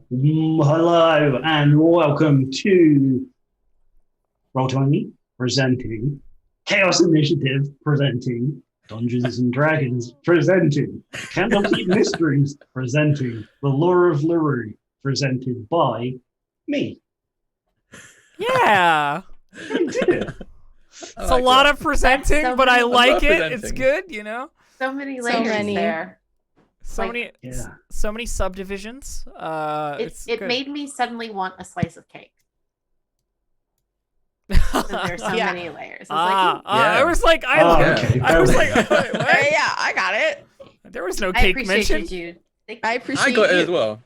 Hello and welcome to Roll20 presenting Chaos Initiative presenting Dungeons and Dragons presenting Candlekeep Mysteries presenting The Lure of Lurue presented by me. Yeah. I did it. It's a lot of presenting, so but I many- like it. presenting. It's good, you know. So many layers there. So Like, many subdivisions. It made me suddenly want a slice of cake. There's so many layers. I was like, okay. I was like, wait, what? Yeah, I got it. There was no I cake appreciate mentioned. you, Jude. Thank I you. appreciate I got you. it as well.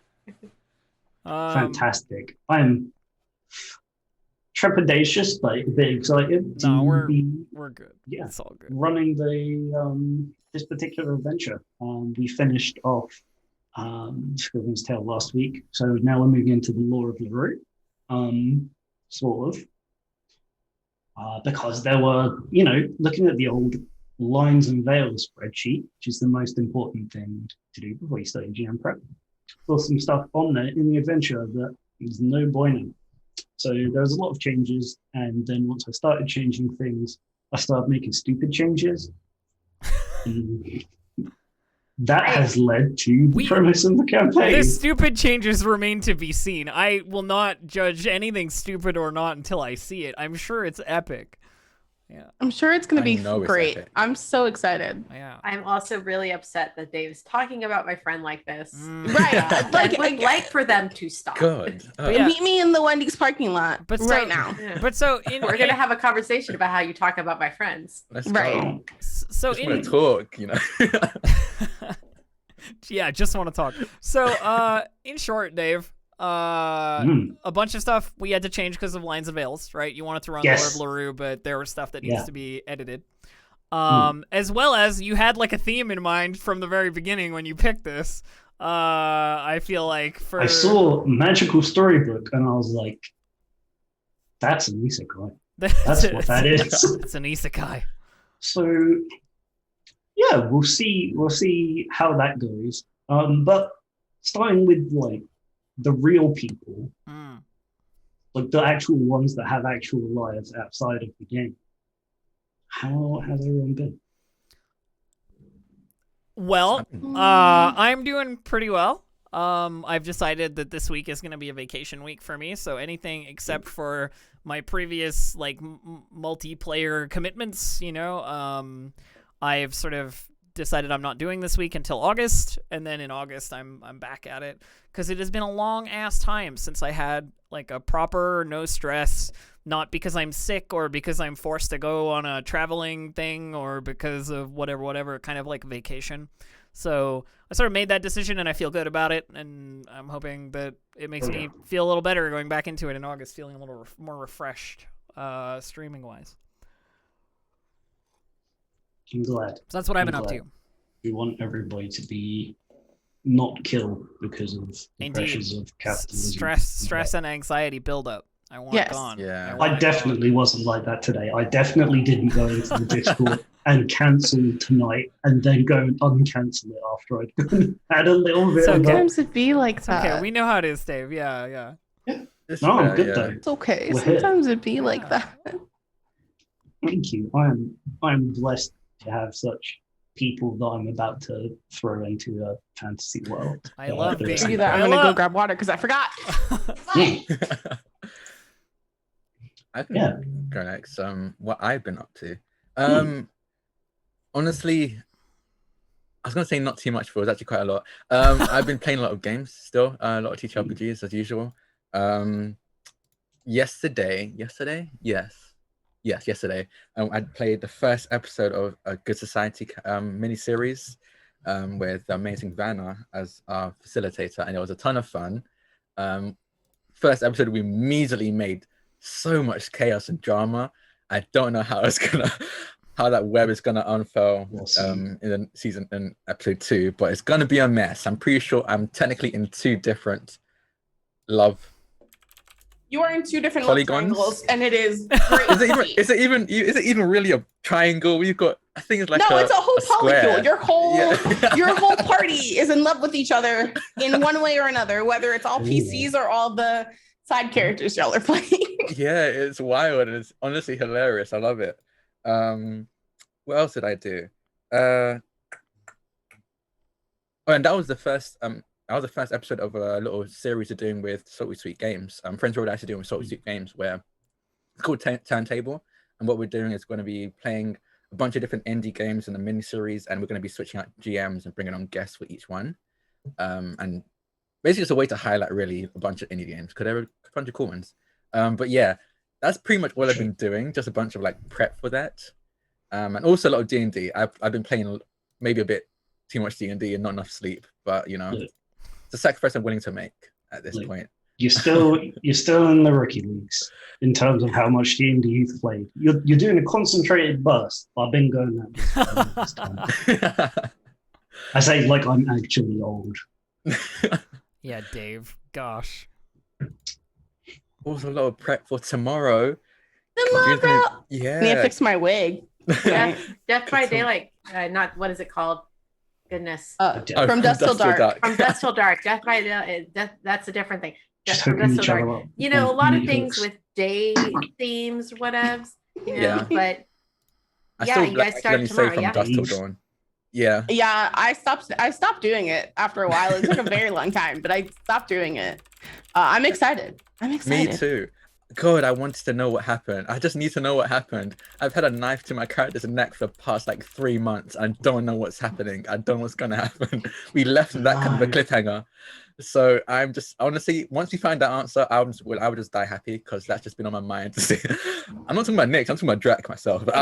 Fantastic. I'm trepidatious but a bit excited to No, be we're good. Yeah. It's all good. running the this particular adventure. We finished off Scrivener's Tale last week, so now we're moving into the lore of Lurue, sort of, because there were, looking at the old lines and veils spreadsheet, which is the most important thing to do before you start GM prep. Saw some stuff on there in the adventure that is no bueno. So there was a lot of changes, and then once I started changing things, I started making stupid changes. That has led to the premise of the campaign. The stupid changes remain to be seen. I will not judge anything stupid or not until I see it. I'm sure it's epic. Yeah. I'm sure it's gonna I be know it's great. epic. I'm so excited. Yeah. I'm also really upset that Dave's talking about my friend like this. Right. I would like for them to stop. Good. Yeah. Meet me in the Wendy's parking lot But so- right now. Yeah. But so We're gonna have a conversation about how you talk about my friends. Let's Right. go. so Just want in to talk, you know. yeah, just want to talk. So in short, Dave, a bunch of stuff we had to change because of lines of veils, right? You wanted to run Yes. Lore of Lurue, but there was stuff that needs Yeah. to be edited. As well as you had like a theme in mind from the very beginning when you picked this. I feel like I saw Magical Storybook and I was like, that's an isekai. That's what that is. It's an isekai. So yeah, we'll see how that goes. But starting with like the real people, like the actual ones that have actual lives outside of the game. How has everyone been? Well, I'm doing pretty well. I've decided that this week is going to be a vacation week for me, so anything except for my previous like multiplayer commitments, I've sort of decided I'm not doing this week until August, and then in August I'm back at it because it has been a long ass time since I had like a proper no stress, not because I'm sick or because I'm forced to go on a traveling thing or because of whatever kind of like vacation. So I sort of made that decision and I feel good about it, and I'm hoping that it makes me feel a little better going back into it in August, feeling a little more refreshed streaming wise. I'm glad. So that's what I've been up to. We want everybody to be not killed because of the Indeed. pressures of capitalism. Stress and anxiety build up. I want Yes. it gone. Yeah. I definitely wasn't like that today. I definitely didn't go into the Discord and cancel tonight and then go and uncancel it after I'd had a little bit of Sometimes it be like that. Okay, we know how it is, Dave. Yeah. It's No, I'm fair, good yeah. though. It's okay. We're here. Sometimes it be like that. Thank you. I'm blessed to have such people that I'm about to throw into a fantasy world. I love being- Do that. I'm gonna go grab water because I forgot. I can Yeah. go next. What I've been up to. Honestly, I was gonna say not too much, but it was actually quite a lot. I've been playing a lot of games still, a lot of TTRPGs as usual. Yesterday, I played the first episode of a Good Society miniseries with the amazing Vanna as our facilitator, and it was a ton of fun. First episode, we immediately made so much chaos and drama. I don't know how that web is gonna unfurl in the season in episode 2, but it's gonna be a mess. I'm pretty sure I'm technically in 2 different love You are in two different love Polygons? triangles, and it is great. Is it even really a triangle? We've got, I think it's like no, it's a whole square. polycule. Yeah. Your whole party is in love with each other in one way or another, whether it's all PCs or all the side characters y'all are playing. Yeah, it's wild. It's honestly hilarious. I love it. What else did I do? Oh, and that was the first episode of a little series we're doing with Salty Sweet Games. Friends were actually doing with Salty Sweet Games, where it's called Turntable, and what we're doing is going to be playing a bunch of different indie games in the mini series, and we're going to be switching out GMs and bringing on guests for each one. And basically, it's a way to highlight really a bunch of indie games because there are a bunch of cool ones. But yeah, that's pretty much what I've been doing. Just a bunch of like prep for that, and also a lot of D&D. I've been playing maybe a bit too much D&D and not enough sleep, but you know, it's a sacrifice I'm willing to make at this point. You're still in the rookie leagues in terms of how much D&D you've played. You're doing a concentrated burst. I've been going at this time. I say like I'm actually old. Yeah, Dave. Gosh. Also a lot of prep for tomorrow. I need to Yeah. fix my wig. Death by Daylight. Not what is it called? Goodness. From Dusk Till Dark. From Dusk Till Dark. Death by Daylight. That's a different thing. Just From hooking Dusk each Till other Dark. up. You know, a lot of things hooks. with day themes, whatevs. You know, Yeah. but I yeah, still you guys start accidentally say tomorrow. from Yeah. dusk till dawn. Yeah. Yeah, I stopped doing it after a while. It took a very long time, but I stopped doing it. I'm excited. Me too. God, I wanted to know what happened. I just need to know what happened. I've had a knife to my character's neck for the past like 3 months. I don't know what's happening. I don't know what's gonna happen. We left that kind of a cliffhanger. So I'm just honestly, once we find that answer, I would just die happy because that's just been on my mind to see. I'm not talking about Nick, I'm talking about Drak myself. But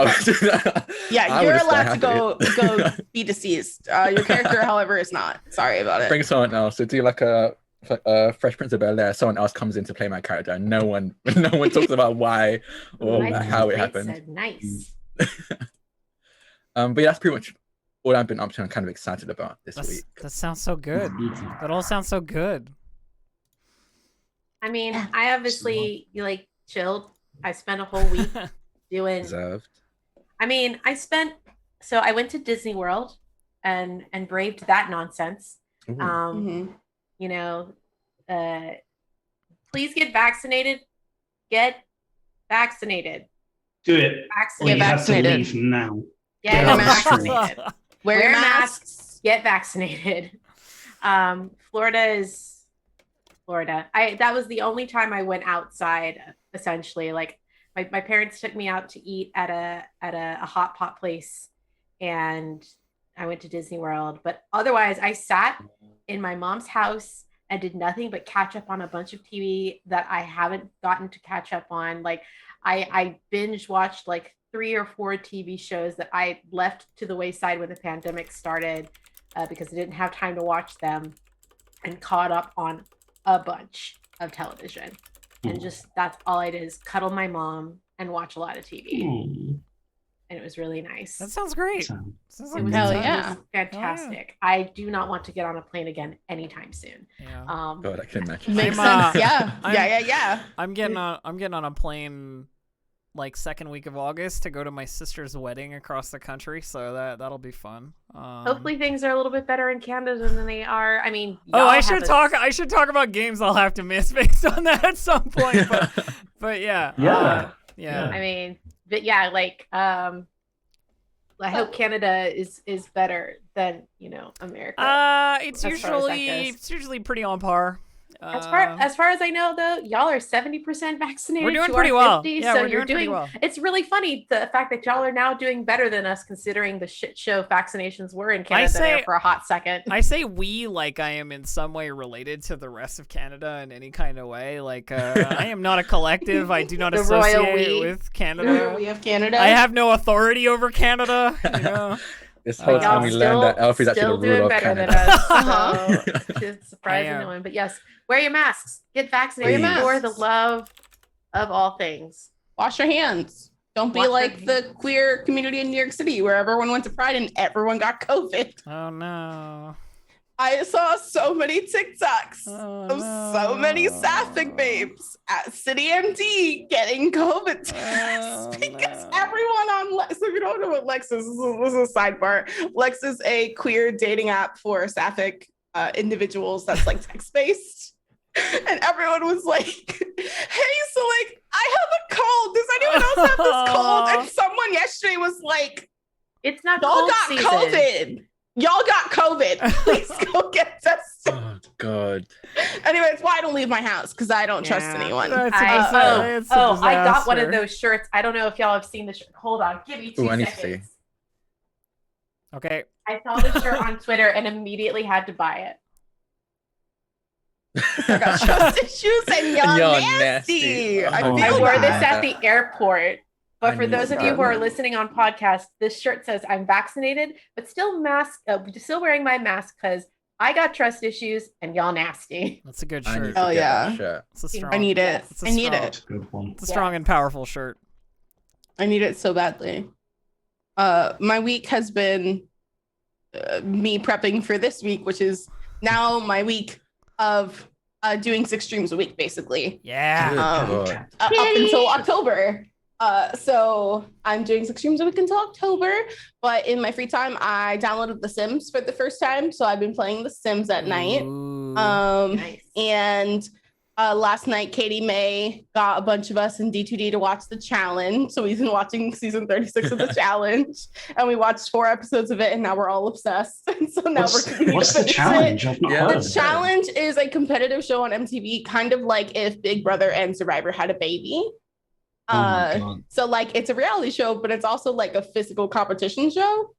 Yeah, you're allowed to go be deceased. Your character, however, is not. Sorry about it. Bring someone else. So do like a Fresh Prince of Bel-Air. Someone else comes in to play my character, and no one talks about why or how it happened. Said nice. But yeah, that's pretty much what I've been up to and kind of excited about this week. That sounds so good. That all sounds so good. I mean, I obviously like chilled. I spent a whole week doing. Deserved. I mean, I went to Disney World and braved that nonsense. Ooh. You know, please get vaccinated. Get vaccinated. Do it. Vaccinate. You have to vaccinated. leave now. Get Yeah. vaccinated. Wear masks. Get vaccinated. Florida is Florida. That was the only time I went outside. Essentially, like my parents took me out to eat at a hot pot place, and I went to Disney World. But otherwise, I sat in my mom's house and did nothing but catch up on a bunch of TV that I haven't gotten to catch up on. Like I binge watched like 3 or 4 TV shows that I left to the wayside when the pandemic started because I didn't have time to watch them, and caught up on a bunch of television. And just that's all I did is cuddle my mom and watch a lot of TV. And it was really nice. That sounds great. Sounds It was, Hell it yeah. was fantastic. I do not want to get on a plane again anytime soon. Yeah. God, I can imagine. Makes I'm, sense. Yeah. I'm getting on a plane like second week of August to go to my sister's wedding across the country, so that'll be fun. Hopefully things are a little bit better in Canada than they are. I mean, I should talk about games I'll have to miss based on that at some point. But yeah. Yeah. I mean, but yeah, like I hope Canada is better than, you know, America. It's as far as that goes. usually pretty on par. As far as I know, though, y'all are 70% vaccinated. We're doing to pretty our well. 50, Yeah, so we're you're doing pretty well. It's really funny the fact that y'all are now doing better than us, considering the shit show vaccinations were in Canada there for a hot second. I say we like I am in some way related to the rest of Canada in any kind of way. Like I am not a collective. I do not The royal associate we. with Canada. We have Canada. I have no authority over Canada. You know? This whole time we learned that Elfie's actually the ruler of better Canada. than us. So it's surprising I no one. But yes, wear your masks. Get vaccinated Wear your for the love of all things. Wash your hands. Don't be Wash your like the queer community in New York City where everyone went to Pride and everyone got COVID. Oh no. I saw so many TikToks of so many sapphic no. babes at City MD getting COVID tests because everyone on Lex. So if you don't know what Lex is, this is a sidebar. Lex is a queer dating app for sapphic individuals that's like text-based. And everyone was like, hey, so like, I have a cold. Does anyone else have this cold? And someone yesterday was like, It's not y'all cold got season. COVID. Y'all got COVID. Please go get tested. Oh God. Anyway, it's why I don't leave my house because I don't trust Yeah. anyone. That's I got one of disaster. those shirts. I don't know if y'all have seen the shirt. Hold on, give me 2 Ooh, I need to seconds. see. Okay. I saw the shirt on Twitter and immediately had to buy it. I got trust issues and y'all Y'all nasty. nasty. I Oh, feel I wore this that. at the airport. But I for need those of you who are that. listening on podcast, this shirt says I'm vaccinated, but still still wearing my mask because I got trust issues and y'all nasty. That's a good I need shirt. to Oh, get yeah. that shirt. It's a strong. I need it. It's a I need strong- it. That's a good one. It's a strong and powerful shirt. I need it so badly. My week has been me prepping for this week, which is now my week of doing 6 streams a week, basically. Yeah. Good God. Up until October. So I'm doing 6 streams a week until October, but in my free time, I downloaded The Sims for the first time. So I've been playing The Sims at night. Ooh. Nice. And last night, Katie May got a bunch of us in D2D to watch the challenge. So we've been watching season 36 of the challenge, and we watched 4 episodes of it, and now we're all obsessed. And so now What's, we're continuing what's to the finish challenge? it. I've not Yeah. heard The of it. challenge is a competitive show on MTV, kind of like if Big Brother and Survivor had a baby. Oh my God. So like it's a reality show, but it's also like a physical competition show.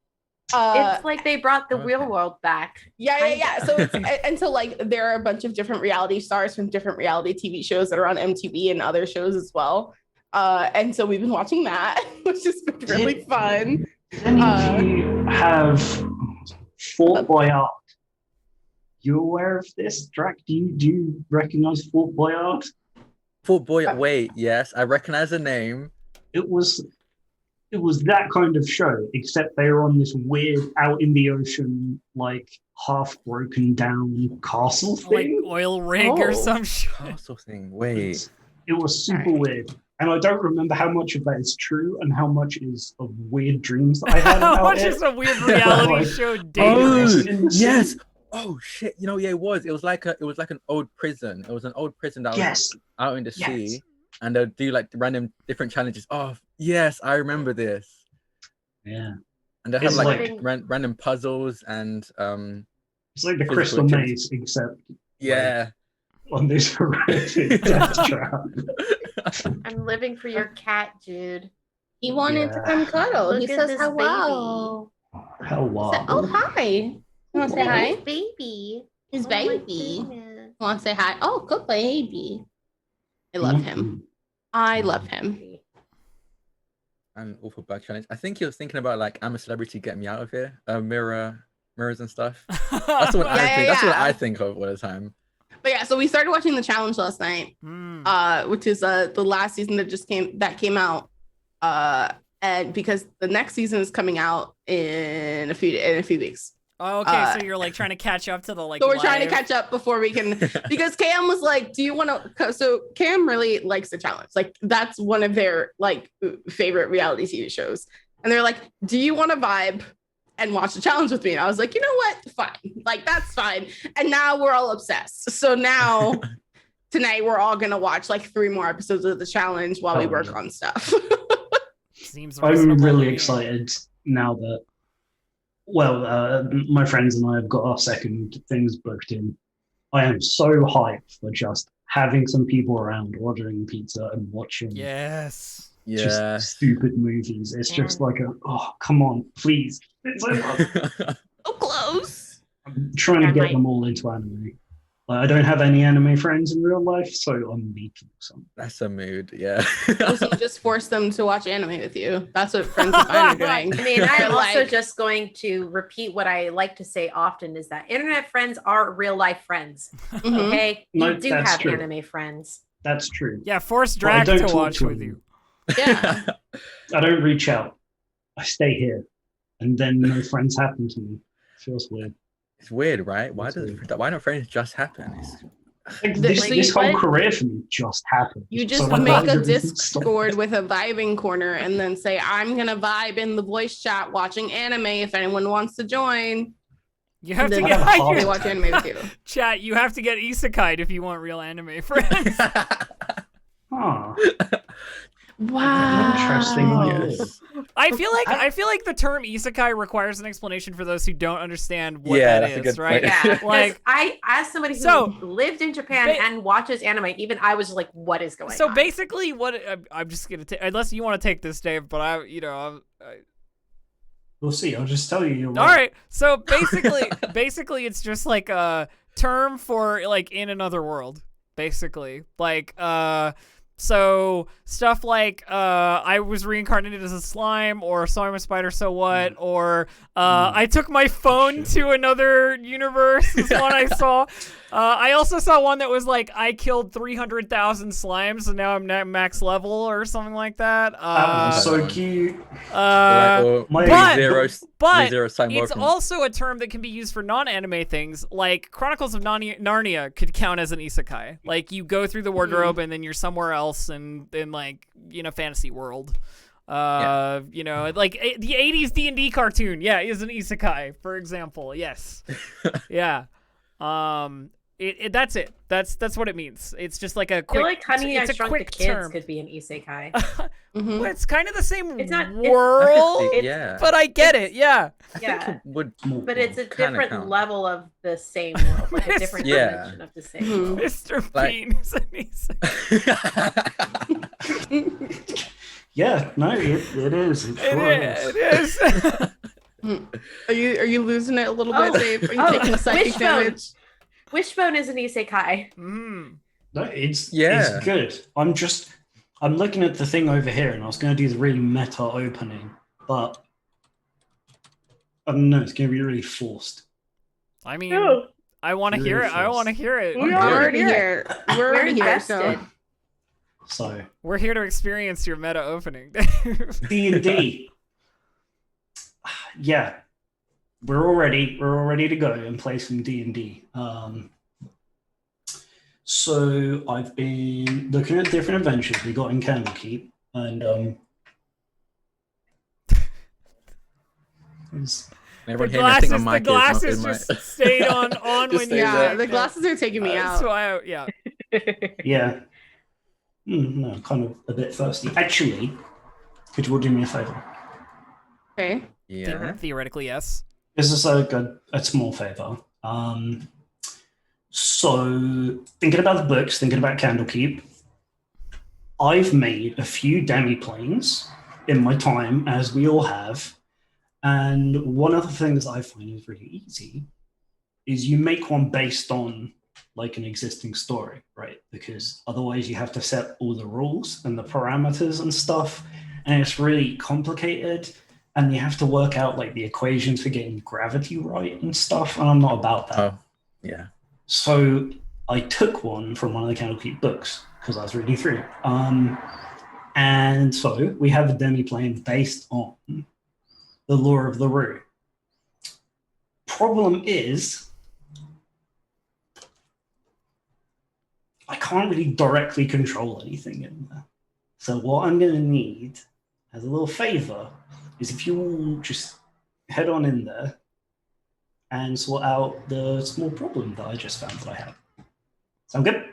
It's like they brought the real okay. world back. Yeah. So it's and so like there are a bunch of different reality stars from different reality TV shows that are on MTV and other shows as well. And so we've been watching that, which has been really fun. Did any of you have Fort Boyard? You aware of this, Drak? Do you recognize Fort Boyard? Fort Boyard. Wait, yes, I recognize the name. It was that kind of show, except they were on this weird out in the ocean, like half broken down castle Like thing. oil rig or Oh. some shit. Castle thing. Wait. It was super weird. And I don't remember how much of that is true and how much is of weird dreams that I had How about much it. is a weird reality Like, show Oh, dating? yes. Oh shit. You know, yeah, it was. It was like an old prison. It was an old prison that was Yes. out in the Yes. sea, and they'll do like random different challenges. Oh yes, I remember this. Yeah. And they have It's like like- random puzzles and It's like the Physical Crystal activity. Maze, except yeah. on this horrific death trap. I'm living for your cat, Jude. He wanted to Yeah. come cuddle. Look He at says this hello. Hell He wow. said, oh hi. You want to say hi? baby. His Oh my baby. goodness. Want to say hi? Oh, good baby. I love him. I love him. And awful bad challenge. I think he was thinking about like I'm a celebrity, get me out of here. Mirrors and stuff. That's what I Yeah, think. That's what yeah. I think of all the time. But yeah, so we started watching the challenge last night, Mm. which is the last season that came out. And because the next season is coming out in a few weeks. Oh, okay, so you're like trying to catch up to the like. So we're trying to live- catch up before we can, because Cam was like, do you want to, so Cam really likes the challenge. Like that's one of their like favorite reality TV shows. And they're like, do you want to vibe and watch the challenge with me? And I was like, you know what? Fine. Like that's fine. And now we're all obsessed. So now tonight we're all going to watch like 3 more episodes of the challenge while we work on stuff. Seems I'm reasonable to really me. excited now that, my friends and I have got our second things booked in. I am so hyped for just having some people around, ordering pizza and watching Yes. Yeah. just stupid movies. It's just like come on, please. It's over. So close. I'm trying to Yeah, get Mike. them all into anime. Like, I don't have any anime friends in real life, so I'm making some. That's a mood. Yeah. So you just force them to watch anime with you. That's what friends of mine are doing. I mean, I'm They're also like- just going to repeat what I like to say often is that internet friends are real life friends. Mhm. Okay. No, You do that's have true. anime friends. That's true. Yeah, force But I Drak don't to talk watch to with them. you. Yeah. I don't reach out. I stay here, and then no friends happen to me. Feels weird. It's weird, right? Why don't friends just happen? This whole career for me just happened. You just So, like, make a everything stopped. Discord with a vibing corner and then say, I'm gonna vibe in the voice chat watching anime if anyone wants to join. You have to Then get- they watch anime with you. Chat, you have to get isekai'd if you want real anime friends. Huh. Wow. Interesting. Yes. I feel like the term isekai requires an explanation for those who don't understand what Yeah, that that's a is, good right? point. Yeah, Like- like as somebody who So, lived in Japan and watches anime, even I was like, "What is going on?" So basically, what I'm just gonna take, unless you want to take this, Dave, but I We'll see. I'll just tell you. You're all right. So basically, it's just like a term for like in another world, basically. Like so stuff like I was reincarnated as a slime, or so I'm a spider, so what, or I took my phone to another universe is one I saw. I also saw one that was like I killed 300,000 slimes and now I'm max level or something like that. That was so cute. Or My- zero slime It's welcome. also a term that can be used for non-anime things, like Chronicles of Narnia could count as an isekai. Like you go through the wardrobe and then you're somewhere else and in like fantasy world. You know, like the 80s D&D cartoon, is an isekai, for example. Yes. Yeah. That's it. That's what it means. It's just like a I quick. feel like Honey, I it's a Shrunk the quick Kids term. could be an isekai. Mhm. Well, it's kind of the same It's not- world, Yeah. but I get it. Yeah. Yeah, Would but it's a Kinda different count. level of the same world, like a different Yeah. dimension of the same Mhm. world. Mr. Like- Bean is an isekai. Yeah, no, it is. It sure is. It is. Are you losing it a little Oh, bit, Dave? Are you oh, taking a psychic Wishbone. damage? Wishbone is an isekai. Mm. No, it's Yeah. good. I'm looking at the thing over here, and I was going to do the really meta opening, but I don't know. It's going to be really forced. I mean, Oh, I want to Really hear it. I fast. want to hear it. We We're are already here. here. We're already here. So invested. So We're here to experience your meta opening. D&D. Yeah, we're all ready to go and play some D&D. So I've been looking at different adventures we got in Candlekeep, and Everyone The hearing I think glasses, my the mic glasses is just stayed on Just when stayed you. yeah, there. the glasses are taking me out. So yeah. yeah. No, kind of a bit thirsty. Actually, could you all do me a favor? Okay. Yeah. Theoretically, yes. This is a small favor. So, thinking about the books, thinking about Candlekeep, I've made a few demi-planes in my time, as we all have. And one of the things I find is really easy is you make one based on like an existing story, right? Because otherwise you have to set all the rules and the parameters and stuff, and it's really complicated. And you have to work out like the equations for getting gravity right and stuff. And I'm not about that. Oh, yeah. So I took one from one of the Candlekeep books because I was reading through it. And so we have a demi-plane based on the lore of Lurue. Problem is, I can't really directly control anything in there. So what I'm going to need as a little favor is if you all just head on in there and sort out the small problem that I just found that I have. Sound good?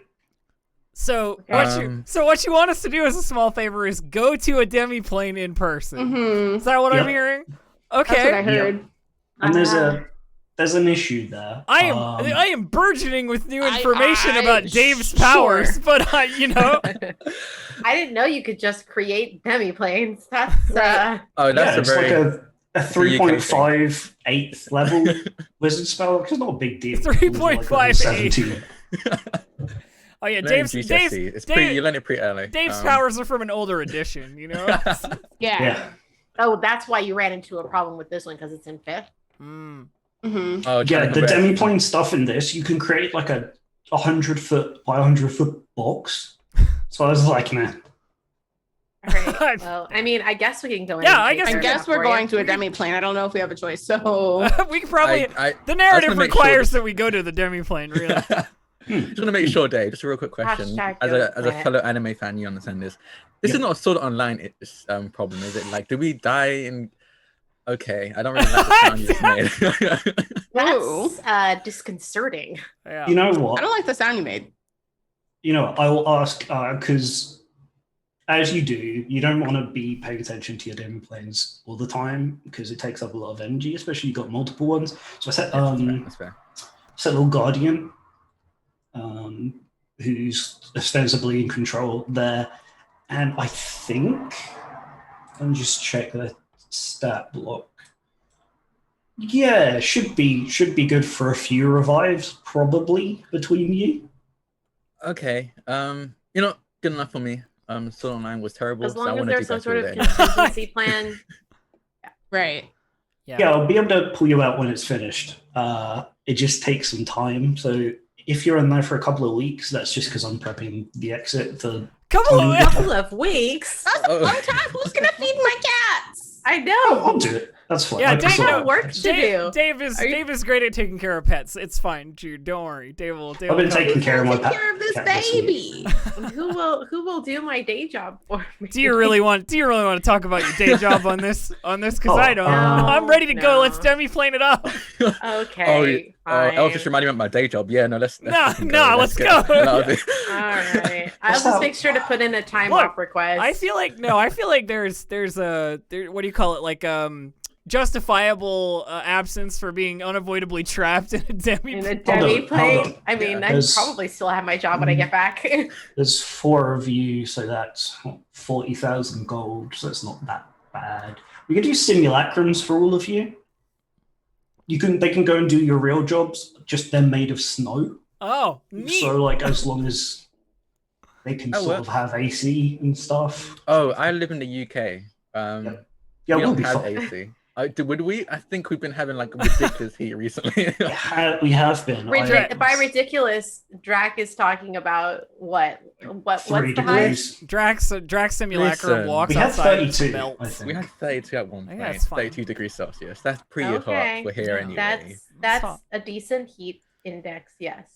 So what you want us to do as a small favor is go to a demi-plane in person. Mm-hmm. Is that what I'm Yep. hearing? That's what I Okay. heard. And there's an issue there. I am burgeoning with new information about Dave's sure. powers, but you know, I didn't know you could just create demi-planes. That's Right. Oh, that's it's a very. like a 3.58 level wizard spell. It's not a big deal. 3.58. 17. Oh yeah, learn Dave's GCSE. It's you learn it pretty early. Dave's powers are from an older edition, you know. Yeah. Yeah. Oh, that's why you ran into a problem with this one because it's in fifth. Mm. Mm-hmm. Oh, Yeah, trying to the convert- demi-plane stuff in this, you can create like a 100-foot by 100-foot box. So I was like, nah. All right. Well, I mean, I guess we can go in. Yeah, and I take guess- care I of guess that we're for going you. to a demi-plane. I don't know if we have a choice. So We could probably. I The narrative gonna make sure requires this- that we go to the demi-plane, really. Just gonna make sure, Dave. Just a real quick question. Hashtag As go a planet. fellow anime fan, you understand this. This is not a Sword Art Online problem, is it? Like, do we die in? Okay, I don't really like the sound you just made. Ooh. That's disconcerting. Yeah. You know I what? don't like the sound you made. You know, I will ask because as you do, you don't want to be paying attention to your demo planes all the time because it takes up a lot of energy, especially you've got multiple ones. So I set That's fair. set a little guardian who's ostensibly in control there, and I think let me just check the stat block. Yeah, should be good for a few revives probably between you. Okay. You know, good enough for me. Sword Art Online was terrible. As so I long as want to there's do some sort better of with it. contingency plan. Right. Yeah, I'll be able to pull you out when it's finished. It just takes some time. So if you're in there for a couple of weeks, that's just because I'm prepping the exit for. Couple Tony. of Couple of weeks. That's a long time. Who's gonna feed my cats? I Oh, know. I'll do it. That's fine. Yeah, I can Dave, sort got it. work to do. Dave is Are you- Dave is great at taking care of pets. It's fine, Jude. Don't worry. Dave will. I've been taking care of my Take pet. care of this cat this week. baby. Who will do my day job for me? Do you really want to talk about your day job on this? Because Oh, I don't. no, I'm ready to go. no. Let's demi-plane it up. Okay. Elf just fine. reminded me of my day job. Yeah, no, let's No, fucking no, let's go. That'll be- All right. I'll What's just up? make sure to put in a time Look, off request. I feel like there's a what do you call it, like justifiable absence for being unavoidably trapped in a demi. in a Hold demi on. plane. I mean, I There's- probably still have my job when I get back. There's 4 of you, so that's 40,000 gold. So it's not that bad. We can do simulacrums for all of you. They can go and do your real jobs. Just they're made of snow. Oh, neat. So like as long as they can Oh, sort well. of have AC and stuff. Oh, I live in the UK. Yeah, We we'll don't be have fine. AC. Would we? I think we've been having like ridiculous heat recently. We have been. By ridiculous, Drak is talking about what? 3 What's the high? degrees. Drax Simulacrum Listen, walks We had outside and 32, melts. I think. We had 32 at one I point. think that's fine. 32 degrees Celsius. That's pretty Okay. hot for here anyway. That's fine. a decent heat index. Yes.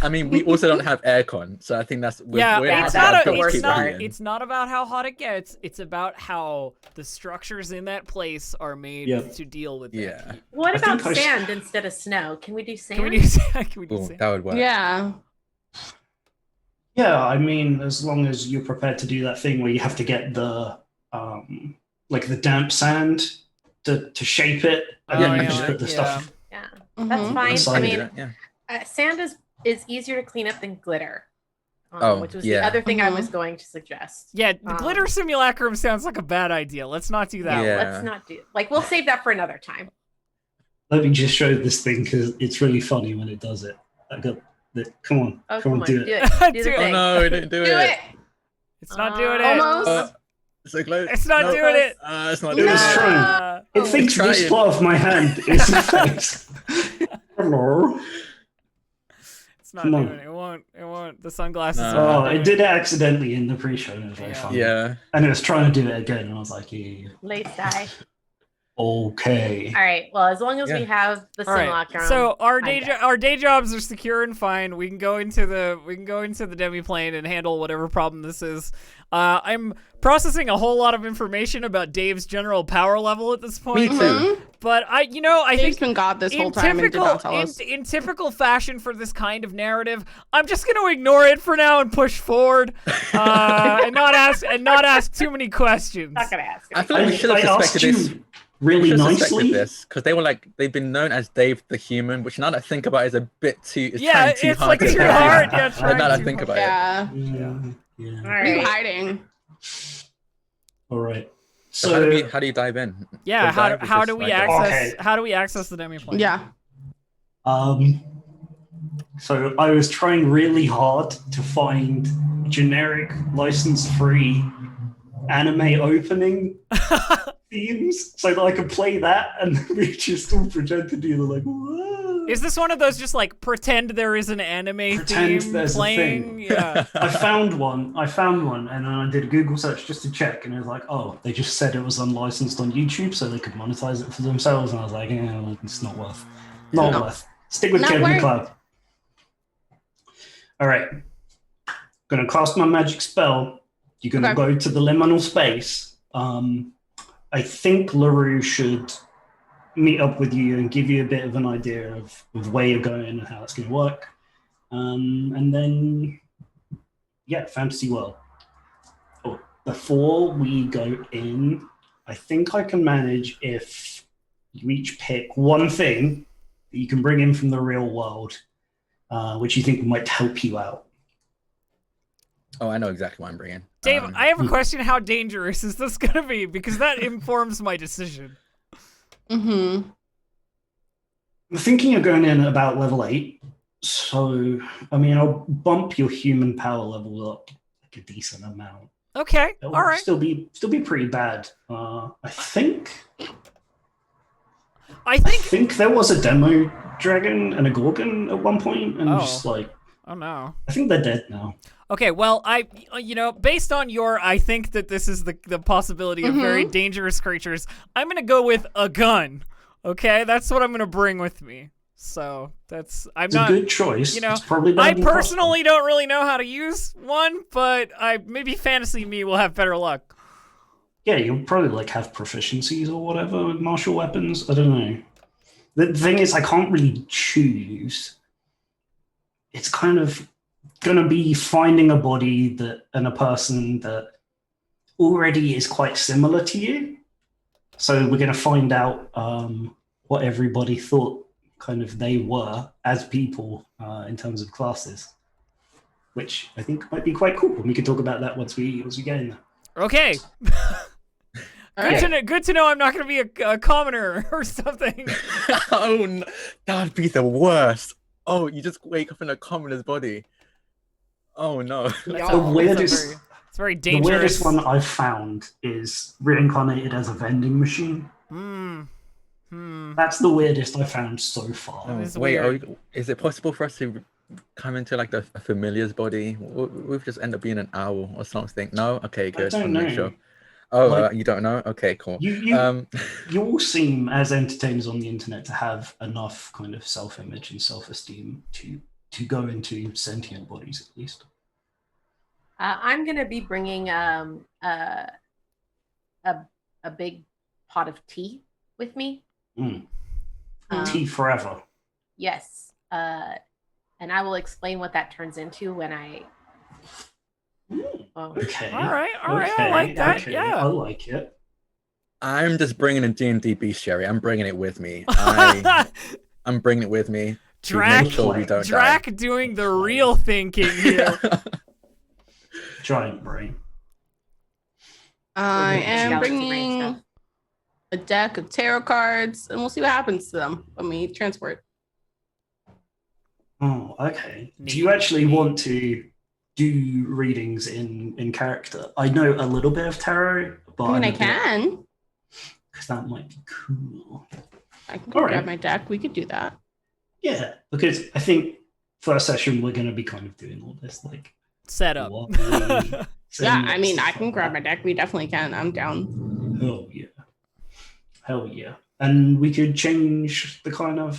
I mean, we also don't have aircon, so I think that's Yeah, we're it's not not built a- to it's keep not- heat in. It's not about how hot it gets. It's about how the structures in that place are made Yeah. to deal with that Yeah. heat. What I about think sand instead of snow? Can we do sand? Can we do sand? Can we do Ooh, sand? that would work. Yeah. Yeah, I mean, as long as you're prepared to do that thing where you have to get the like the damp sand to shape it, and Oh, then you yeah. just put the stuff. Yeah, Mhm. that's fine. Inside I of mean, Yeah. sand is easier to clean up than glitter. Oh, Which was yeah. the other thing I Mhm. was going to suggest. Yeah, the glitter simulacrum sounds like a bad idea. Let's not do that. Yeah. Let's not do. Like, we'll save that for another time. Let me just show this thing because it's really funny when it does it. I got the. Come on, Oh, come on, do it. do it. Do Do the it. Oh thing. no, we didn't do, Do it. it. It's not doing it. Almost. So close. It's not No. doing it. It's not It doing was it. trying. It Oh, thinks try this it. part of my hand is the face. Hello. it's not Come on. doing it. It won't. It won't. The sunglasses. No. are Oh, not it doing did it accidentally in the pre-show. It was very Yeah. funny. Yeah. And it was trying to do it again, and I was like, yeah, Late die. okay. All right. Well, as long as we Yeah. have the All right. simulacrum. So our I'm down. day jobs are secure and fine. We can go into the demi plane and handle whatever problem this is. I'm processing a whole lot of information about Dave's general power level at this Me point. too. Mhm. But I Dave's think been God this whole in time and did typical not tell us. in typical fashion for this kind of narrative, I'm just going to ignore it for now and push forward, and not ask too many questions. Not gonna ask. I feel like we should have I asked suspected this. you really nicely. This because they were like they've been known as Dave the Human, which now that I think about it is a bit too. It's Yeah, trying too it's hard like to too be. hard. Yeah, But trying now that I too think hard. about it. Yeah. Yeah. All Yeah. Are you right. hiding? All right. So So, how do you dive in? Yeah, The dive is how just do we like- access Okay. how do we access the demi plane? Yeah. so I was trying really hard to find generic license-free anime opening themes so that I could play that and we just all pretend to do the like, whoa. Is this one of those just like pretend there is an anime Pretend theme there's a playing? thing. Yeah. I found one, and then I did a Google search just to check, and it was like, oh, they just said it was unlicensed on YouTube, so they could monetize it for themselves. And I was like, yeah, well, it's not worth. Not worth. Stick with Not Kevin worth. Cloud. All right. Gonna cast my magic spell. You're gonna go to the liminal space. I think Lurue should meet up with you and give you a bit of an idea of where you're going and how it's going to work. And then, yeah, Fantasy World. Oh, before we go in, I think I can manage if you each pick one thing that you can bring in from the real world, which you think might help you out. Oh, I know exactly what I'm bringing. Dave, I have a question. How dangerous is this going to be? Because that informs my decision. Mm-hmm. I'm thinking you're going in at about level 8. So, I mean, I'll bump your human power level up like a decent amount. Okay, It'll all right. Still be pretty bad. I think I think there was a demo dragon and a gorgon at one point, and just like, oh no. I think they're dead now. Okay, well, based on your, I think that this is the possibility of very dangerous creatures, I'm going to go with a gun. Okay, that's what I'm going to bring with me. So it's a good choice. It's probably I personally don't really know how to use one, but maybe fantasy me will have better luck. Yeah, you'll probably like have proficiencies or whatever with martial weapons. I don't know. The thing is, I can't really choose. It's kind of gonna be finding a body and a person that already is quite similar to you. So we're gonna find out what everybody thought kind of they were as people in terms of classes, which I think might be quite cool. And we can talk about that once we get in there. Okay. Good to know I'm not going to be a commoner or something. Oh, no. That would be the worst. Oh, you just wake up in a commoner's body. Oh, no. It's very dangerous. The weirdest one I've found is reincarnated as a vending machine. That's the weirdest I've found so far. Wait, is it possible for us to come into like a familiar's body? We'll just end up being an owl or something. No? Okay, good. I don't know. Sure. Oh, you don't know? Okay, cool. You all seem, as entertainers on the internet, to have enough kind of self-image and self-esteem to go into sentient bodies, at least. I'm going to be bringing a big pot of tea with me. Tea forever. Yes. And I will explain what that turns into when I... Okay. All right. I like that. Okay. Yeah. I like it. I'm just bringing a D&D bestiary. I'm bringing it with me. I'm bringing it with me. Drak doing the real thinking here. Giant brain. I am bringing a deck of tarot cards, and we'll see what happens to them when we transport. Oh, okay. Do you actually want to do readings in character? I know a little bit of tarot, but I can. Because that might be cool. I can grab my deck. We could do that. Yeah, because I think first session we're going to be kind of doing all this like setup. Yeah, I mean, I can grab my deck. We definitely can. I'm down. Hell yeah. And we could change the kind of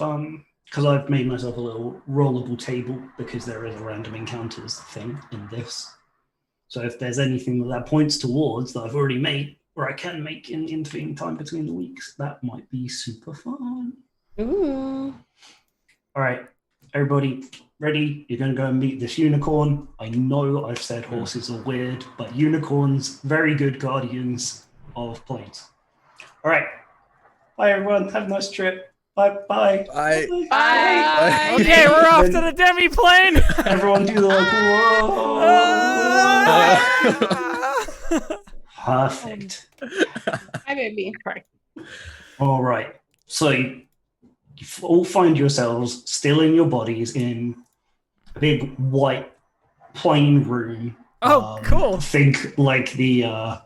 because I've made myself a little rollable table because there is a random encounters thing in this. So if there's anything that points towards that I've already made, or I can make in intervening time between the weeks, that might be super fun. Ooh. All right, everybody ready? You're going to go and meet this unicorn. I know I've said horses are weird, but unicorns, very good guardians of planes. All right. Bye, everyone. Have a nice trip. Bye. Bye. Okay, we're off to the demi-plane. Everyone do the like, whoa. Perfect. Hi, baby. All right. So you all find yourselves still in your bodies in a big white plain room. Oh, cool. Think like the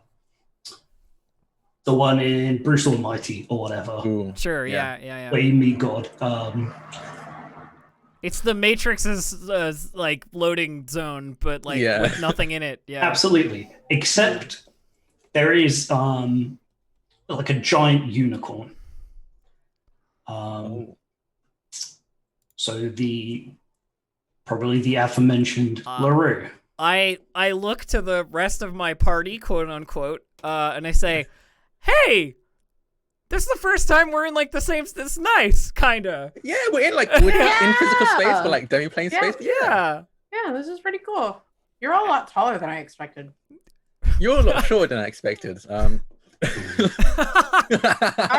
one in Bruce Almighty or whatever. Ooh, sure, yeah. Where you meet God. It's the Matrix's like loading zone, but like Yeah. with nothing in it. Yeah. Absolutely. Except there is like a giant unicorn. So probably the aforementioned Lurue. I look to the rest of my party, quote unquote, and I say, "Hey, this is the first time we're in like the same. This is nice, kinda. Yeah, we're in physical space, but like demi-plane space. Yeah. Yeah, this is pretty cool. You're all a lot taller than I expected. You're a lot shorter than I expected. All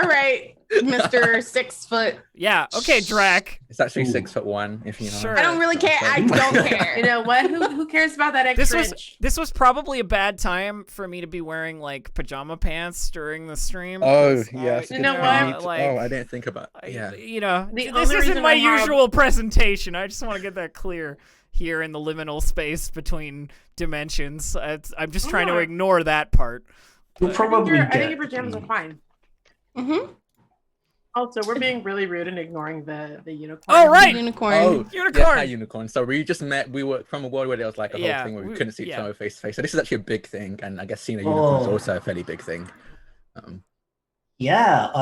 right, Mr. 6 foot. Yeah. Okay, Drak. It's actually Ooh. 6'1", if you know. Sure. I don't really care. I don't care. You know what? Who cares about that extra inch? This was probably a bad time for me to be wearing like pajama pants during the stream. Oh 'cause yeah, I- it's a You good know point. what? Like, I didn't think about. I- Yeah. You know, The this only isn't reason my I'm horrible- usual presentation. I just want to get that clear here in the liminal space between dimensions. I'm just trying to Yeah. ignore that part. You'll probably I think get your pajamas are fine. Mm-hmm. Also, we're being really rude and ignoring the unicorn. Oh, right. Unicorn. Oh, Unicorn. Yeah, unicorn. So we just met. We were from a world where there was like a whole Yeah, thing where we we- couldn't see each yeah. other face to face. So this is actually a big thing, and I guess seeing a unicorn is Oh. also a fairly big thing. Yeah,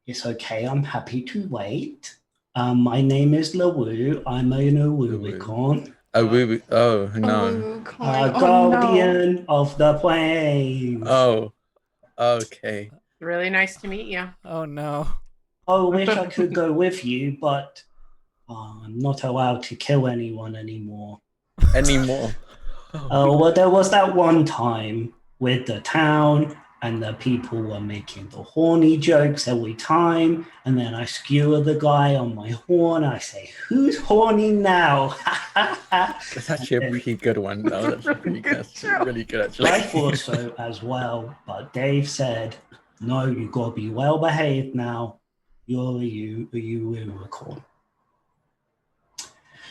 it's okay. I'm happy to wait. My name is Lurue. I'm an unicorn. Oh, oh no. Unicorn. A Oh, guardian of the plains. Oh, okay. Really nice to meet you. Oh no. I wish I could go with you, but I'm not allowed to kill anyone anymore. Anymore. Oh, well, there was that one time with the town, and the people were making the horny jokes every time, and then I skewer the guy on my horn. I say, "Who's horny now?" That's actually a pretty good one. No, that's pretty good. That's really good, actually. I thought so as well, but Dave said, "No, you gotta be well behaved now. You're a unicorn."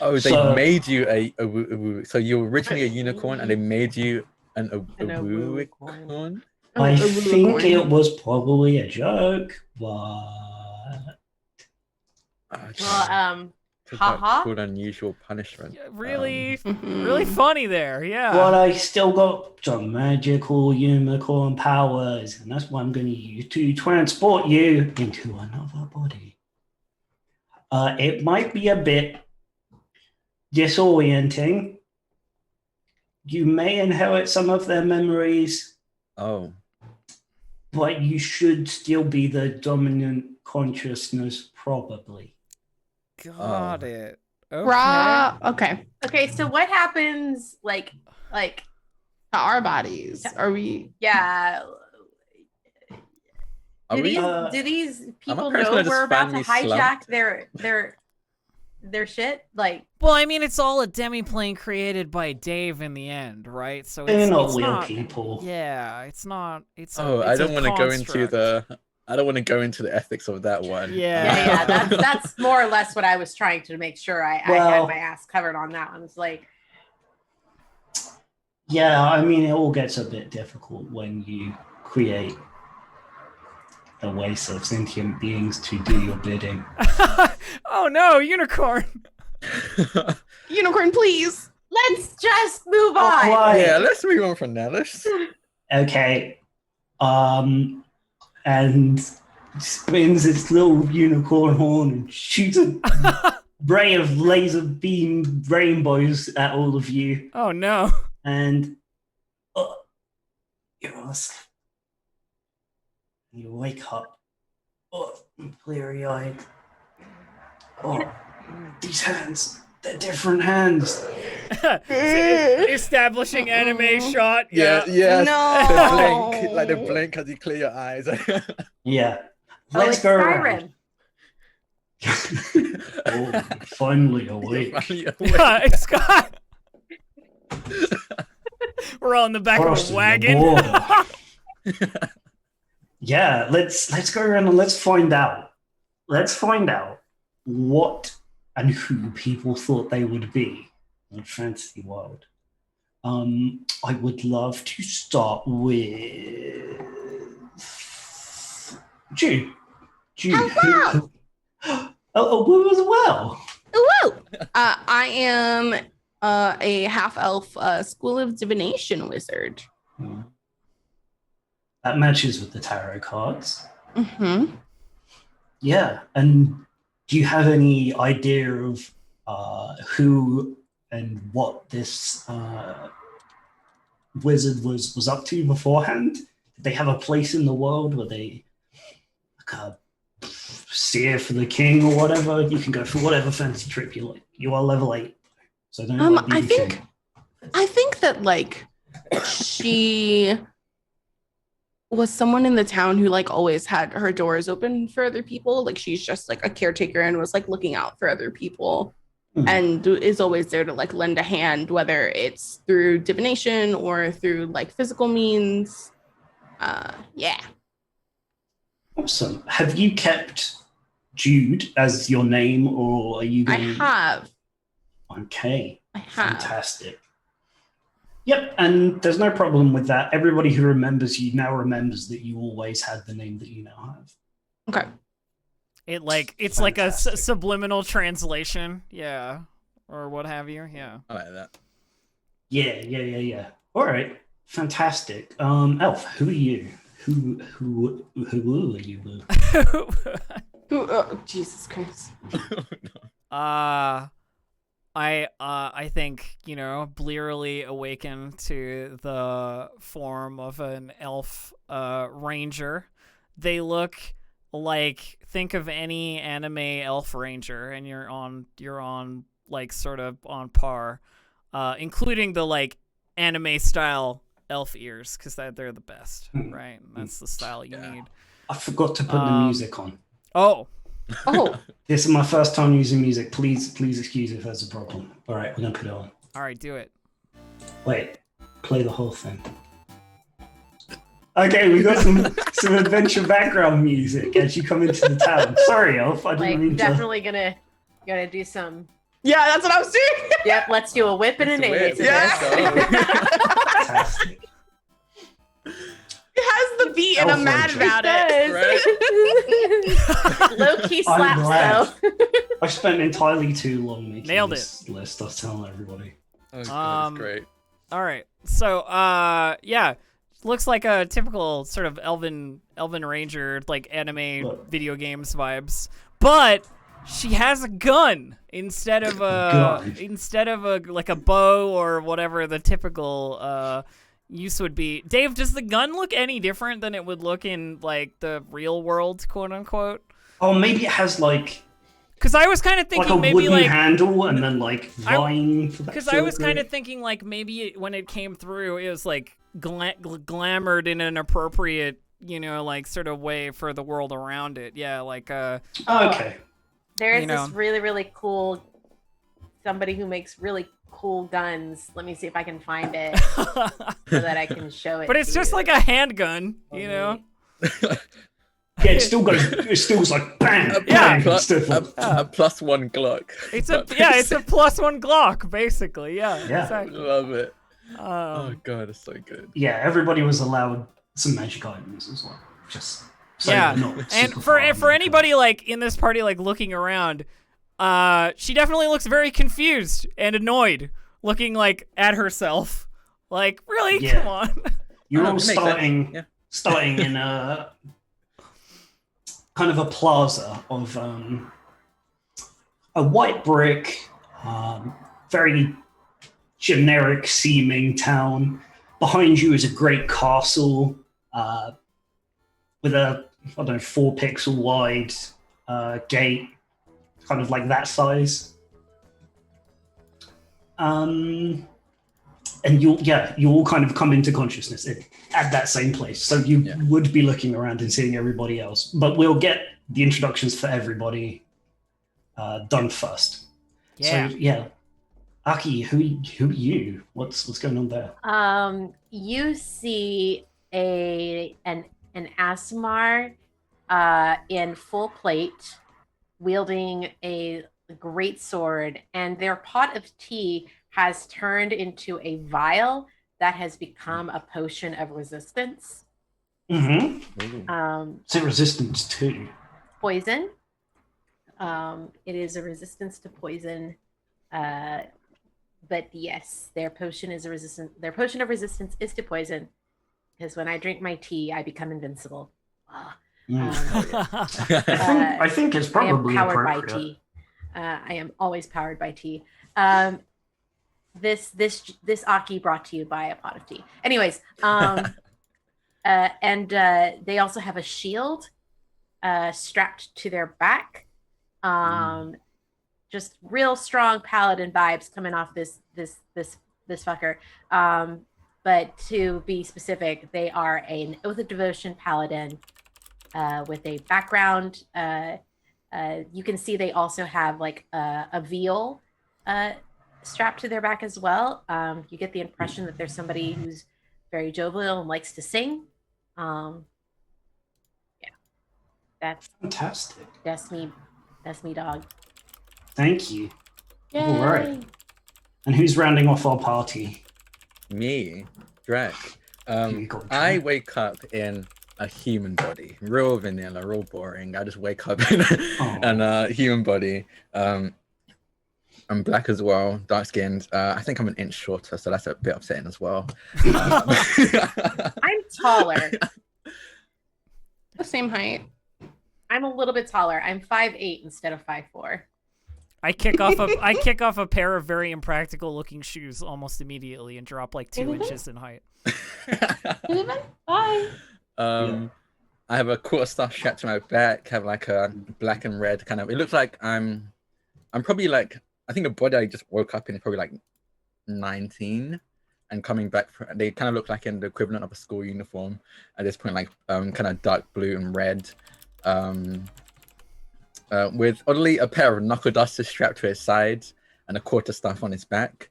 Oh, they So- made you a woo. So you were originally a unicorn, and they made you a woo-corn? I a think unicorn. it was probably a joke, but Well, haha. Called unusual punishment. Yeah, really, Mhm. really funny there. Yeah. but I still got some magical unicorn powers, and that's what I'm going to use to transport you into another body. It might be a bit disorienting. You may inherit some of their memories, Oh, but you should still be the dominant consciousness, probably. Got it. Okay. Raw. Okay. Okay, so what happens? Like, To our bodies. Are we? yeah. are Do we? these people parents know gonna just we're about to find me hijack slumped? their shit? Like, Well, I mean, it's all a demi-plane created by Dave in the end, right? So They're it's not it's real not, people. Yeah, it's not. It's. Oh, it's I a don't want to go into construct. the. I don't want to go into the ethics of that one. Yeah. that's more or less what I was trying to make sure I had Well- my ass covered on that one. It's like, Yeah, I mean, it all gets a bit difficult when you create a race of sentient beings to do your bidding. Oh no, unicorn! Unicorn, please. let's just move on. Why? Yeah, let's move on from that. Let's. Okay. And spins its little unicorn horn and shoots a ray of laser beam rainbows at all of you. Oh no. And you're asleep. You wake up, cleary-eyed. Oh, these hands, they're different hands. Establishing anime shot. Yeah, Yeah. yeah. No. The blink, like the blink as you clear your eyes. Yeah. Oh, Let's it's go around. Skyrim. Oh, finally awake. It's Scott. We're all in the back of Crossing a the wagon. border. Yeah, let's go around and let's find out. Let's find out what and who people thought they would be in a fantasy world. I would love to start with Jude. Jude, Woo as well. Woo! I am a half-elf School of Divination wizard. That matches with the tarot cards. Mm-hmm. Yeah, and do you have any idea of who and what this wizard was up to beforehand? Did they have a place in the world where they like a seer for the king or whatever? You can go for whatever fancy trip you like. You are level 8, so don't like be the king. I think that like she was someone in the town who like always had her doors open for other people. Like she's just like a caretaker and was like looking out for other people and is always there to like lend a hand, whether it's through divination or through like physical means. Yeah. Awesome. Have you kept Jude as your name, or are you going? I have. Okay. I have. Fantastic. Yep, and there's no problem with that. Everybody who remembers you now remembers that you always had the name that you now have. Okay. It's like a subliminal translation, yeah, or what have you, yeah. I like that. Yeah. All right, fantastic. Elf, who are you? Who are you? Oh, Jesus Christ. I think, blearily awaken to the form of an elf ranger. They look like, think of any anime elf ranger, and you're on like sort of on par, including the like anime style elf ears, because they're the best, right? That's the style you need. I forgot to put the music on. Oh. This is my first time using music. Please excuse if there's a problem. All right, we're gonna put it on. All right, do it. Wait, play the whole thing. Okay, we got some adventure background music as you come into the town. Sorry, Elf, I didn't mean to. Definitely gonna do some. Yeah, that's what I was doing. Yep, let's do a whip and an ace. Fantastic. It has the beat and I'm mad about it. Right? Low-key slaps, though. I spent entirely too long making Nailed this list. I was telling everybody. Oh, God, that's great. All right. So, yeah. Looks like a typical sort of elven ranger, like anime video games vibes. But she has a gun instead of a like a bow or whatever the typical use would be. Dave, does the gun look any different than it would look in like the real world, quote unquote? Oh, maybe it has like. Because I was kind of thinking like a maybe wooden like handle and then like vine. Because I was kind of thinking like maybe when it came through, it was like glamored in an appropriate, like sort of way for the world around it. Yeah, like okay. There's this really, really cool somebody who makes really cool guns. Let me see if I can find it so that I can show it. But it's just like a handgun, Yeah, it still goes. It still was like bang, bang. A plus one Glock. It's a +1 Glock, basically. Yeah. Exactly. Love it. Oh God, it's so good. Yeah, everybody was allowed some magic items as well. Just so and for anybody like in this party like looking around, she definitely looks very confused and annoyed, looking like at herself. Like, really? Yeah. Come on. You're all starting in a kind of a plaza of a white brick, very generic seeming town. Behind you is a great castle with a 4-pixel wide gate, kind of like that size. And you all kind of come into consciousness at that same place. So you would be looking around and seeing everybody else, but we'll get the introductions for everybody done first. Yeah. So Aki, who are you? What's going on there? You see an Asmar in full plate, wielding a great sword, and their pot of tea has turned into a vial that has become a potion of resistance. Mm-hmm. Is it resistance to poison. It is a resistance to poison. But yes, their potion of resistance is to poison. Because when I drink my tea, I become invincible. I think it's probably I am powered by appropriate. tea. I am always powered by tea. This Aki brought to you by a pot of tea. Anyways, and they also have a shield strapped to their back. Just real strong paladin vibes coming off this fucker. But to be specific, they are an Oath of Devotion paladin with a background. You can see they also have like a veil strapped to their back as well. You get the impression that there's somebody who's very jovial and likes to sing. Yeah, that's Fantastic. That's me, dog. Thank you. Yay. All right. And who's rounding off our party? Me, Drak. You got I Drak. wake up in a human body, real vanilla, real boring. I just wake up in a human body. I'm black as well, dark skinned. I think I'm an inch shorter, so that's a bit upsetting as well. I'm taller. The same height. I'm a little bit taller. I'm 5'8" instead of 5'4". I kick off a pair of very impractical looking shoes almost immediately and drop like 2 inches in height. Bye. I have a quarterstaff strapped to my back. Have like a black and red kind of. It looks like I'm probably like, I think the body I just woke up in is probably like 19, and coming back. They kind of look like in the equivalent of a school uniform at this point, like kind of dark blue and red. With oddly a pair of knuckle dusters strapped to his sides and a quarterstaff on his back,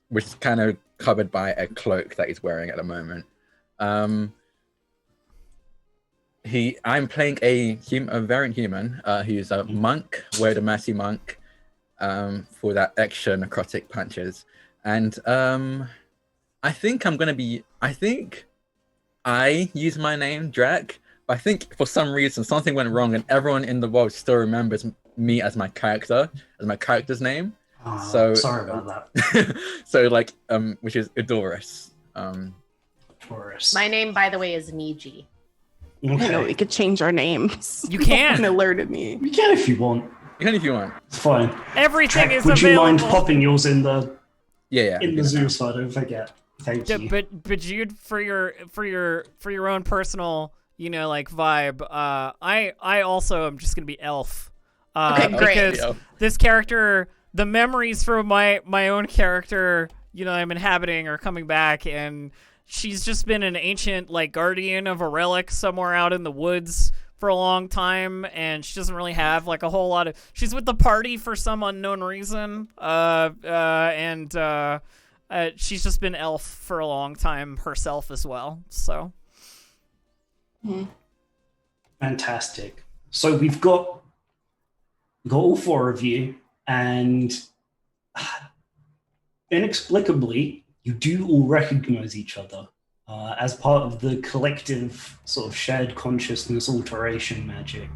which is kind of covered by a cloak that he's wearing at the moment. I'm playing a variant human who's a monk, Word of Mercy monk, for that extra necrotic punches. And I think I use my name Drak. I think for some reason something went wrong and everyone in the world still remembers me as my character's name. So sorry about that. So like which is Adorus. Taurus. My name, by the way, is Niji. I know we could change our names. You can. Someone alerted me. You can if you want. You can if you want. It's fine. Everything Jack, is would available. you mind popping yours in the Yeah. Zoom so I don't forget? Thank you. But Jude, for your own personal, like vibe, I also am just gonna be elf. Okay, great. Because this character, the memories from my own character, I'm inhabiting are coming back, and she's just been an ancient guardian of a relic somewhere out in the woods for a long time, and she doesn't really have a whole lot of. She's with the party for some unknown reason, and she's just been elf for a long time herself as well. So. Fantastic. So we've got all four of you, and inexplicably, you do all recognize each other as part of the collective sort of shared consciousness alteration magic.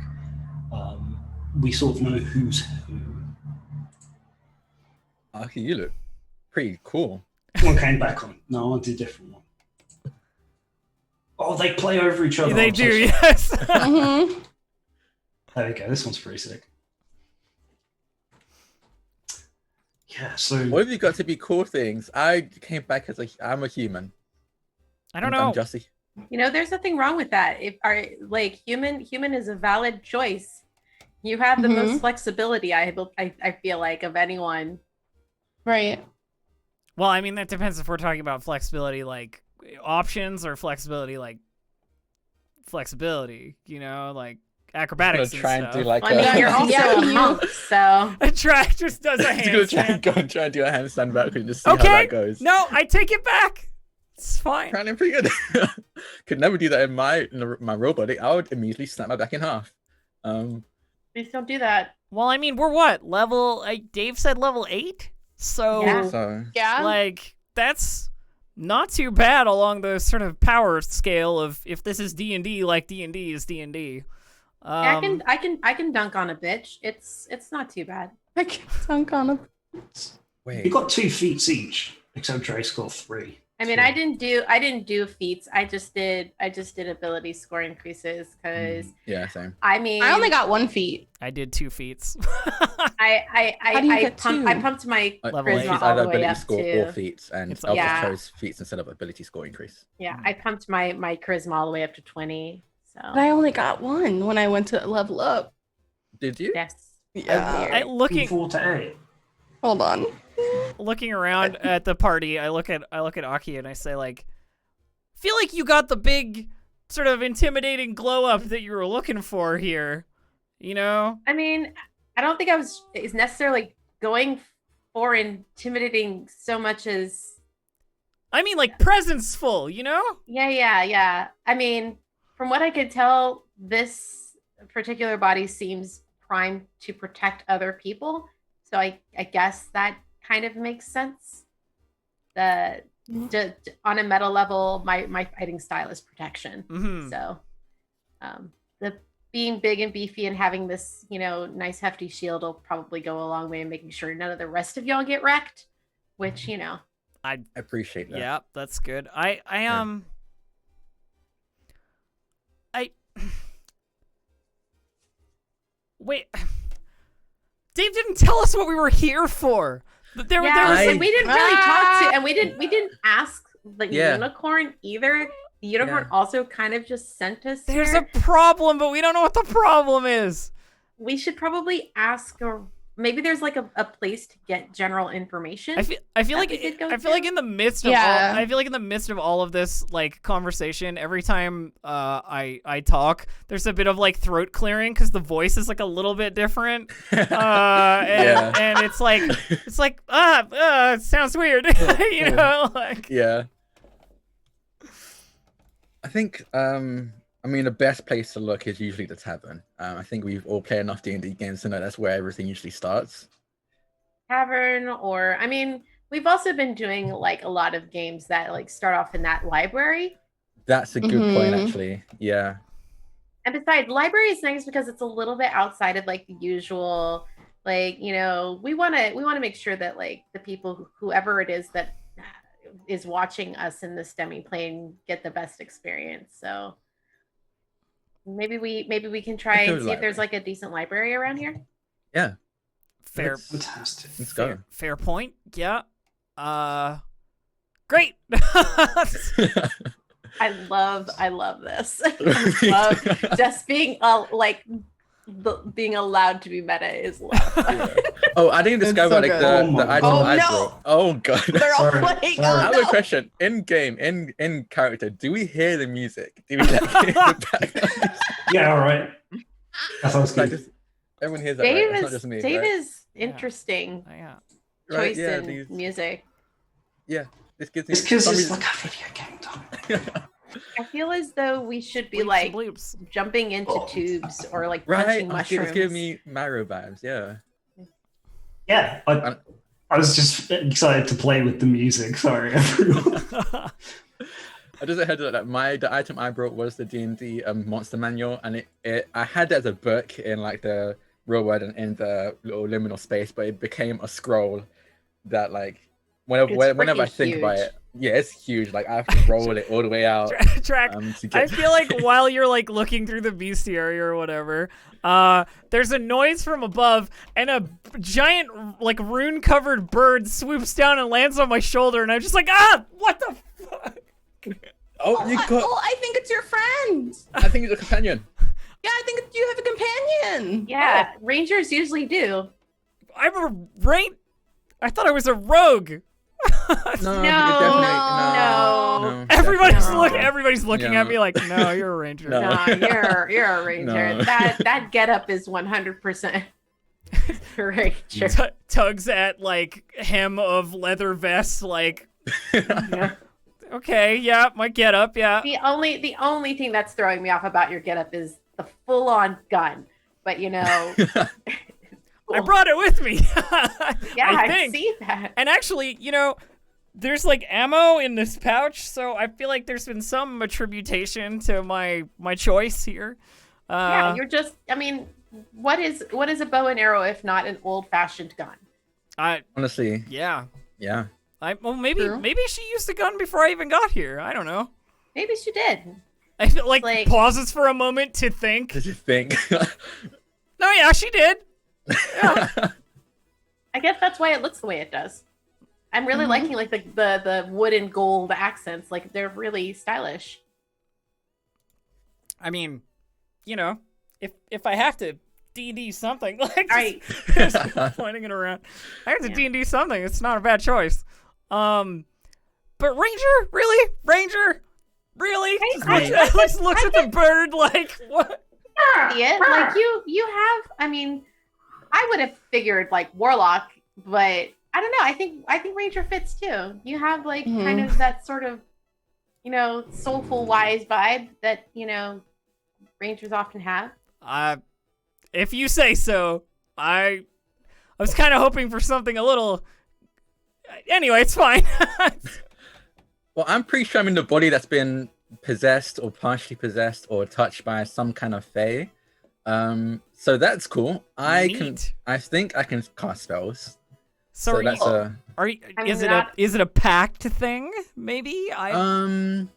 We sort of know who's who. Aki, you look pretty cool. One came back on. No, I want a different one. Oh, they play over each other. They I'm so do, sorry. yes. Mm-hmm. There we go. This one's pretty sick. Yeah, so What have you got to be cool things? I came back as I'm a human. I don't know. I'm just There's nothing wrong with that. If human is a valid choice. You have the most flexibility. I feel like of anyone. Right. Well, I mean, that depends if we're talking about flexibility options or flexibility acrobatics and try and stuff. do like Well, you're also a monk, so A Drak just does a He's gonna try handstand. and go and try and do a handstand back and just see how Okay, that goes. no, I take it back. It's fine. Apparently pretty good. Could never do that in my real body. I would immediately snap my back in half. please don't do that. Well, I mean, we're what level? Dave said level 8, so Yeah. So Yeah. that's not too bad along the sort of power scale of if this is D&D, D&D is D&D. Yeah, I can dunk on a bitch. It's not too bad. I can dunk on a. Wait. You got 2 feats each, except Trace got 3. I mean, So- I didn't do feats. I just did ability score increases because Yeah, same. I mean I only got 1 feat. I did 2 feats. How do you get 2? I pumped my Level Feats eight. charisma all either the way ability up score to or feats, and It's I like- just Yeah. chose feats instead of ability score increase. yeah. I pumped my charisma all the way up to 20. So But I only got 1 when I went to level up. Did you? yes. Yeah. I, looking 4 to 8. Hold on. looking around at the party, I look at Aki and I say like, feel like you got the big sort of intimidating glow up that you were looking for here. You know? I mean, I don't think is necessarily going for intimidating so much as I mean like presence-full, you know? yeah. I mean, from what I could tell, this particular body seems primed to protect other people. So I guess that kind of makes sense. On a meta level, my fighting style is protection. Mhm. So the being big and beefy and having this, nice hefty shield will probably go a long way in making sure none of the rest of y'all get wrecked, which, I appreciate that. Yeah, that's good. I wait. Dave didn't tell us what we were here for. There was like, we didn't really talk to, and we didn't ask the Yeah. unicorn either. The unicorn also kind of just sent us. there's here. a problem, but we don't know what the problem is. We should probably ask, or maybe there's like a place to get general information. I feel like we could go in the midst of Yeah. all, I feel like in the midst of all of this like conversation, every time I talk, there's a bit of like throat clearing because the voice is like a little bit different. And it's like it sounds weird. You know, like Yeah. I think the best place to look is usually the tavern. I think we've all played enough D&D games to know that's where everything usually starts. Tavern, or I mean, we've also been doing like a lot of games that like start off in that library. That's a good point, actually. Yeah. And besides, library is nice because it's a little bit outside of like the usual, like, we want to make sure that like the people, whoever it is that is watching us in this demi plane, get the best experience. So maybe we can try and see if there's like a decent library around here. Yeah. fair. Fantastic. Let's go. Fair point. Yeah. Great. I love this. I love just being being allowed to be meta is love. Yeah. Oh, I didn't discover so like good. the item Oh, I no. brought. Oh god. They're all Sorry, playing. sorry. Oh, I have a no. question. In game, in character, do we hear the music? Do we like hear the background? Yeah, all right. That sounds Like, good. just- everyone hears that, right? Dave It's not is just me. Dave right? is interesting Yeah. Right, choice yeah, in these- music. This gives me It's because some it's reason- like a video game time. I feel as though we should be Bleeps like and bloops. jumping into Oh. tubes or like Right, punching it's mushrooms. giving me Mario vibes. Yeah. Yeah, I was just excited to play with the music. Sorry, everyone. I just had the item I brought was the D&D monster manual, and I had it as a book in like the real world and in the little liminal space, but it became a scroll that like whenever I freaking think about huge. it, yeah, it's huge. Like I have to roll it all the way out. Track. To I get feel like while you're like looking through the bestiary or whatever, there's a noise from above, and a giant like rune-covered bird swoops down and lands on my shoulder, and I'm just like, what the fuck? Oh, you got. Oh, I think it's your friend. I think it's a companion. Yeah, I think you have a companion. Yeah, rangers usually do. I'm a rain. I thought I was a rogue. No, No. Everybody's definitely. Everybody's looking Yeah. at me like, no, you're a ranger. No. Nah, you're a ranger. No. That getup is 100% a ranger. Tugs at like hem of leather vest, like, Yeah. okay, yeah, my get up, yeah. The only thing that's throwing me off about your getup is the full-on gun. But I brought it with me. yeah, I I think. see that. And actually, there's like ammo in this pouch, so I feel like there's been some attribution to my choice here. Yeah, you're just. I mean, what is a bow and arrow if not an old-fashioned gun? Honestly, Yeah. yeah. Maybe True. maybe she used the gun before I even got here. I don't know. Maybe she did. I feel like Like- pauses for a moment to think. Did you think? No, yeah, she did. I guess that's why it looks the way it does. I'm really liking like the wood and gold accents. Like they're really stylish. I mean, you know, if I have to D&D something, like Right. just pointing it around, I have to Yeah. D&D something. It's not a bad choice. But Ranger, really, Just looks at the bird like what? Yeah, like you have. I mean, I would have figured like warlock, but I don't know. I think ranger fits too. You have like kind of that sort of, soulful, wise vibe that rangers often have. If you say so. I was kind of hoping for something a little. Anyway, it's fine. Well, I'm pretty sure I'm in the body that's been possessed or partially possessed or touched by some kind of fae. So that's cool. Neat. I think I can cast spells. So So are that's you, a I mean, is it a pact thing? Maybe I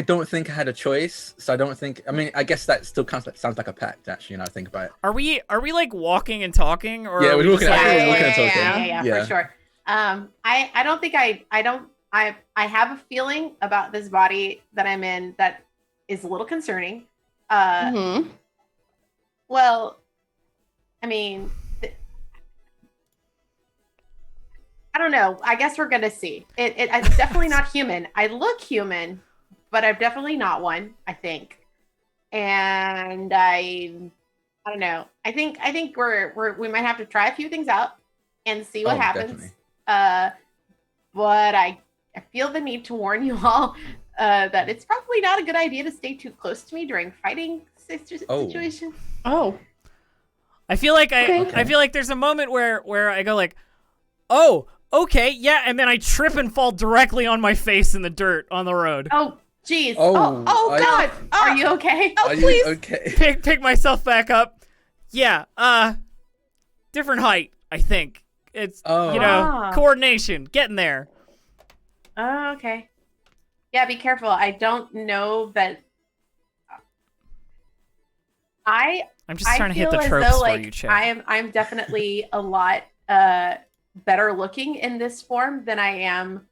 don't think I had a choice, so I don't think. I mean, I guess that still sounds like a pact. Actually, I think about it. Are we like walking and talking, or Yeah, are we we're just looking like, at looking at talking. Yeah, for sure. I don't think I have a feeling about this body that I'm in that is a little concerning. Well, I mean, I don't know. I guess we're gonna see. It's definitely not human. I look human, but I'm definitely not one, I think. And I don't know. I think we might have to try a few things out and see what happens. Definitely. But I feel the need to warn you all that it's probably not a good idea to stay too close to me during fighting situation. Oh. I feel like Okay. I feel like there's a moment where I go like, oh, okay, yeah, and then I trip and fall directly on my face in the dirt on the road. Oh, geez. Oh, God. Are you okay? Oh, Are please. you okay? Pick myself back up. Yeah, different height, I think. It's Ah. coordination, getting there. Oh, okay. Yeah, be careful. I don't know that. I'm just trying to hit the feel as tropes though, for like, you, Chad. I'm definitely a lot better looking in this form than I am,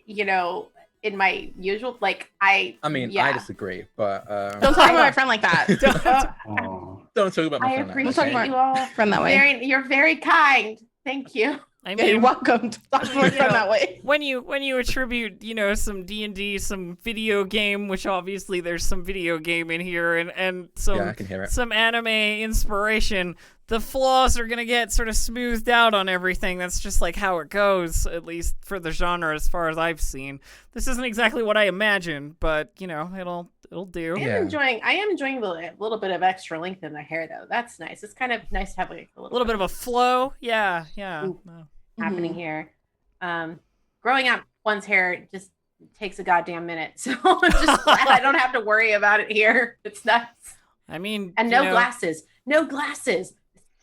in my usual. Like I mean, yeah. I disagree, but Don't talk about my friend like that. Oh. don't talk about my I friend. Don't talk appreciate about you all. friend that way. You're very kind. Thank you. I Yeah, you're mean, welcome to talk to my friend that way. when you attribute some D&D, some video game, which obviously there's some video game in here, and some Yeah, I can hear it. some anime inspiration, the flaws are gonna get sort of smoothed out on everything. That's just like how it goes, at least for the genre as far as I've seen. This isn't exactly what I imagined, but it'll do. Yeah. I am enjoying the little bit of extra length in the hair though. That's nice. It's kind of nice to have like A little bit of a flow, yeah. Ooh. No. happening here. Growing out one's hair just takes a goddamn minute, so I'm just glad I don't have to worry about it here. It's nuts. I mean, And no glasses. No glasses.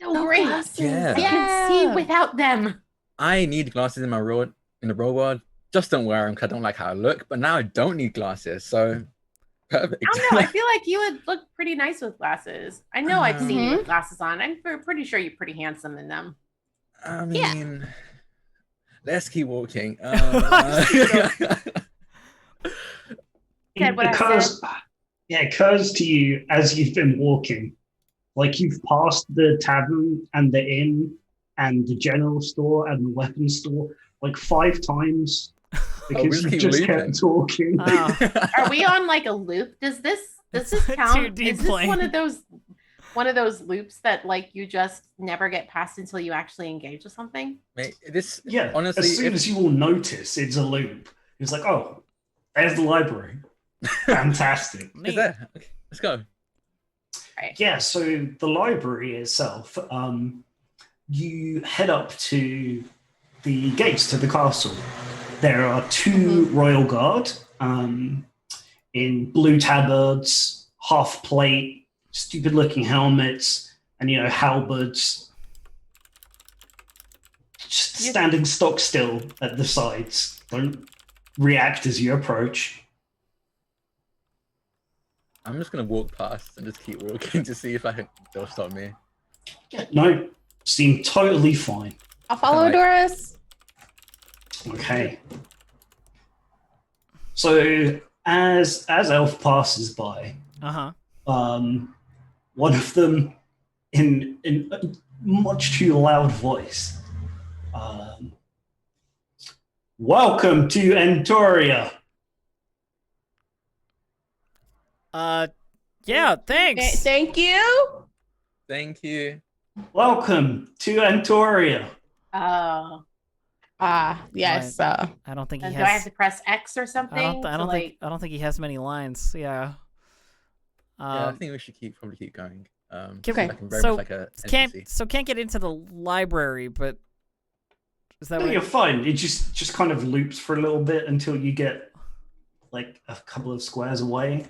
So great. Yeah. I can see without them. I need glasses in the real world. Just don't wear them because I don't like how I look. But now I don't need glasses, so perfect. I don't know. I feel like you would look pretty nice with glasses. I know I've seen you with glasses on. I'm pretty sure you're pretty handsome in them. I mean, let's keep walking. Said what I It occurs to you as you've been walking, like you've passed the tavern and the inn and the general store and the weapons store like 5 times because we you keep just leaving. kept talking. Are we on like a loop? Does this count? 2D Is this plane. one of those loops that like you just never get past until you actually engage with something? Mate, this Yeah, honestly, as soon as you will notice it's a loop, it's like, oh, there's the library. Fantastic. is there? Okay, let's go. Yeah, so the library itself, you head up to the gates to the castle. There are 2 royal guard in blue tabards, half plate, stupid looking helmets, and halberds just standing stock still at the sides. Don't react as you approach. I'm just gonna walk past and just keep walking to see if they'll stop me. Yeah, no, seem totally fine. I'll follow Alright. Doris. Okay. So as Elf passes by, one of them, in a much too loud voice, welcome to Entoria. Yeah, thanks. Thank you. Thank you. Welcome to Entoria. Oh. Yes. I don't think he Do has. I have to press X or something? I don't think he has many lines. Yeah. Yeah, I think we should probably keep going. Okay, Like I'm very so much like a can't NPC. get into the library, but is that No, what? you're fine. It just kind of loops for a little bit until you get like a couple of squares away.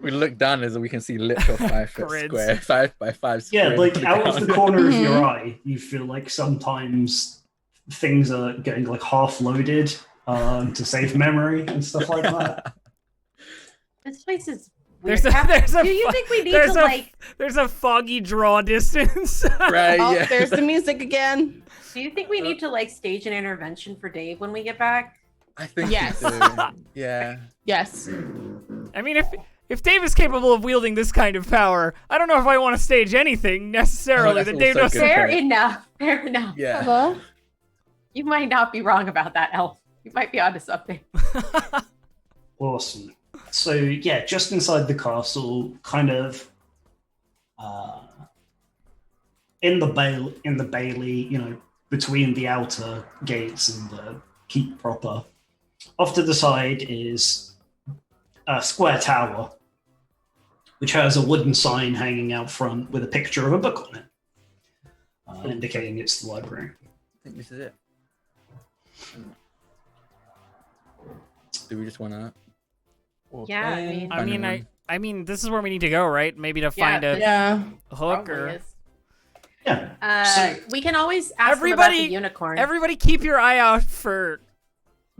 We look down as we can see literal 5 foot Grids. square, 5 by 5 Yeah, square. like out of the corner of your Mhm. eye, you feel like sometimes things are getting like half loaded to save memory and stuff like that. This place is There's weird. a Do you think we need there's to a- like? There's a foggy draw distance. Right, Oh, yeah. there's the music again. Do you think we need to like stage an intervention for Dave when we get back? I think Yes. we do. Yeah. Yes. I mean, if Dave is capable of wielding this kind of power, I don't know if I want to stage anything necessarily Oh, that's that Dave also doesn't. good. Fair point. enough. Fair enough. Yeah. Hello? You might not be wrong about that, Elf. You might be onto something. Awesome. So yeah, just inside the castle, kind of in the bailey, between the outer gates and the keep proper. Off to the side is a square tower, which has a wooden sign hanging out front with a picture of a book on it, indicating it's the library. I think this is it. Do we just want to? Yeah, I mean- I mean, this is where we need to go, right? Maybe to find a Yeah. hook Probably or. is. Yeah. So We can always ask Everybody- them about the unicorn. Everybody, keep your eye out for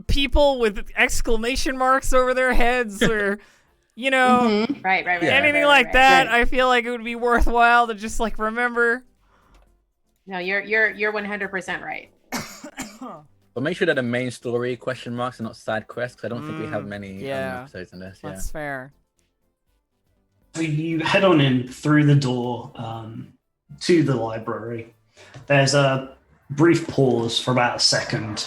people with exclamation marks over their heads, or Mhm. right. Yeah. anything right, like right. that. Right. I feel like it would be worthwhile to just like remember. No, you're 100% right. But make sure that the main story question marks are not side quests, because I don't think we have many yeah. episodes in this. Yeah. That's fair. So you head on in through the door to the library. There's a brief pause for about a second.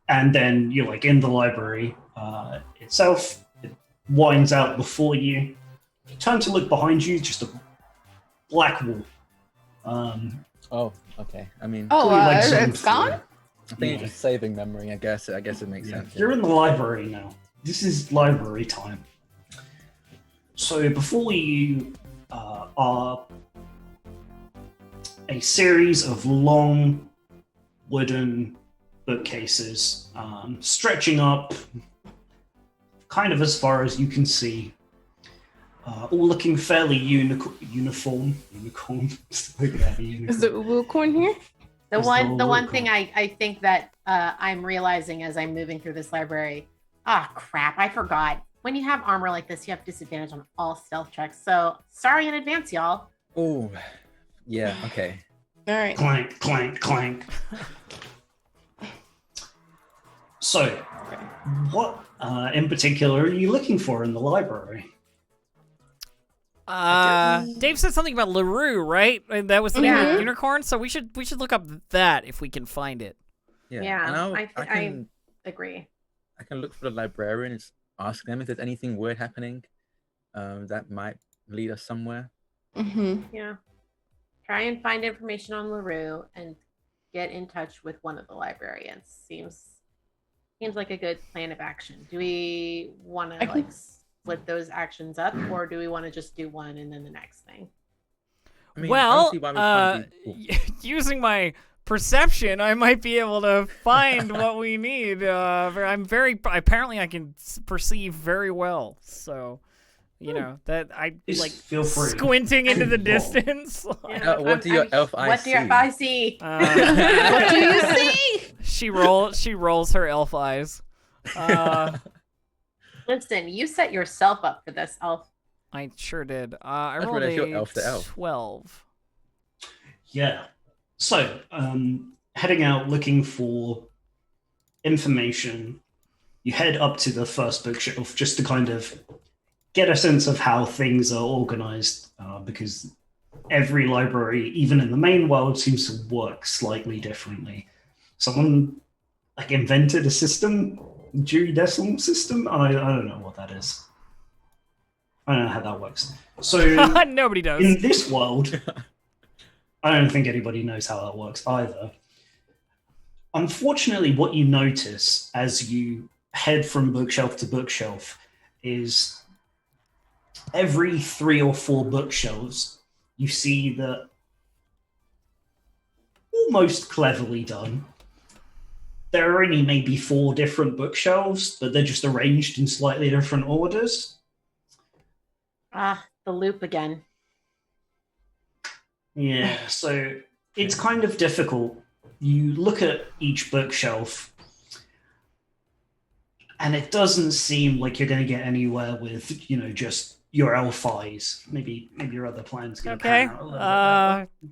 And then you're like in the library itself. It winds out before you. You turn to look behind you, just a black wall. Oh, okay. I mean, Oh, Fully, like, zoned it's gone? through. I think it's just saving memory. I guess it makes Yeah, sense. you're in the library now. This is library time. So before you are a series of long wooden bookcases stretching up kind of as far as you can see, all looking fairly uniform. Unicorn. Look at that, unicorn. Is the unicorn here? The Is one the thing I think that I'm realizing as I'm moving through this library. Ah, crap! I forgot. When you have armor like this, you have disadvantage on all stealth checks. So sorry in advance, y'all. Oh, yeah. Okay. All right. Clank, clank, clank. So, what in particular are you looking for in the library? Dave said something about Lurue, right? And that was the name of the Mhm. unicorn. So we should look up that if we can find it. Yeah. Yeah, And I can agree. I can look for the librarian and just ask them if there's anything weird happening that might lead us somewhere. Mm-hmm. Yeah. Try and find information on Lurue and get in touch with one of the librarians. Seems like a good plan of action. Do we want I to can- like split those actions up, or do we want to just do one and then the next thing? I mean, I Well, don't see why we can't do- using my perception, I might be able to find what we need. Apparently I can perceive very well. So, that I Just like feel free. squinting into the Roll. distance. What do your elf eyes What do your see? eyes see? What do you see? She rolls her elf eyes. Listen, you set yourself up for this, Elf. I sure did. I That's rolled really your a elf to elf. 12. Yeah. So, heading out looking for information, you head up to the first bookshelf just to kind of get a sense of how things are organized, because every library, even in the main world, seems to work slightly differently. Someone invented a system, Dewey Decimal System. I don't know what that is. I don't know how that works. So Nobody does. in this world, I don't think anybody knows how that works either. Unfortunately, what you notice as you head from bookshelf to bookshelf is every 3 or 4 bookshelves, you see that, almost cleverly done, there are only maybe 4 different bookshelves, but they're just arranged in slightly different orders. The loop again. Yeah, so it's kind of difficult. You look at each bookshelf, and it doesn't seem like you're going to get anywhere with, just your elf eyes. Maybe your other plan's going to pan out a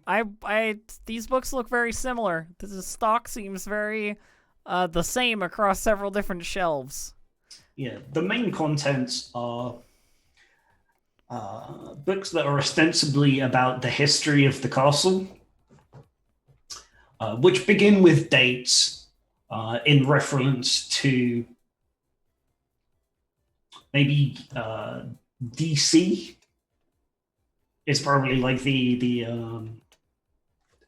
little bit. These books look very similar. The stock seems very the same across several different shelves. Yeah, the main contents are books that are ostensibly about the history of the castle, which begin with dates in reference to maybe DC is probably like the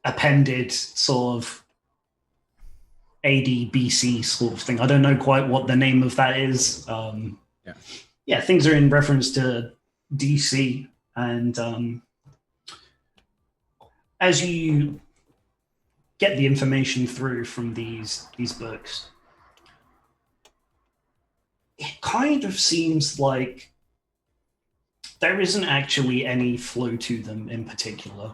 appended sort of AD BC sort of thing. I don't know quite what the name of that is. Yeah, things are in reference to DC, and as you get the information through from these books, it kind of seems like there isn't actually any flow to them in particular.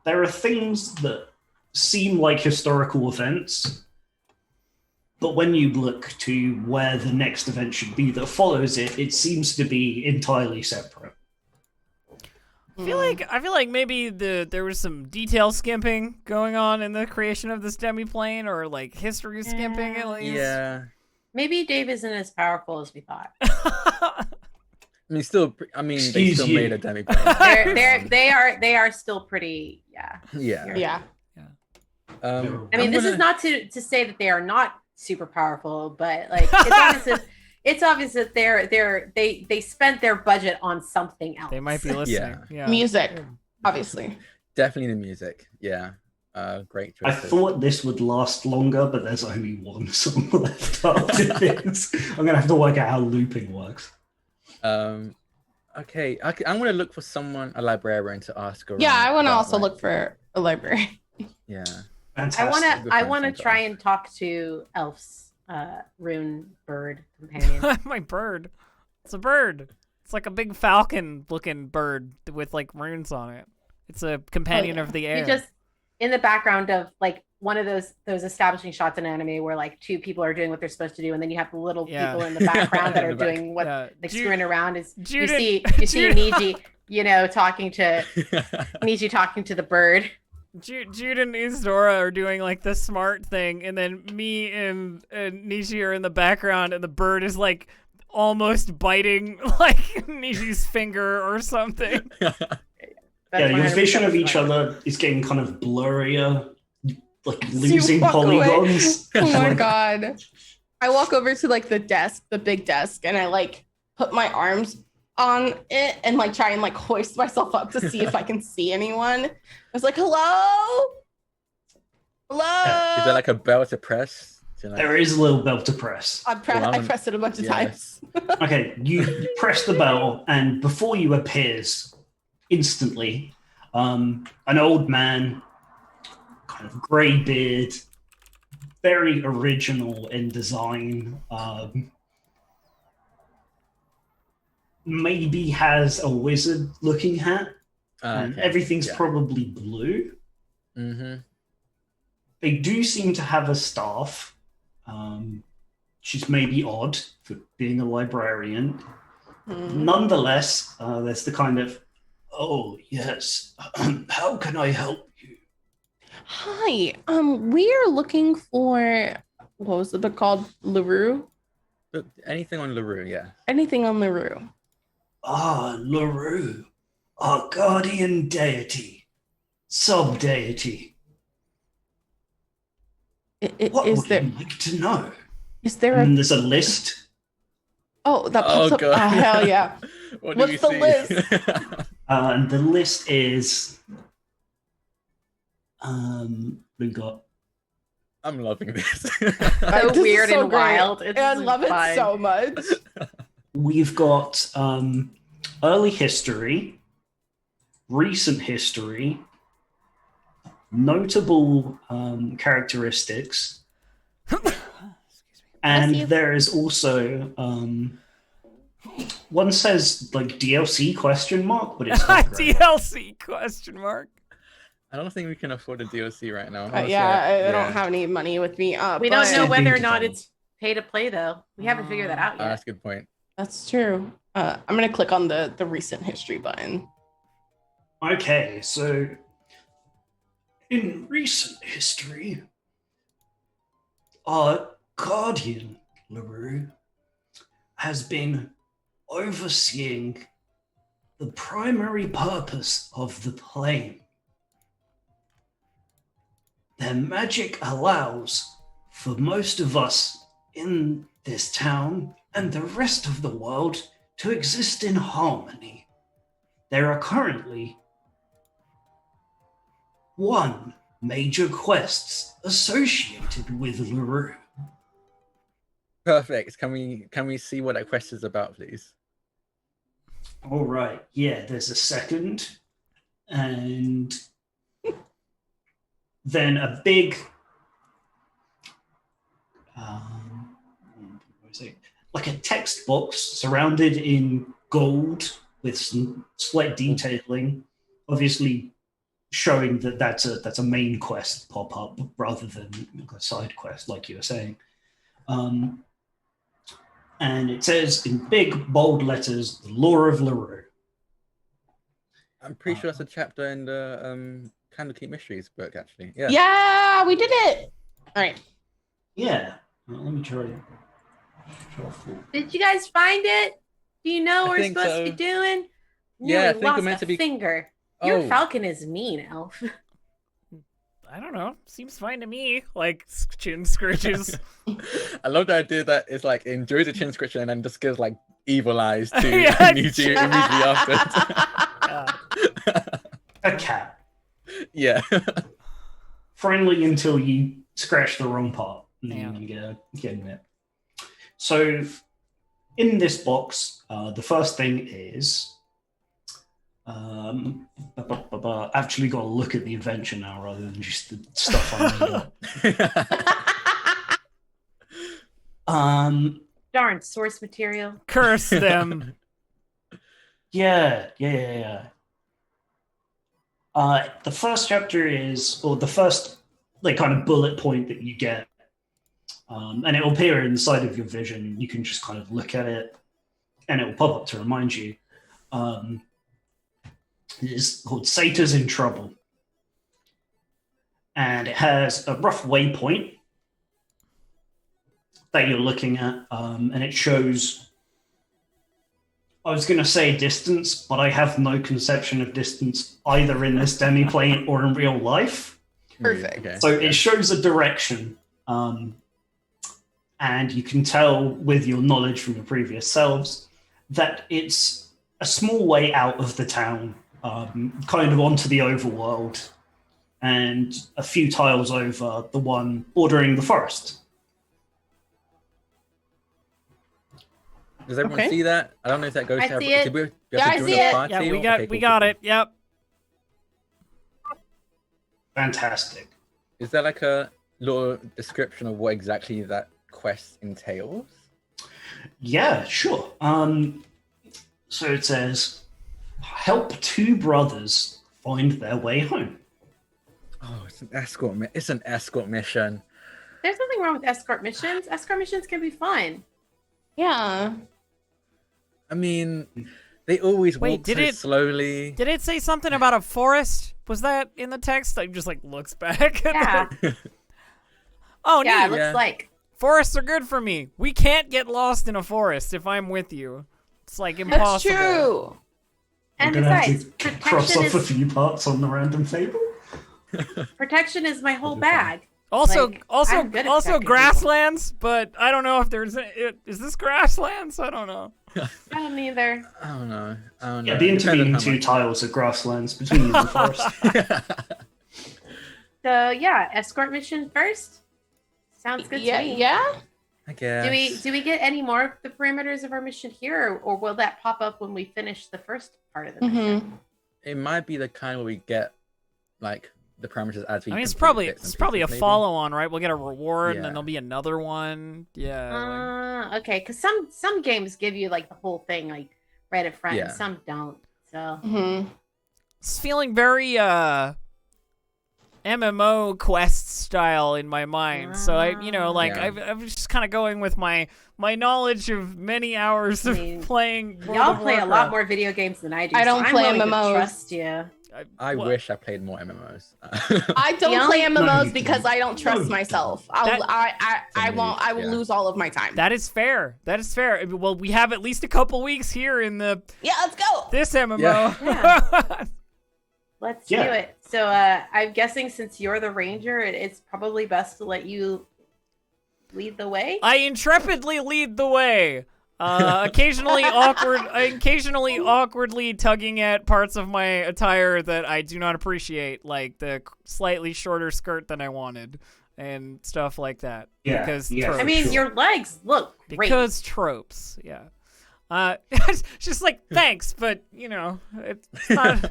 There are things that seem like historical events, but when you look to where the next event should be that follows it, it seems to be entirely separate. I feel like maybe there was some detail skimping going on in the creation of this demiplane, or like history skimping at least. Yeah. Maybe Dave isn't as powerful as we thought. They still Excuse you. made a demiplane. They are still pretty. Yeah. Yeah. I mean, this is not to say that they are not super powerful, but like it's obvious that they spent their budget on something else. They might be listening. Yeah. Music, obviously. Definitely the music. Yeah. Great I choices. thought this would last longer, but there's only one song left after this. I'm going to have to work out how looping works. Okay. I'm going to look for a librarian to ask around. Yeah, I want to about, also like- look for a library. Yeah. Fantastic. I want to try and talk to Elf's rune bird companion. My bird. It's a bird. It's like a big falcon-looking bird with like runes on it. It's a companion of the air. He just in the background of like one of those establishing shots in anime where like 2 people are doing what they're supposed to do, and then you have the little people in the background that are doing what like screwing around. Is Jude, you see Niji, talking to Niji talking to the bird. Jude and Isadora are doing like the smart thing, and then me and Nishi are in the background, and the bird is like almost biting like Nishi's finger or something. Your vision of each other is getting kind of blurrier, like You losing walk away. polygons. Oh my god. I walk over to like the big desk, and I like put my arms on it and like try and like hoist myself up to see if I can see anyone. I was like, hello? Is there like a bell to press? There is a little bell to press. I pressed it a bunch of times. Okay, you press the bell, and before you appears instantly an old man, kind of grey beard, very original in design. Maybe has a wizard-looking hat, and everything's probably blue. Mm-hmm. They do seem to have a staff. She's maybe odd for being a librarian. Nonetheless, there's the kind of, oh, yes, how can I help you? Hi, we are looking for, what was the book called? Lurue? Anything on Lurue, yeah. Anything on Lurue? Ah, Lurue, our guardian deity, sub-deity. What would you like to know? Is there And there's a list. Oh, that pops up. God. Oh, hell yeah. What's the list? And the list is... we got... I'm loving this. So weird and wild. I love it so much. We've got early history, recent history, notable characteristics, and there is also one says like DLC question mark, but it's not great. DLC question mark. I don't think we can afford a DLC right now. I don't have any money with me. We don't know whether or not it's pay to play though. We haven't figured that out yet. That's a good point. That's true. I'm gonna click on the recent history button. Okay, so in recent history, our guardian, Lurue, has been overseeing the primary purpose of the plane. Their magic allows for most of us in this town and the rest of the world to exist in harmony. There are currently 1 major quests associated with Lurue. Perfect. Can we see what that quest is about, please? All right. Yeah, there's a second, and then a big, what is it? Like a text box surrounded in gold with some slight detailing, obviously showing that that's a main quest pop up rather than a side quest, like you were saying. And it says in big bold letters, the lore of Lurue. I'm pretty sure that's a chapter in the Candlekeep Mysteries book, actually. Yeah. Yeah, we did it. All right. Yeah. Well, let me try. Did you guys find it? Do you know what we're supposed to be doing? Yeah, I think lost we're meant to be. Finger. Your falcon is mean, Elf. I don't know. Seems fine to me. Like chin scratches. I love the idea that it's like enjoys the chin scratching and then just gives like evil eyes to Yeah. immediately after. A cat. Yeah. Friendly until you scratch the wrong part and then you get in it. So in this box, the first thing is I've actually got to look at the adventure now rather than just the stuff I made up. Darn source material. Curse them. Yeah. The first chapter is, or the first like kind of bullet point that you get, and it will appear inside of your vision. You can just kind of look at it, and it will pop up to remind you. It is called Satyrs in Trouble, and it has a rough waypoint that you're looking at, and it shows. I was going to say distance, but I have no conception of distance either in this demiplane or in real life. Perfect. Okay. So it shows a direction, and you can tell with your knowledge from your previous selves that it's a small way out of the town, kind of onto the overworld, and a few tiles over the one bordering the forest. Does everyone see that? I don't know if that goes to see it. Did we Yeah, I join see the it. party? Yeah, Okay, we cool, got cool. it. Yep. Fantastic. Is there like a little description of what exactly that quest entails? Yeah, sure. So it says, help two brothers find their way home. Oh, it's an escort. It's an escort mission. There's nothing wrong with escort missions. Escort missions can be fun. Yeah. I mean, they always Wait, walk did so it- slowly. Did it say something about a forest? Was that in the text? I just like looks back. At Yeah. Oh, Yeah, neat. it looks Yeah. like. Forests are good for me. We can't get lost in a forest if I'm with you. It's like impossible. That's true. And We're gonna have besides, to cross protection off a is, few parts on the random fable. protection is my whole That'll be fun. bag. Also, Like, also, I'm good at also protecting grasslands. But I don't know if there's. Is this grasslands? I don't know. I don't either. I don't know. Yeah, the Depends on intervening how two much- tiles are grasslands between you and the forest. So yeah, escort mission first. Sounds good Yeah, to me. yeah. I guess. Do we get any more of the parameters of our mission here, or will that pop up when we finish the first part of the mission? Mm-hmm. It might be the kind where we get like the parameters as we. I mean, it's complete probably bits and it's probably a pieces, maybe. follow-on, right? We'll get a reward, and then Yeah. there'll be another one. Yeah. like- Okay, because some games give you like the whole thing like right up front, Yeah. and some don't. So Mm-hmm. It's feeling very MMO quest style in my mind. So I, like Yeah. I'm just kind of going with my knowledge of many hours of I mean, playing. World y'all of play a lot Warcraft. more video games than I do. I don't so I'm play willing to MMOs. trust you. I Well, wish I played more MMOs. I don't The play only- No, MMOs you because don't. I don't trust No, you myself. That- I won't. I will Yeah. lose all of my time. That is fair. That is fair. Well, we have at least a couple weeks here in Yeah, let's go. this MMO. Yeah. Let's Yeah. do it. So I'm guessing since you're the ranger, it's probably best to let you lead the way. I intrepidly lead the way. Occasionally awkwardly tugging at parts of my attire that I do not appreciate, like the slightly shorter skirt than I wanted and stuff like that. Yeah, because yeah. tropes. I mean, sure. your legs look great. Because tropes, yeah. It's just like thanks, but it's not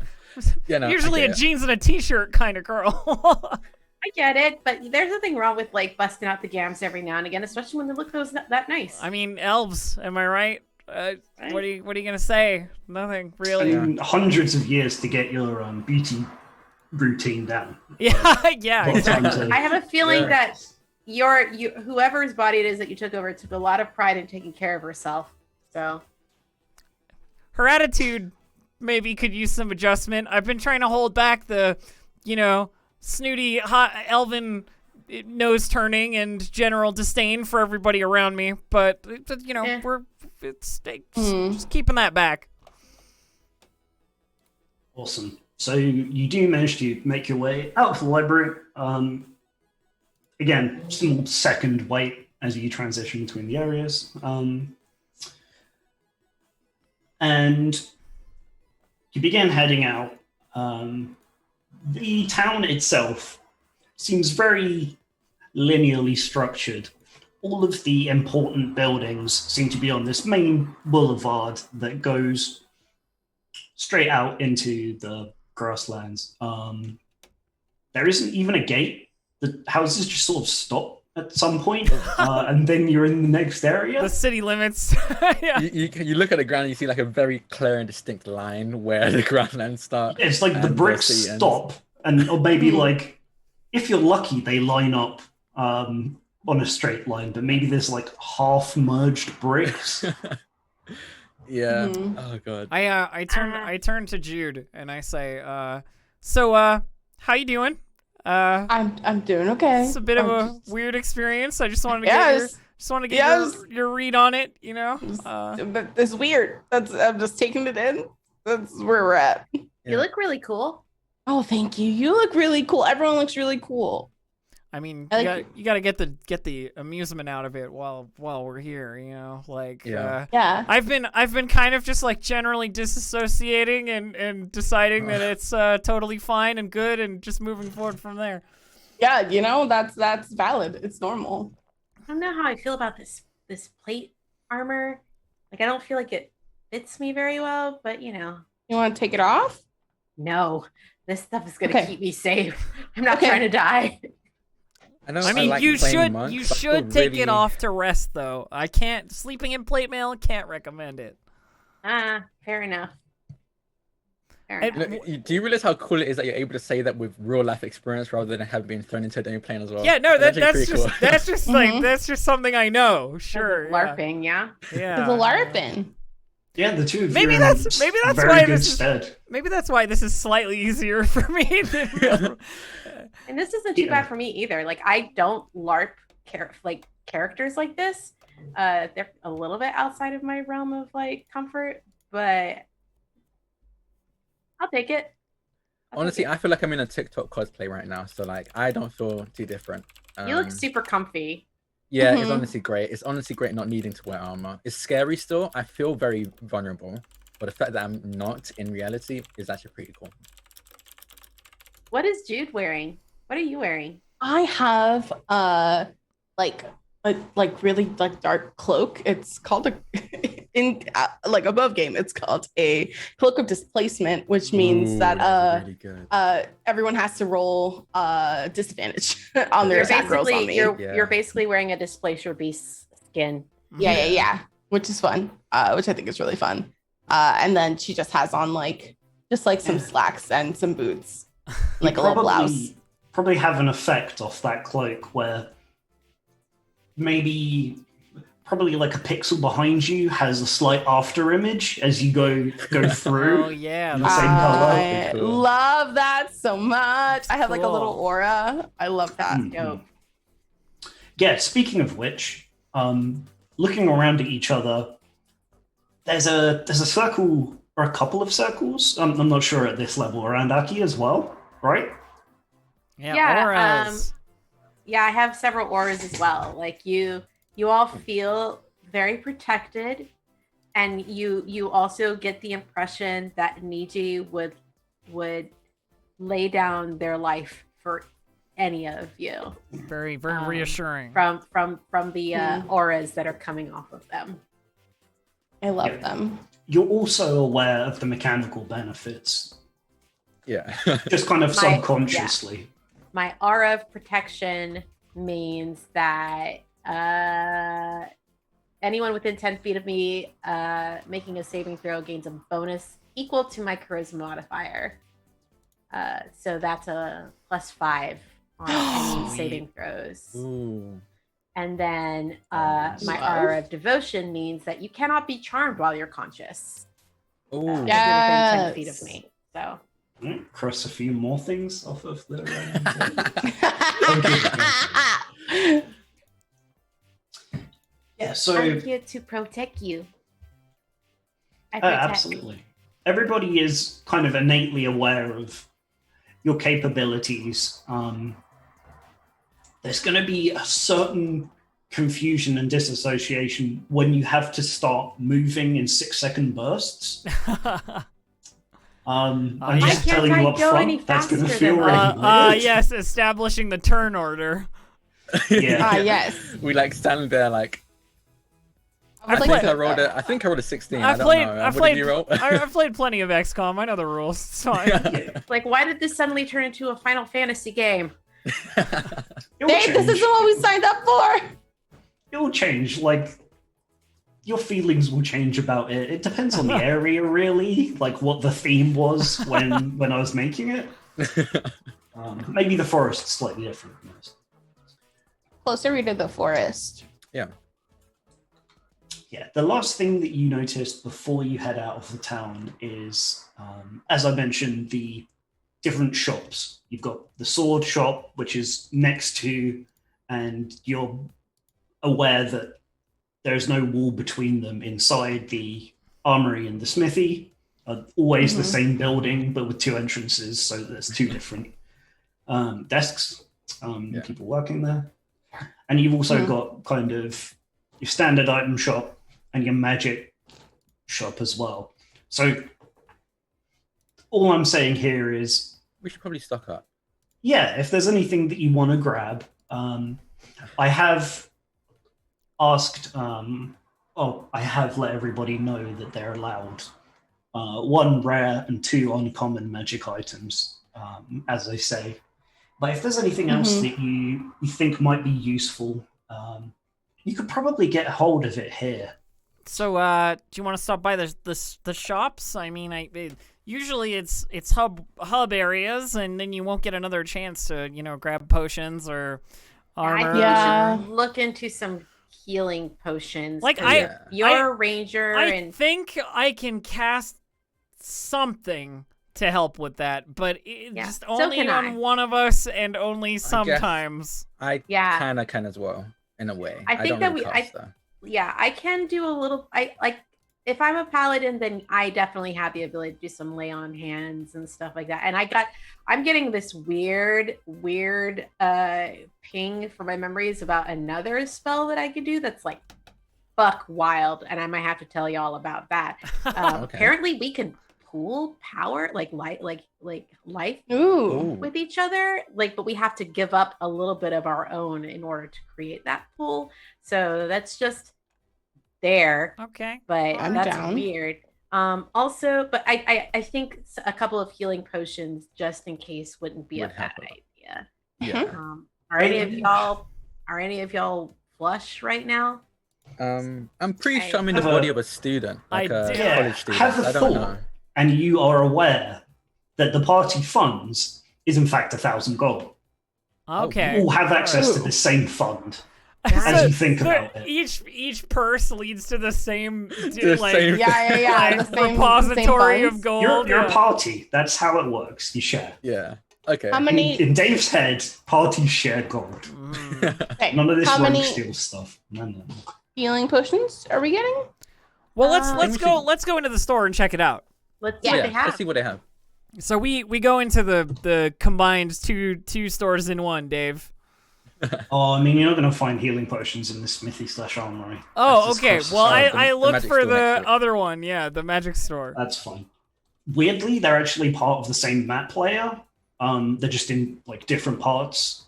Yeah, no, I usually get a it. jeans and a t-shirt kind of girl. I get it, but there's nothing wrong with like busting out the gams every now and again, especially when they look that nice. I mean, elves, am I right? What are you gonna say? Nothing really. And hundreds of years to get your beauty routine down. Yeah, yeah. What time Exactly. to- I have a feeling Yeah. that whoever's body it is that you took over took a lot of pride in taking care of herself. So Her attitude maybe could use some adjustment. I've been trying to hold back the, snooty, hot elven nose turning and general disdain for everybody around me, but Yeah. it's just keeping that back. Awesome. So you do manage to make your way out of the library. Again, small second wait as you transition between the areas. And you begin heading out. The town itself seems very linearly structured. All of the important buildings seem to be on this main boulevard that goes straight out into the grasslands. There isn't even a gate. The houses just sort of stop at some point, and then you're in the next area. The city limits. Yeah. You look at the ground and you see like a very clear and distinct line where the groundlands start. It's like the and bricks city ends. stop, or maybe like, if you're lucky, they line up on a straight line, but maybe there's like half-merged bricks. Yeah. Mhm. Oh god. I turn to Jude and I say, so how you doing? I'm doing okay. It's a bit of I'm a weird experience. I just wanted to Yes. get Yes. your read on it, But it's weird. I'm just taking it in. That's where we're at. you Yeah. look really cool. Oh, thank you. You look really cool. Everyone looks really cool. I mean, I like you got to get the amusement out of it while we're here, Yeah. Yeah. I've been kind of just like generally disassociating and deciding that it's totally fine and good and just moving forward from there. Yeah, that's valid. It's normal. I don't know how I feel about this plate armor. Like I don't feel like it fits me very well, but You want to take it off? no. This stuff is gonna Okay. keep me safe. I'm not Okay. trying to die. know I mean, like you playing monks, you but I feel should take really- it off to rest though. I can't sleeping in plate mail. Can't recommend it. Fair enough. Fair And- enough. Do you realize how cool it is that you're able to say that with real life experience rather than have been thrown into a demo plane as well? Yeah, no, That's that's actually just pretty cool. that's just like that's just something I know. Sure, LARPing, yeah. Yeah. The LARPing. Yeah, the two of Maybe you are that's- in maybe that's very why good this is- stead. Maybe that's why this is slightly easier for me. Than, And this isn't too Yeah. bad for me either. Like I don't LARP characters like this. They're a little bit outside of my realm of like comfort, but I'll take it. Honestly, I feel like I'm in a TikTok cosplay right now, so like I don't feel too different. You look super comfy. Yeah, it's Mhm. honestly great. It's honestly great not needing to wear armor. It's scary still. I feel very vulnerable, but the fact that I'm not in reality is actually pretty cool. What is Jude wearing? What are you wearing? I have like a really like dark cloak. It's called a in like above game. It's called a Cloak of Displacement, which means Ooh, that that's really good. everyone has to roll disadvantage on their You're attack rolls on me. you're basically wearing a Displacer Beast skin. Yeah, which is fun. Which I think is really fun. And then she just has on like some slacks and some boots, like a little blouse. Probably have an effect off that cloak where probably like a pixel behind you has a slight after image as you go through. Oh yeah, The same color. I Cool. love that so much. I have like a little Cool. aura. I love that. Mhm. Dope. Yeah, speaking of which, looking around at each other, there's a circle or a couple of circles. I'm not sure at this level around Aki as well, right? yeah, Yeah, auras. Yeah, I have several auras as well. Like you all feel very protected, and you also get the impression that Niji would lay down their life for any of you Very reassuring. from the auras that are coming off of them. I love Yeah. them. You're also aware of the mechanical benefits, Yeah. just kind of My- subconsciously. My aura of protection means that anyone within 10 feet of me making a saving throw gains a bonus equal to my charisma modifier. So that's a +5 on any Sweet. saving throws. Ooh. And then nice. my aura of devotion means that you cannot be charmed while you're conscious. Ooh. If you're within 10 feet of Yes. me. So Cross a few more things off of the. Yeah, so I'm here to protect you. I protect. absolutely. Everybody is kind of innately aware of your capabilities. There's going to be a certain confusion and disassociation when you have to start moving in 6-second bursts. I'm Why just can't telling you I up go any front, that's going to faster feel than really weird. yes, establishing the turn order. Yeah. Yes. We like standing there like I was I like, played- I think I rolled a 16. I've I don't played- know. I've What did you played- roll? I've played plenty of XCOM. I know the rules. It's fine. Yeah. Like, why did this suddenly turn into a Final Fantasy game? It will Dave, this change. isn't what we signed up for. It will change. Like, your feelings will change about it. It depends on the area, really. Like, what the theme was when I was making it. Maybe the forest's slightly different from this. Closer to the forest. Yeah, the last thing that you noticed before you head out of the town is, as I mentioned, the different shops. You've got the sword shop, which is next to, and you're aware that there's no wall between them inside the armory and the smithy. Always the same building, but with 2 entrances, so there's 2 different desks, people working there. And you've also got kind of your standard item shop and your magic shop as well. So all I'm saying here is, We should probably stock up. yeah, if there's anything that you want to grab, I have asked, I have let everybody know that they're allowed 1 rare and 2 uncommon magic items, as I say, But if there's anything else that you think might be useful, you could probably get hold of it here. So, do you want to stop by the shops? I mean, usually it's hub areas, and then you won't get another chance to grab potions or armor. I think we should look into some healing potions. Like you're a ranger, I think I can cast something to help with that, but just only on one of us and only sometimes. I kind of can as well, in a way. I think I can do a little. If I'm a paladin, then I definitely have the ability to do some lay on hands and stuff like that. And I'm getting this weird ping for my memories about another spell that I could do that's like buck wild, and I might have to tell y'all about that. Apparently we can pool power, like life with each other, but we have to give up a little bit of our own in order to create that pool. So that's just there. Okay, but I'm that's down. weird. Also, but I think a couple of healing potions just in case wouldn't be a bad idea. Yeah. Are any of y'all flush right now? I'm pretty sure I'm in the body of a student, like a college student. Have a thought, and you are aware that the party funds is in fact 1,000 gold. Okay. You all have access to the same fund. As you think about it, each purse leads to the same, the same repository of gold. You're a party. That's how it works. You share. Yeah. Okay. How many? In Dave's head, parties share gold. None of this rogue steal stuff. No. Healing potions are we getting? Well, let's go into the store and check it out. Let's see what they have. Let's see what they have. So we go into the combined two stores in one, Dave. I mean, you're not going to find healing potions in the smithy/armory. Oh, okay. Well, I looked for the other one. Yeah, the magic store. That's fine. Weirdly, they're actually part of the same map layer. They're just in like different parts.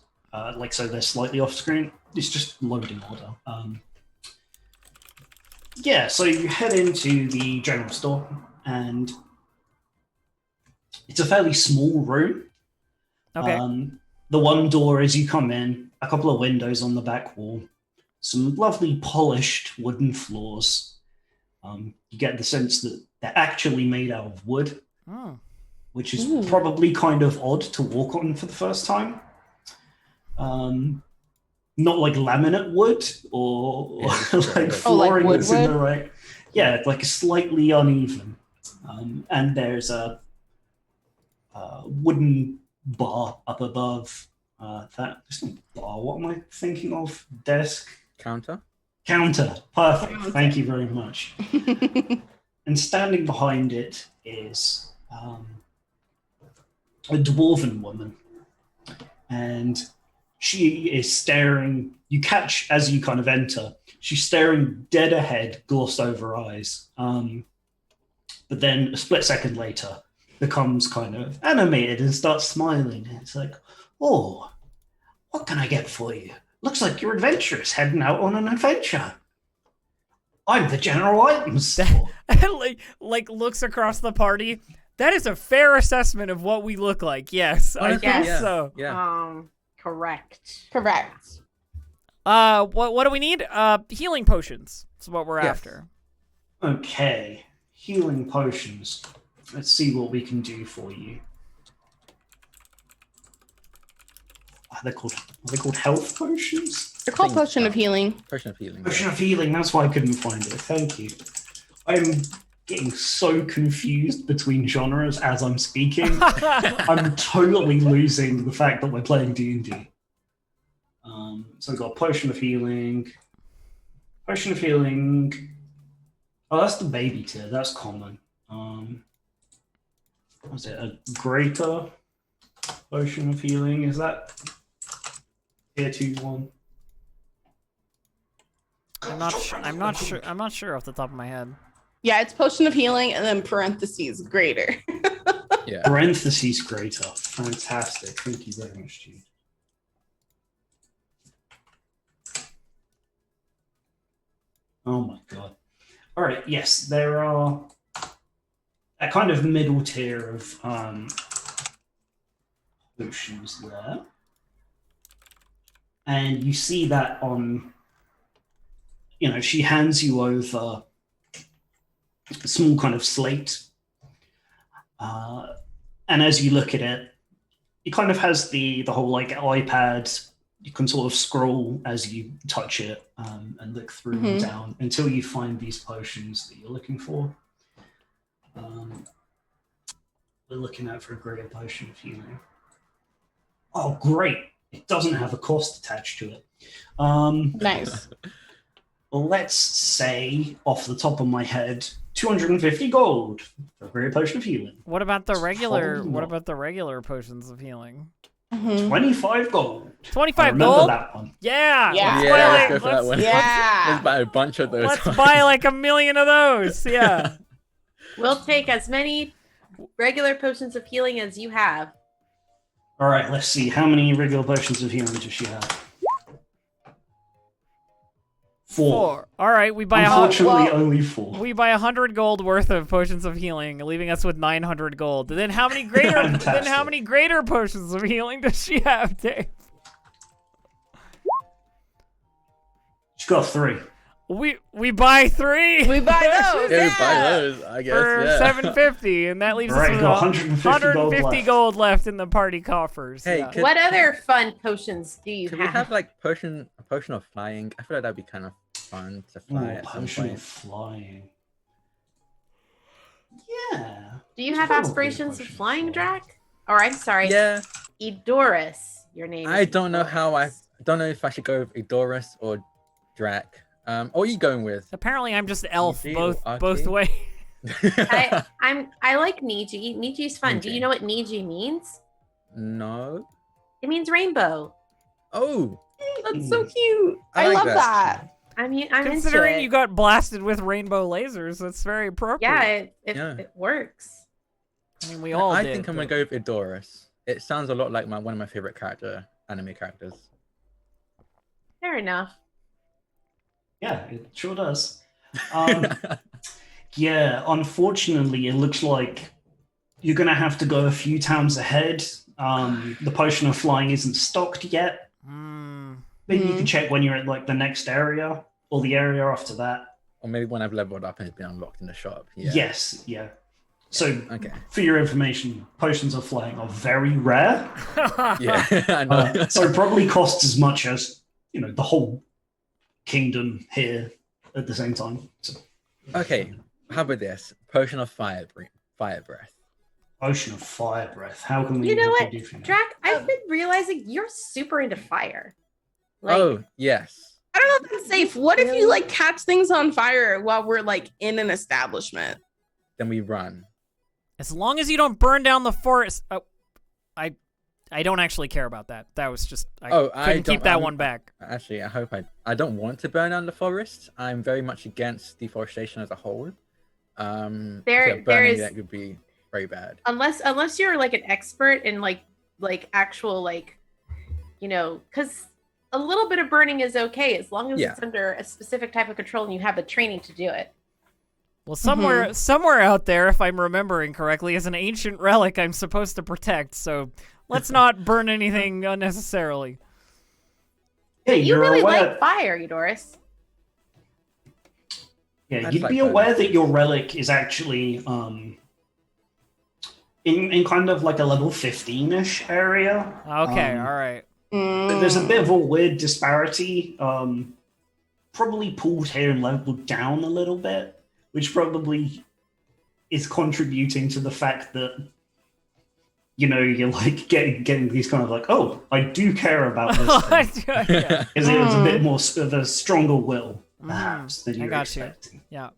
So they're slightly off screen. It's just loading order. So you head into the general store, and it's a fairly small room. Okay. The one door as you come in, a couple of windows on the back wall, some lovely polished wooden floors. You get the sense that they're actually made out of wood, which is probably kind of odd to walk on for the first time. Not like laminate wood or like flooring that's in the right. Yeah, like slightly uneven. And there's a wooden bar up above that. Bar, what am I thinking of? Desk? Counter. Perfect. Thank you very much. And standing behind it is a dwarven woman. And she is staring. You catch as you kind of enter. She's staring dead ahead, glossed over eyes. But then a split second later, becomes kind of animated and starts smiling. It's like, oh, what can I get for you? Looks like you're adventurous, heading out on an adventure. I'm the general items store. like looks across the party. That is a fair assessment of what we look like. Yes, I think so. Yeah. Correct. What do we need? Healing potions. That's what we're after. Okay, healing potions. Let's see what we can do for you. Are they called health potions? They're called potion of healing. Potion of healing. Potion of healing. That's why I couldn't find it. Thank you. I'm getting so confused between genres as I'm speaking. I'm totally losing the fact that we're playing D&D. So we've got potion of healing. Potion of healing. Oh, that's the baby tier. That's common. Was it a greater potion of healing? Is that tier 2-1? I'm not sure off the top of my head. Yeah, it's potion of healing and then parentheses greater. Yeah. Parentheses greater. Fantastic. Thank you very much, Jude. Oh my god. All right. Yes, there are a kind of middle tier of potions there. and you see that on, she hands you over a small kind of slate. And as you look at it, it kind of has the whole like iPad. You can sort of scroll as you touch it and look through and down until you find these potions that you're looking for. We're looking out for a greater potion of healing. Oh, great. It doesn't have a cost attached to it. Nice. Let's say, off the top of my head, 250 gold for a greater potion of healing. What about the regular? Probably What not. about the regular potions of healing? 25 gold. 25 remember gold. that one. Yeah. Yeah. Let's Yeah, buy let's like, go for that one. Yeah. Let's buy a bunch of those. let's buy like 1,000,000 of those. Yeah. We'll take as many regular potions of healing as you have. All right, let's see. How many regular potions of healing does she have? 4. All right, we buy Unfortunately, only 4. we buy 100 gold worth of potions of healing, leaving us with 900 gold. Then how many greater? Then how many greater potions of healing does she have, Dave? She's got 3. We buy 3. We buy those. Yeah, Yeah. buy those, I guess. For Yeah. 750, and that leaves All right, us with got 150 gold left in the party coffers. Hey, yeah. could- What other fun potions do you Could we have? have like a potion of flying? I feel like that'd be kind of fun to fly at some Potion of point. flying. Yeah. Do you There's have probably a aspirations of potion of flying, flying. Drak? Or I'm sorry, Yeah, Edoris. Your name. I is don't know how I Edoris. don't know if I should go with Edoris or Drak. What are you going with? Apparently, I'm just elf Niji both or both Aki? ways. I like Niji. Niji's fun. Do you Niji. know what Niji means? No. It means rainbow. Oh, That's so cute. I I, like love that. that. I'm Considering into you it. got blasted with rainbow lasers, that's very appropriate. Yeah, it Yeah. works. I mean, we all I did. think I'm gonna but- go with Edoris. It sounds a lot like one of my favorite anime characters. Fair enough. Yeah, it sure does. Yeah, unfortunately, it looks like you're going to have to go a few times ahead. The potion of flying isn't stocked yet. Mm. Maybe you can check when you're at like the next area or the area after that. Or maybe when I've leveled up and it's been unlocked in the shop. Yeah. Yes, yeah. So, Okay. for your information, potions of flying are very rare. Yeah, I know. So it probably costs as much as, the whole kingdom here at the same time. So, Okay, how about this? Potion of fire breath. Potion of fire breath. How can we You know what, do for you? Drak? I've been realizing you're super into fire. Like, Oh, yes. I don't know if that's safe. What if you like catch things on fire while we're like in an establishment? Then we run. As long as you don't burn down the forest. Oh, I don't actually care about that. That was just I couldn't keep that one back. Actually, I don't want to burn down the forest. I'm very much against deforestation as a whole. There burning is- that could be very bad. unless you're like an expert in like actual because a little bit of burning is okay as long as Yeah. it's under a specific type of control and you have the training to do it. Well, somewhere out there, if I'm remembering correctly, is an ancient relic I'm supposed to protect. So let's not burn anything unnecessarily. Hey, You you're really aware. like fire, Edoris. Yeah, I'd you'd like be that. aware that your relic is actually in kind of like a level 15-ish area. Okay, all right. There's a bit of a weird disparity. Probably pulled here and leveled down a little bit, which probably is contributing to the fact that you're like getting these kind of like, oh, I do care about this thing. Yeah. Because it was a bit more of a stronger will, perhaps, than I you were got you. expecting. Yeah.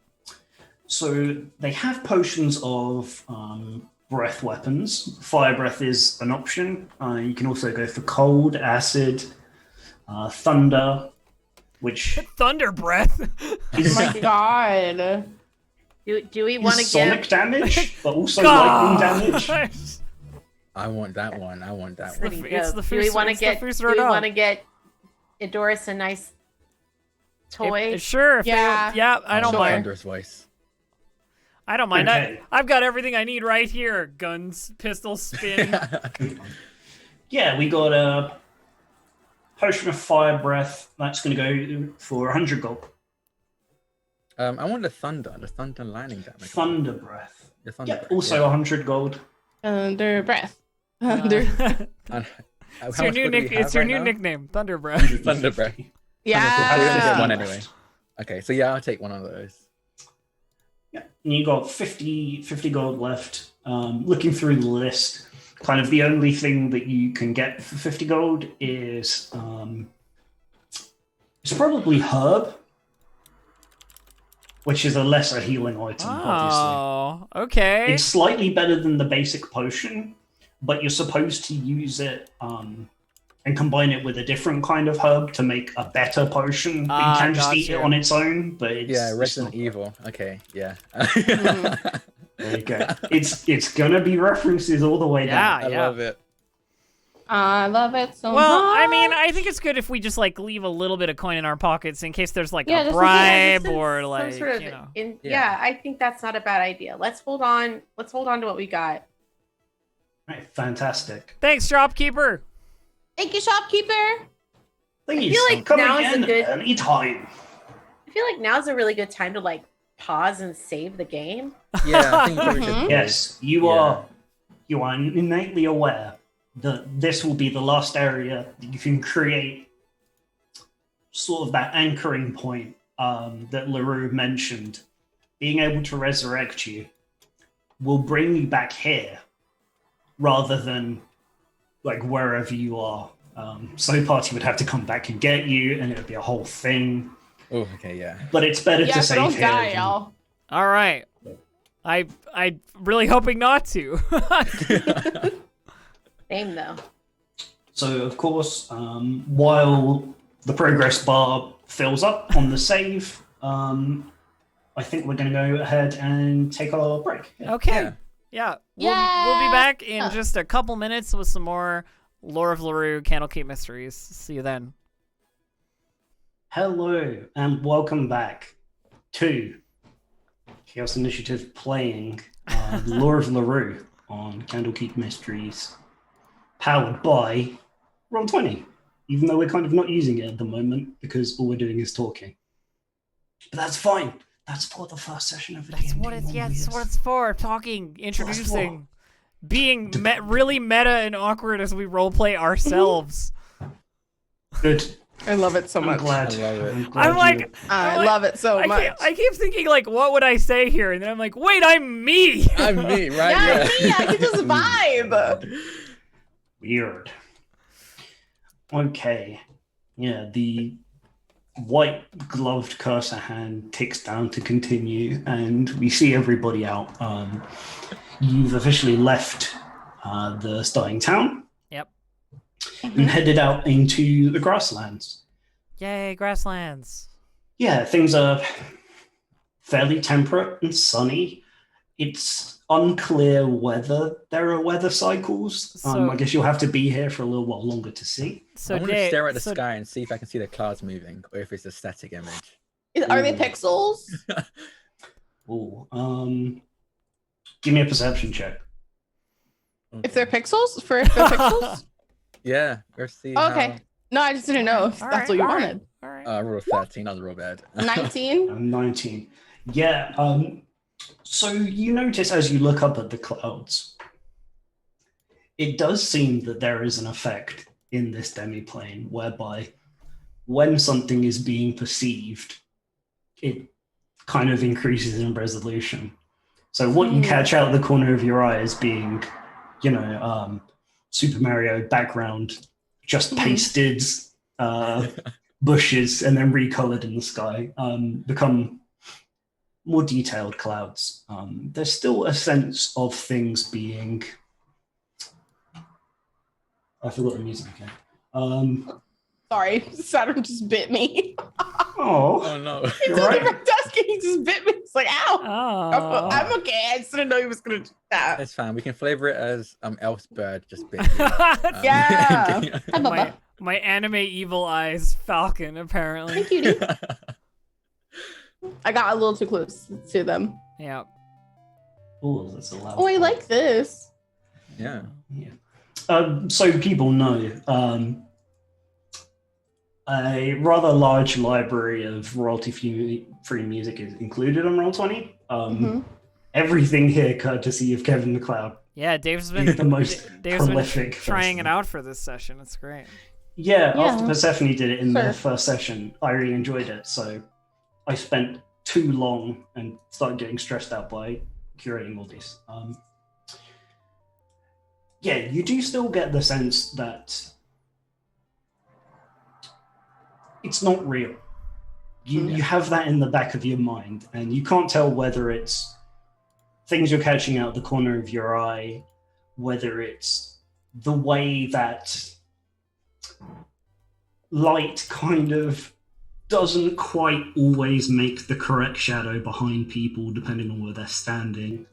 So they have potions of breath weapons. Fire breath is an option. You can also go for cold, acid, thunder, which Thunder breath. is, Oh my god. Do we is want to sonic give damage, but also lightning damage. I want that one. I want that the one. f- it's the do we Fus- want to it's the get do Fusro we dog. want to get Edoris a nice toy? Sure. If Yeah. I don't Sure. mind. Thunder's voice. I don't mind. Okay. I've got everything I need right here. Guns, pistols, spin. Yeah, we got Potion of Fire Breath, that's going to go for 100 gold. I want the thunder lightning damage. Thunder Breath. The thunder Yeah, breath, also 100 gold. Under breath. Uh, Under. And how it's your much new gold do we have it's your right new now? nickname, Thunder Breath. Thunder breath. We're Yeah. gonna get one Yeah. anyway. Okay, so yeah, I'll take one of those. Yeah, and you got 50 gold left. Looking through the list, kind of the only thing that you can get for 50 gold is it's probably herb, which is a lesser healing item, obviously. Oh, okay. It's slightly better than the basic potion, but you're supposed to use it and combine it with a different kind of herb to make a better potion. But you can just eat it gotcha. on its own, but it's Yeah, it's Resident not- Evil. Okay, yeah. There you go. It's gonna be references all the way down. Yeah, I love it. I love it so Well, much. I mean, I think it's good if we just like leave a little bit of coin in our pockets in case there's like Yeah, a just in case. bribe Some or like sort of you know. Yeah. yeah, I think that's not a bad idea. Let's hold on to what we got. Right, fantastic. Thanks, shopkeeper. Thank you, shopkeeper. Please, feel like come now is a again good- anytime. I feel like now's a really good time to like pause and save the game. Yeah, I think we should. Mhm. Yes, you Yeah. are innately aware that this will be the last area that you can create sort of that anchoring point that Lurue mentioned. Being able to resurrect you will bring you back here rather than like wherever you are. So party would have to come back and get you, and it would be a whole thing. Oh, okay, yeah. But it's better Yeah, to but save don't here. die, than- y'all. All right. I'm really hoping not to. Same though. So, of course, while the progress bar fills up on the save, I think we're going to go ahead and take our break. Yeah. Okay. Yeah. We'll be Yeah. back in just a couple minutes with some more Lore of Lurue Candlekeep Mysteries. See you then. Hello, and welcome back to Chaos Initiative playing Lore of Lurue on Candlekeep Mysteries, powered by Roll20, even though we're kind of not using it at the moment because all we're doing is talking. But that's fine. That's for the first session of the That's D&D what it's. Yeah, that's what Warriors. it's for. Talking, introducing, being really meta and awkward as we roleplay ourselves. Good. I love it so I'm much. glad. I love it. I'm glad I'm like, you- I love it so much. I keep thinking like, what would I say here? And then I'm like, wait, I'm me. I'm me, right? Yeah, me, I can just vibe. Weird. Okay. Yeah, the white gloved cursor hand ticks down to continue, and we see everybody out. You've officially left the starting town Yep. and headed out into the grasslands. Yay, grasslands. Yeah, things are fairly temperate and sunny. It's unclear whether there are weather cycles. So- I guess you'll have to be here for a little while longer to see. So I want to Dave, stare at the so- sky and see if I can see the clouds moving, or if it's a static image. Are they Ooh. pixels? Ooh, give me a perception check. If they're pixels? If they're pixels? Yeah, let's see. Okay. No, I just didn't know if All that's right, what you all right. wanted. All right. How... roll 13, that was real bad. 19? 19. Yeah. So you notice as you look up at the clouds, it does seem that there is an effect in this demiplane whereby when something is being perceived, it kind of increases in resolution. So what you catch out the corner of your eye as being, Super Mario background, just pasted bushes and then recolored in the sky, become more detailed clouds. There's still a sense of things being... I forgot the music again. Sorry, Saturn just bit me. Oh, Oh no. It's you're on the right. front desk and he just bit me. It's like, ow. Oh. I'm okay. I just didn't know he was going to do that. It's fine. We can flavor it as Elf's bird just bit you. Yeah. Hi, my, Bubba. my anime evil eyes falcon Hi, apparently. cutie. I got a little too close to them. Yeah. Oh, that's a loud. Oh, I like this. Yeah. Yeah. So people know A rather large library of royalty-free music is included on Roll20. Everything here courtesy of Kevin MacLeod. Yeah, Dave's been Dave's been prolific trying it person. out for this session. It's great. Yeah, Yeah. after Persephone did it in Sure. their first session, I really enjoyed it. So I spent too long and started getting stressed out by curating all these. Yeah, you do still get the sense that it's not real. You have that in the back of your mind, and you can't tell whether it's things you're catching out the corner of your eye, whether it's the way that light kind of doesn't quite always make the correct shadow behind people depending on where they're standing.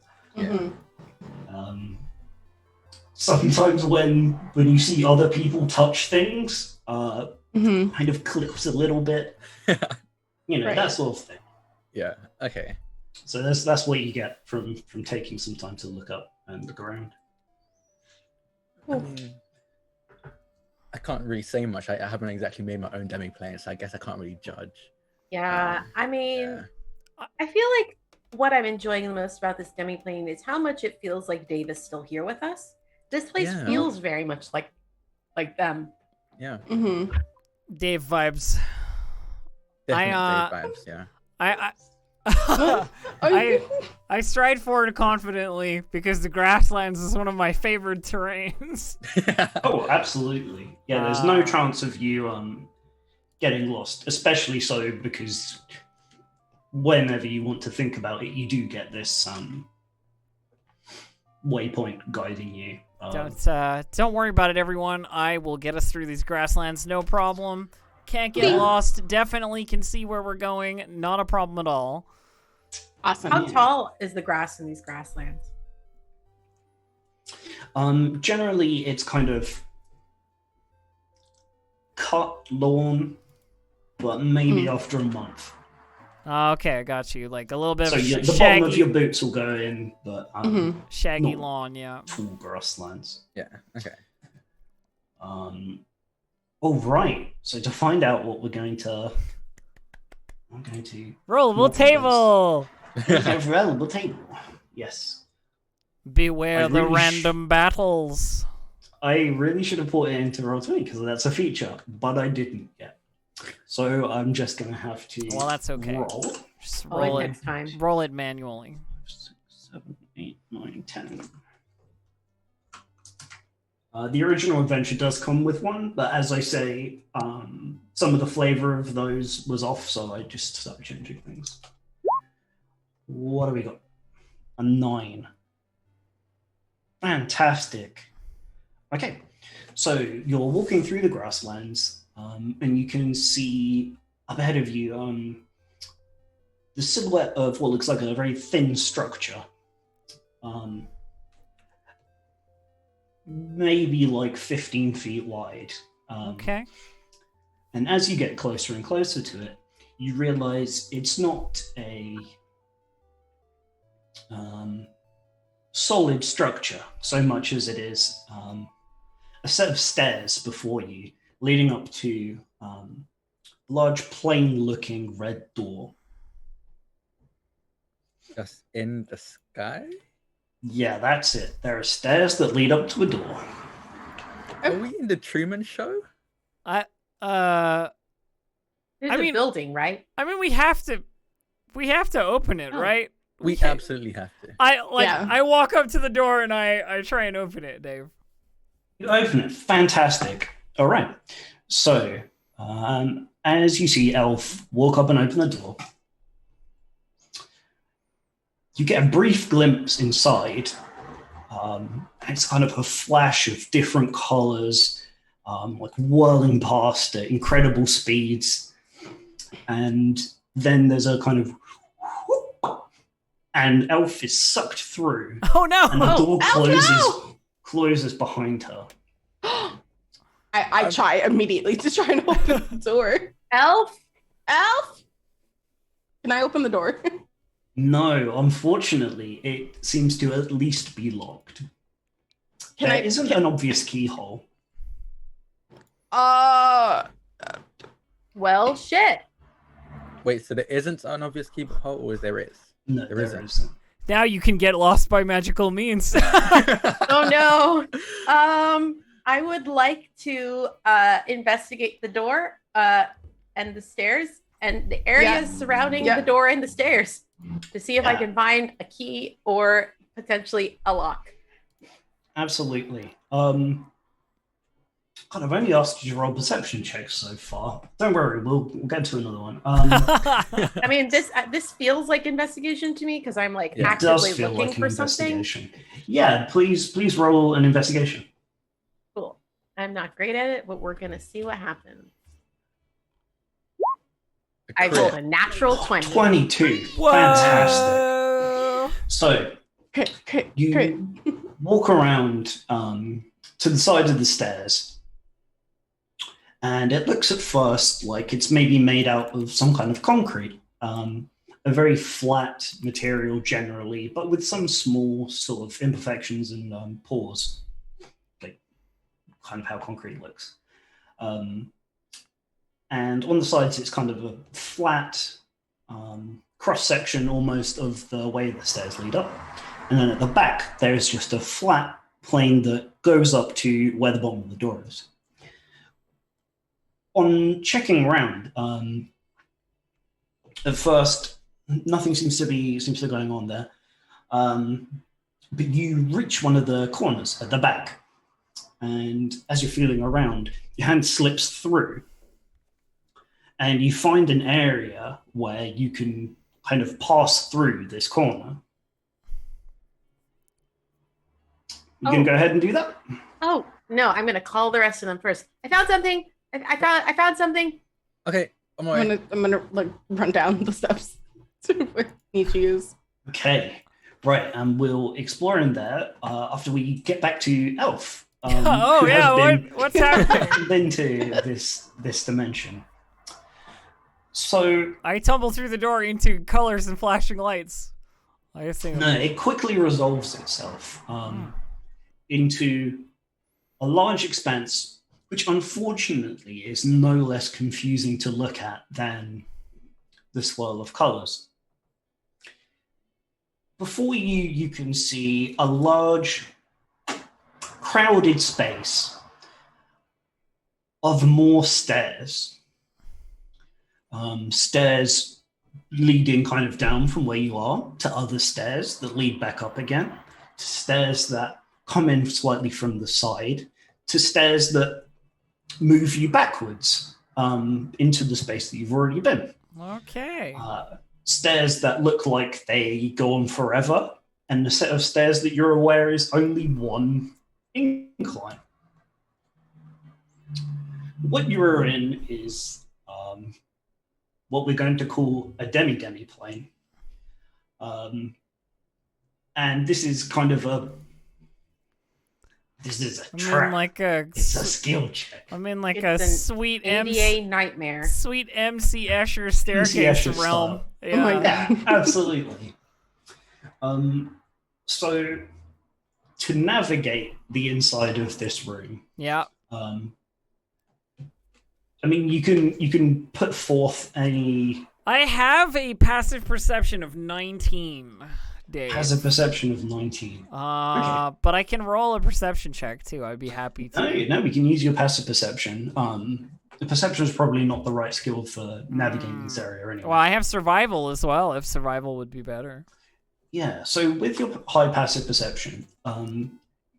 Sometimes when you see other people touch things, kind of clips a little bit, Right. that sort of thing. Yeah. Okay. So that's what you get from taking some time to look up and look around. I mean, I can't really say much. I haven't exactly made my own demi plane, so I guess I can't really judge. Yeah, I mean, Yeah. I feel like what I'm enjoying the most about this demi plane is how much it feels like Dave is still here with us. This place Yeah. feels very much like them. Yeah. Dave vibes. Definitely vibes. Yeah. I stride forward confidently because the grasslands is one of my favorite terrains. Oh, absolutely. Yeah, there's no chance of you getting lost, especially so because whenever you want to think about it, you do get this waypoint guiding you. Don't worry about it, everyone. I will get us through these grasslands, no problem. Can't get lost. Definitely can see where we're going. Not a problem at all. Awesome. How tall is the grass in these grasslands? Generally, it's kind of cut lawn, but maybe after a month. Okay, I got you. Like a little bit So of the bottom shaggy, of your boots will go in, but shaggy not lawn, yeah. tall grasslands. Yeah. Okay. Oh, right. So to find out what I'm going to Rollable Not table! available table. Yes. Beware I the really random battles. I really should have put it into Roll20 because that's a feature, but I didn't yet. So I'm just going to have to Well, that's okay. roll. Just Oh, roll it. next time. Roll it manually. 6, 7, 8, 9, 10. The original adventure does come with one, but as I say, some of the flavor of those was off, so I just started changing things. What do we got? A 9. Fantastic. Okay, so you're walking through the grasslands, and you can see up ahead of you the silhouette of what looks like a very thin structure. Maybe like 15 feet wide. Okay. And as you get closer and closer to it, you realize it's not a solid structure so much as it is a set of stairs before you leading up to a large plain-looking red door. Just in the sky? Yeah, that's it. There are stairs that lead up to a door. Are we in the Truman Show? There's I a mean- building, right? I mean, we have to open it, Oh. right? We can't- absolutely have to. Yeah. I walk up to the door and I try and open it, Dave. You open it. Fantastic. All right. So, as you see Elf walk up and open the door, you get a brief glimpse inside. It's kind of a flash of different colors, like whirling past at incredible speeds. And then there's a kind of and Elf is sucked through, Oh no! and the door Elf, closes behind her. I try immediately to try and open the door. Elf? Elf, can I open the door? No, unfortunately, it seems to at least be locked. Can There I? isn't an obvious keyhole. Well, shit. Wait, so there isn't an obvious keyhole, or there is? No, There there isn't. isn't. Now you can get lost by magical means. Oh no. I would like to investigate the door and the stairs and the areas surrounding the door and the stairs to see if I can find a key or potentially a lock. Absolutely. God, I've only asked you to roll perception checks so far. Don't worry, we'll get to another one. I mean, this feels like investigation to me because I'm like It actively does feel looking like an for something. investigation. Yeah, please roll an investigation. Cool. I'm not great at it, but we're gonna see what happens. I rolled a natural 20. 22. Whoa. Fantastic. So Crit. you walk around to the side of the stairs, and it looks at first like it's maybe made out of some kind of concrete, a very flat material generally, but with some small sort of imperfections and pores, like kind of how concrete looks. And on the sides, it's kind of a flat cross-section almost of the way the stairs lead up. And then at the back, there's just a flat plane that goes up to where the bottom of the door is. On checking around, at first, nothing seems to be going on there. But you reach one of the corners at the back. And as you're feeling around, your hand slips through. And you find an area where you can kind of pass through this corner. You can go ahead and do that? Oh, no, I'm gonna call the rest of them first. I found something. I found something. Okay, I'm alright. I'm gonna like run down the steps to where I need to use. Okay, right, and we'll explore in there after we get back to Elf. Oh who yeah, has what's happening? been to this dimension. So I tumble through the door into colors and flashing lights. I assume. no, it quickly resolves itself into a large expanse, which unfortunately is no less confusing to look at than the swirl of colors. Before you can see a large, crowded space of more stairs. Stairs leading kind of down from where you are to other stairs that lead back up again, to stairs that come in slightly from the side, to stairs that move you backwards into the space that you've already been. Okay. Stairs that look like they go on forever, and the set of stairs that you're aware is only one incline. What you are in is what we're going to call a demi plane. And this is kind of a trap. It's a skill check. I'm in like It's a an sweet ADA nightmare. sweet MC Escher staircase Escher realm. style. Yeah. Oh my God. Yeah, absolutely. So to navigate the inside of this room, Yeah. I mean, you can put forth any. I have a passive perception of 19 days. Has a perception of 19. But I can roll a perception check too. I'd be happy to. No, we can use your passive perception. The perception is probably not the right skill for navigating this area anyway. Well, I have survival as well, if survival would be better. Yeah, so with your high passive perception,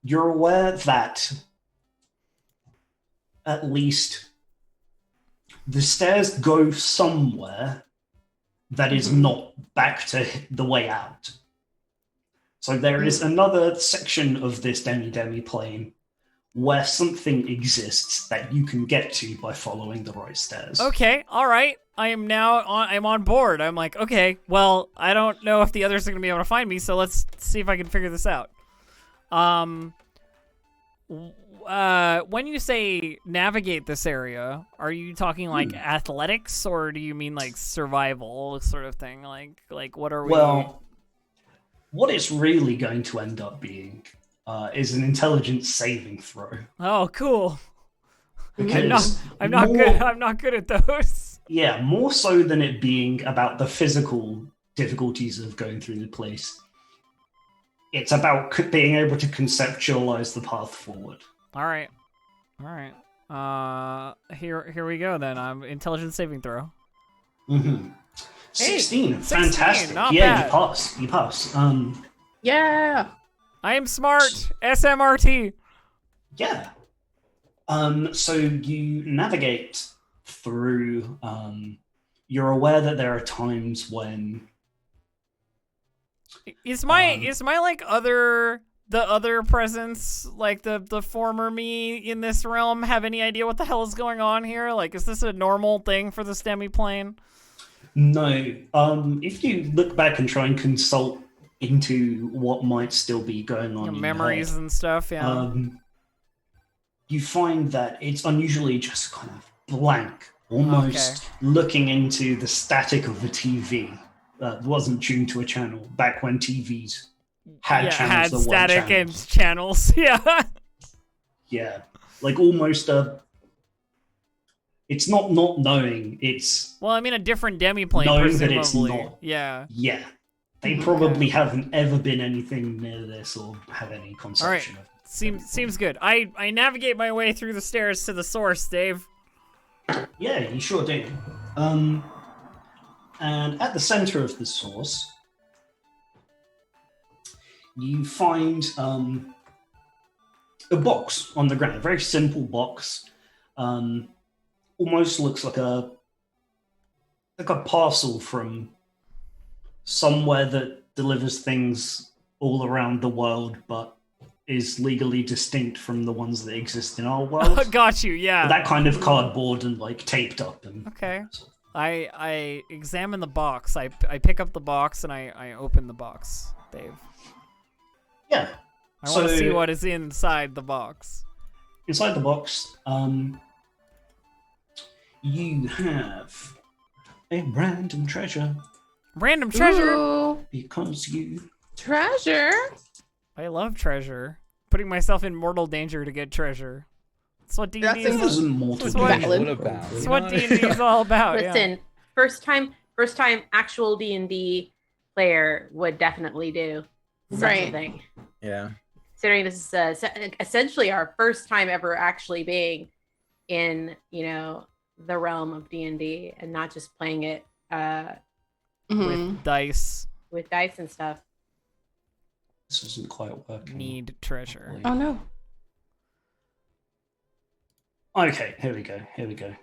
you're aware that at least the stairs go somewhere that is not back to the way out. So there is another section of this demi plane where something exists that you can get to by following the right stairs. Okay, all right. I'm on board. I'm like, okay, well, I don't know if the others are going to be able to find me, so let's see if I can figure this out. When you say navigate this area, are you talking like athletics, or do you mean like survival sort of thing? Like what are we? Well, what it's really going to end up being is an intelligence saving throw. Oh, cool. Because I'm not good. I'm not good at those. Yeah, more so than it being about the physical difficulties of going through the place. It's about being able to conceptualize the path forward. All right. Here we go then. Intelligence saving throw. Mm-hmm. 16, 16, fantastic. not Yeah, bad. you pass. Yeah. I am smart. SMRT. Yeah. So you navigate through. You're aware that there are times when Is my like the other presence, like the former me in this realm, have any idea what the hell is going on here? Like, is this a normal thing for the STEMI plane? no. If you look back and try and consult into what might still be going on, in your Memories head, and stuff. Yeah. you find that it's unusually just kind of blank, almost looking into the static of the TV that wasn't tuned to a channel back when TVs had channels had that static weren't channels. and channels. Yeah. Yeah, like almost a. It's not knowing. It's Well, I mean, a different demiplane, knowing that presumably. it's not. Yeah. Yeah, they probably haven't ever been anything near this or have any conception of it. Seems good. I navigate my way through the stairs to the source, Dave. Yeah, you sure do. And at the center of the source, you find a box on the ground, a very simple box. Almost looks like a parcel from somewhere that delivers things all around the world, but is legally distinct from the ones that exist in our world. Got you. Yeah. That kind of cardboard and like taped up and Okay. I examine the box. I pick up the box and I open the box, Dave. yeah. I want to see what is inside the box. Inside the box, you have a random treasure Random treasure. Ooh, because you. treasure. I love treasure. Putting myself in mortal danger to get treasure. That's what D&D That is. seems- Wasn't mortal That's what- danger. All about. That's you what know? D&D is all about. Yeah. Listen, first time actual D&D player would definitely do such a Right. thing. Yeah. Considering this is essentially our first time ever actually being in, the realm of D&D and not just playing it Mhm. With dice. with dice and stuff. This isn't quite working. Need treasure. Oh no. Okay, here we go.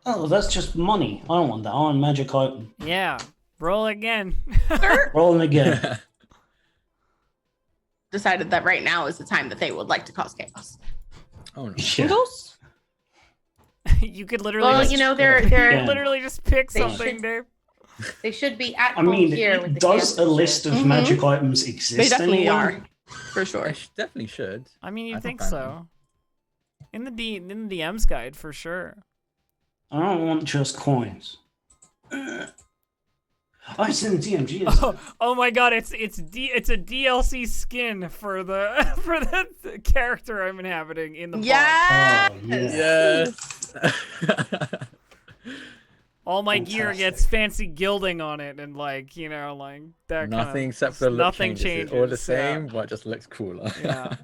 Oh, that's just money. I don't want that. I want a magic item. Yeah. Roll again. Rolling again. Decided that right now is the time that they would like to cause chaos. Oh no. Yeah. Noodles? You could literally Well, just, they're Yeah. literally just pick They something, should- Dave. they should be at I home mean, here with the does a chaos list of Mhm. magic items exist? They definitely anywhere? are. For sure. I definitely should. I mean, I you'd can think find so. In the DM's guide, for sure. I don't want just coins. Oh, it's in the DMG. Isn't it? Oh my god, it's a DLC skin for the for the character I'm inhabiting in the pod. Yes. Oh, yeah. Yes. All my gear Fantastic. gets fancy gilding on it and like that Nothing except for the look nothing changes. It's all the changes, yeah. same, but it just looks cooler. Yeah.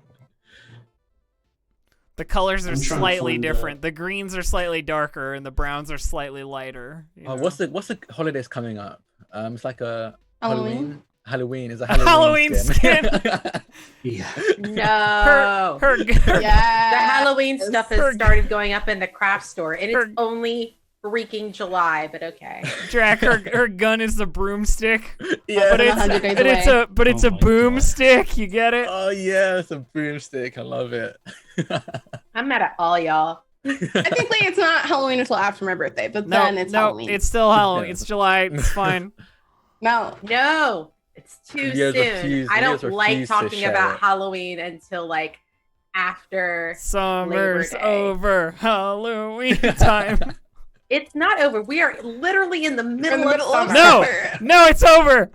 The colors are I'm trying to slightly find different. The greens are slightly darker and the browns are slightly lighter. you Oh, know? what's the holidays coming up? It's like a Halloween? Halloween is a Halloween Halloween, Yeah. No. her The Yeah. Halloween stuff has Her- started going up in the craft store, and it's Her- only freaking July, but okay. Drak, her gun is the broomstick. yeah. But From it's 100 Days but it's Away. a but it's Oh a my God. boomstick. You get it? Oh yeah, it's a broomstick. I love it. I'm mad at all y'all. Technically, it's not Halloween until after my birthday, but No, then it's no, Halloween. it's still Halloween. It's July. It's fine. No. No, it's too You guys soon. I don't refuse like to talking share about it. Halloween until like after. Summer's Labor Day. over. Halloween time. It's not over. We are literally in the middle, In the middle of of summer. No, no, it's over.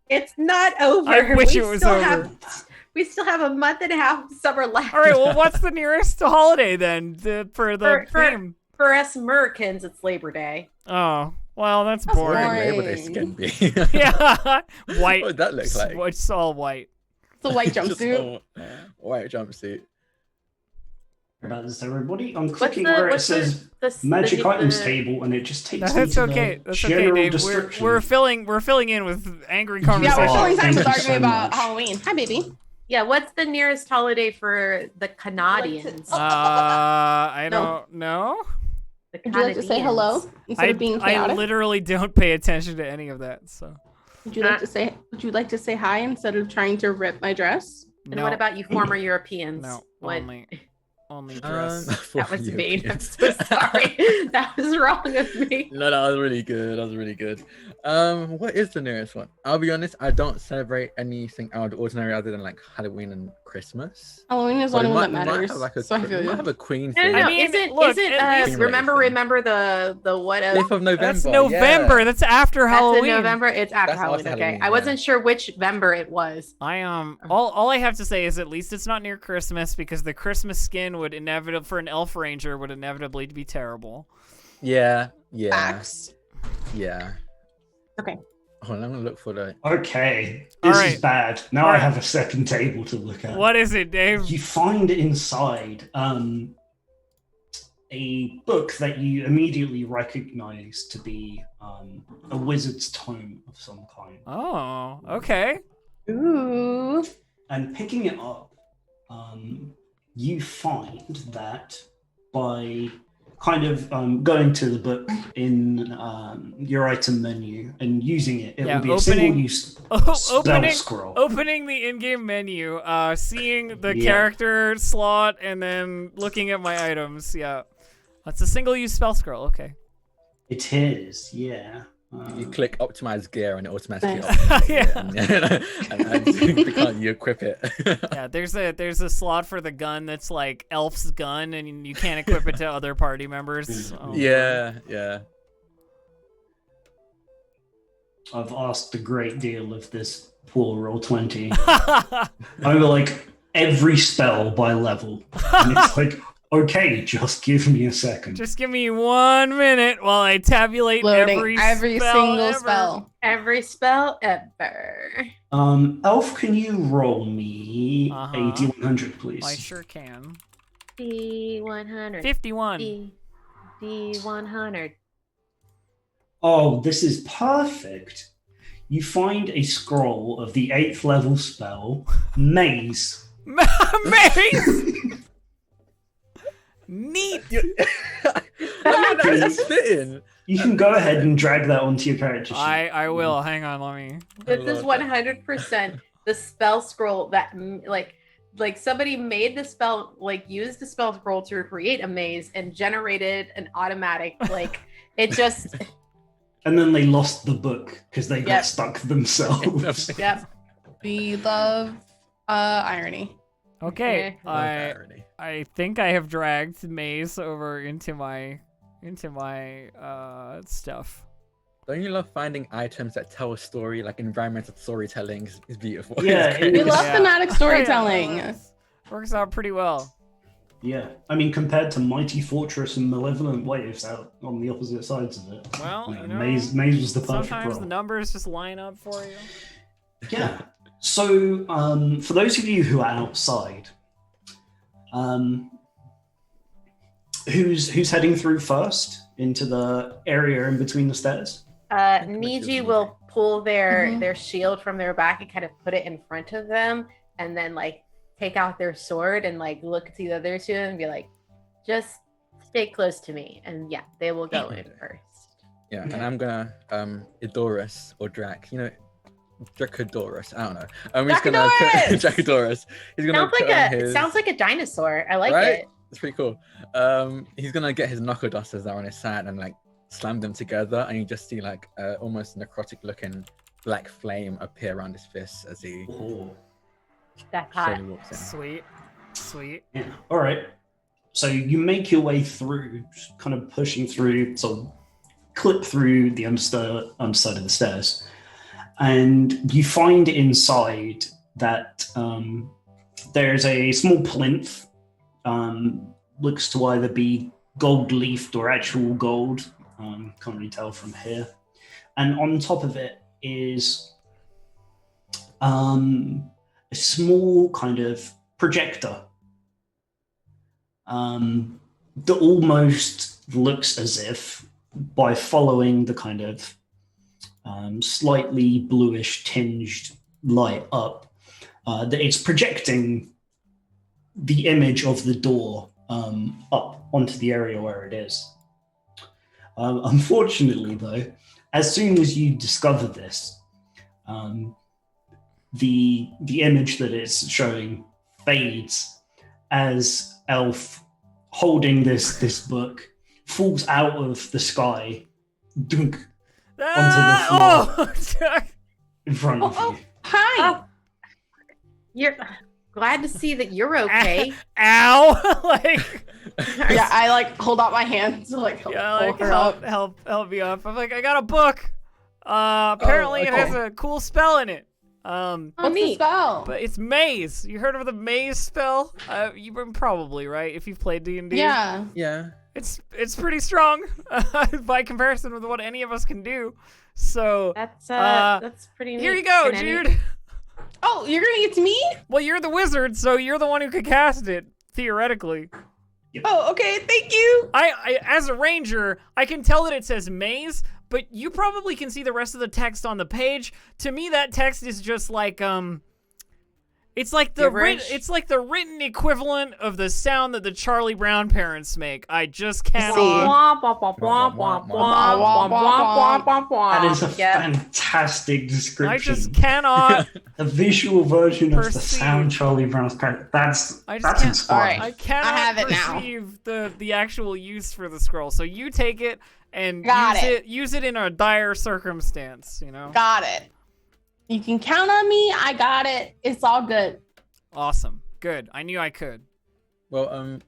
It's not over. I wish We it was still over. have We still have a month and a half of summer left. All right, well, what's the nearest holiday then for the theme? For us Americans, it's Labor Day. Oh, well, that's That's boring. boring. Labor Day skin be? Yeah, white. What would that look like? It's all white. It's a white Just jumpsuit. a white jumpsuit. About this, everybody. I'm What's clicking where it what's says the magic items the- table, and it just takes me That's to okay. the That's okay, general Dave. description. We're filling in with angry Yeah, conversation. we're filling time Thank with you arguing so about much. Halloween. Hi, baby. Yeah, what's the nearest holiday for the Canadians? I No. don't know. The Would you like to say hello Canadians. instead of being I chaotic? literally don't pay attention to any of that. So Would you like to say hi instead of trying to rip my dress? And no, what about you former Europeans? no, What? only dress. That was mean. I'm Europeans. so sorry. That was wrong of me. No, that was really good. That was really good. What is the nearest one? I'll be honest, I don't celebrate anything out of the ordinary other than like Halloween and Christmas. Halloween is the But only we one that might- we might matters. have like a, So I we feel might you. have a Queen No, thing. no, no. I mean, isn't look, isn't at least- remember the what of 5th of November. That's November. Yeah. That's after that's Halloween. in November? It's after That's Halloween. after Okay, Halloween, I yeah. wasn't sure which November it was. All I have to say is at least it's not near Christmas because the Christmas skin would inevitably for an elf ranger would inevitably be terrible. Yeah. Facts. Yeah. Okay. Hold on, I'm gonna look for the. Okay, All this right. is bad. Now All I right. have a second table to look at. What is it, Dave? You find inside a book that you immediately recognize to be a wizard's tome of some kind. Oh, okay. Ooh. And picking it up, you find that by kind of going to the book in your item menu and using it, it Yeah, will be a opening- single-use spell Opening scroll. opening the in-game menu, seeing the Yeah. character slot, and then looking at my items. Yeah, that's a single-use spell scroll. Okay. It is, yeah. You click optimize gear and it automatically Nice. optimizes it. And you equip it. Yeah, there's a slot for the gun that's like Elf's gun, and you can't equip it to other party members. Oh. Yeah. I've asked a great deal of this poor Roll20 over like every spell by level. And it's like, okay, just give me a second. Just give me 1 minute while I tabulate Loading every spell single ever. spell. Every spell ever. Elf, can you roll me Uh-huh. a D100, please? I sure can. D100. 51. D100. Oh, this is perfect. You find a scroll of the 8th level spell, Maze. Maze! Neat. That is fitting. You can go ahead and drag that onto your character sheet. I will. Hang on, let me. This is love that. 100% the spell scroll that like somebody made the spell, like used the spell scroll to create a maze and generated an automatic it just And then they lost the book because they got Yep. stuck themselves. yep. We love irony. Okay. Okay. I think I have dragged Maze over into my stuff. Don't you love finding items that tell a story? Like environmental storytelling is beautiful. Yeah, It's it great. We love Yeah. thematic storytelling. Yeah, works out pretty well. Yeah, I mean, compared to Mighty Fortress and Malevolent Waves out on the opposite sides of it. Well, you know, Maze was the perfect Sometimes role. the numbers just line up for you. Yeah. So, for those of you who are outside, who's heading through first into the area in between the stairs? Niji will pull Mhm. their shield from their back and kind of put it in front of them, and then take out their sword and look to the other two and be like, just stay close to me. And yeah, they will go in first. Yeah, and I'm gonna Idorus or Drak, Drakadorus, I don't know. He's gonna Drakadorus! Drakadorus. He's gonna Sounds like put on his, sounds like a dinosaur. I like Right? it. It's pretty cool. He's gonna get his knuckle dusters that are on his side and slam them together, and you just see almost necrotic looking black flame appear around his fists as he Oh. That's hot. slowly walks in. Sweet. Yeah. All right. So you make your way through, just kind of pushing through, so clip through the underside of the stairs, and you find inside that there's a small plinth. Looks to either be gold leafed or actual gold. Can't really tell from here. And on top of it is a small kind of projector that almost looks as if, by following the kind of slightly bluish tinged light up, that it's projecting the image of the door up onto the area where it is. Unfortunately, though, as soon as you discover this, the image that it's showing fades as Elf, holding this book, falls out of the sky, dunk, onto the floor in front of you. Hi. You're glad to see that you're okay. Ow! Like, Yeah, I like hold out my hand to like help yeah, like pull her up. help me up. I'm like, I got a book. Apparently it has a cool spell in it. What's the neat. spell? But it's maze. You heard of the maze spell? You've been probably right if you've played D&D. Yeah. Yeah. It's pretty strong by comparison with what any of us can do. So That's pretty neat. here you go, Can Jude. Oh, you're gonna get to me? Well, you're the wizard, so you're the one who could cast it theoretically. Oh, okay. Thank you. I as a ranger, I can tell that it says maze, but you probably can see the rest of the text on the page. To me, that text is just like it's like the written equivalent of the sound that the Charlie Brown parents make. I just cannot. That is a fantastic description. I just cannot. A visual version of the perceive. sound Charlie Brown's character. That's can't- inspiring. I cannot have it now. perceive the actual use for the scroll. So you take it and Got use it in a dire circumstance. You know. Got it. You can count on me. I got it. It's all good. Awesome. Good. I knew I could. Well, we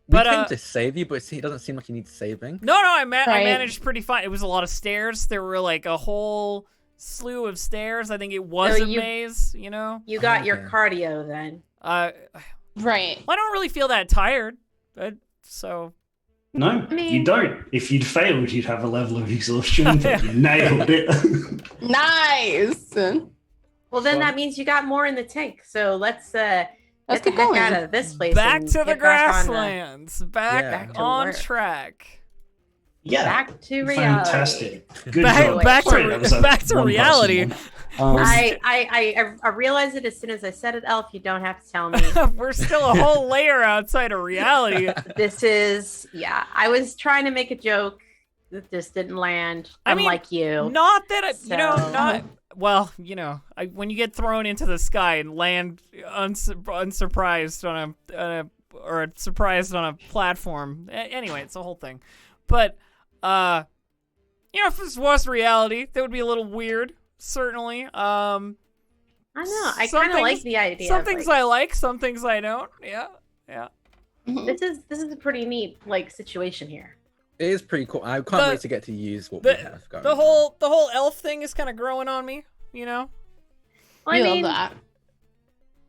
But, came to save you, but it doesn't seem like you need saving. No, I Right. managed pretty fine. It was a lot of stairs. There were like a whole slew of stairs. I think it was So a you- maze, you know? You got your Okay. cardio then. Right. I don't really feel that tired. So, No, I mean- you don't. If you'd failed, you'd have a level of exhaustion, but you nailed it. Nice. Well, then Well- that means you got more in the tank. So let's get the keep heck going. out of this place. back and to the get back on grasslands. Back Yeah. Back to on work. track. Yeah, Back to reality. fantastic. Good Back- job. back to- Sorry, that was a back to one-person reality. one. I realized it as soon as I said it, Elf. You don't have to tell me. We're still a whole layer outside of reality. This is, yeah. I was trying to make a joke that just didn't land. I mean, unlike you. Not that So- well, when you get thrown into the sky and land unsurprised or surprised on a platform. Anyway, it's a whole thing. But if this was reality, that would be a little weird. Certainly. I know. I some kind of like things- the idea. Some of, things like, I like, some things I don't. Yeah. This is a pretty neat situation here. It is pretty cool. I can't The- wait to get to use what we The, have going. the whole elf thing is kind of growing on me. Well, I I mean, love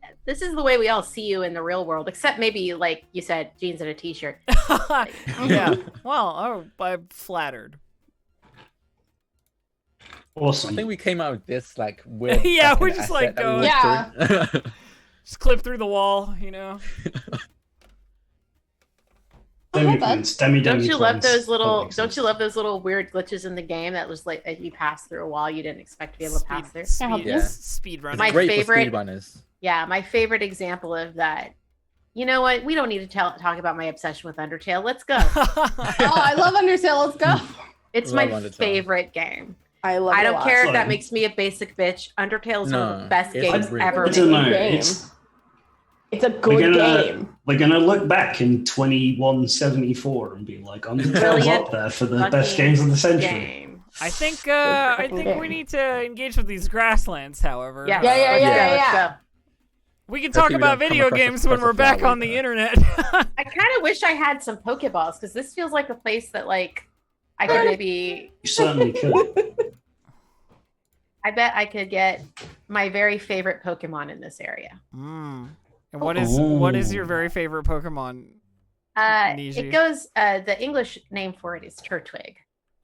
that. this is the way we all see you in the real world, except maybe like you said, jeans and a t-shirt. Yeah. Well, I'm flattered. I Awesome. think we came out with this like weird. Yeah, fucking we're just, like, asset that we going- went through. Just clip through the wall, Demi bad. clones, demi Don't you love clones. those little? That makes Don't sense. you love those little weird glitches in the game that was like if you pass through a wall you didn't expect to be able to pass through? Yeah. Speed running. My Great favorite- for speedrunners. Yeah, my favorite example of that. You know what? We don't need to talk about my obsession with Undertale. Let's go. Oh, I love Undertale. Let's go. It's Love my Undertale. favorite game. I love. I it a don't lot. care if that Fine. makes me a basic bitch. Undertale is one of No, the best it's games really ever I don't know. made. Game. It's a good We're gonna- game. We're gonna look back in 2174 and be like, Undertale's Brilliant up there for the fucking best games of the century. Game. I think game. we need to engage with these grasslands. However, Yeah, Yeah, let's go, yeah. let's go. we can talk Hopefully we about don't come video across a games when we're Professor back Flower on the either. internet. I kind of wish I had some Pokeballs because this feels like a place that like I could maybe. You certainly could. I bet I could get my very favorite Pokemon in this area. And what is your very favorite Pokemon? Niji? It goes. The English name for it is Turtwig.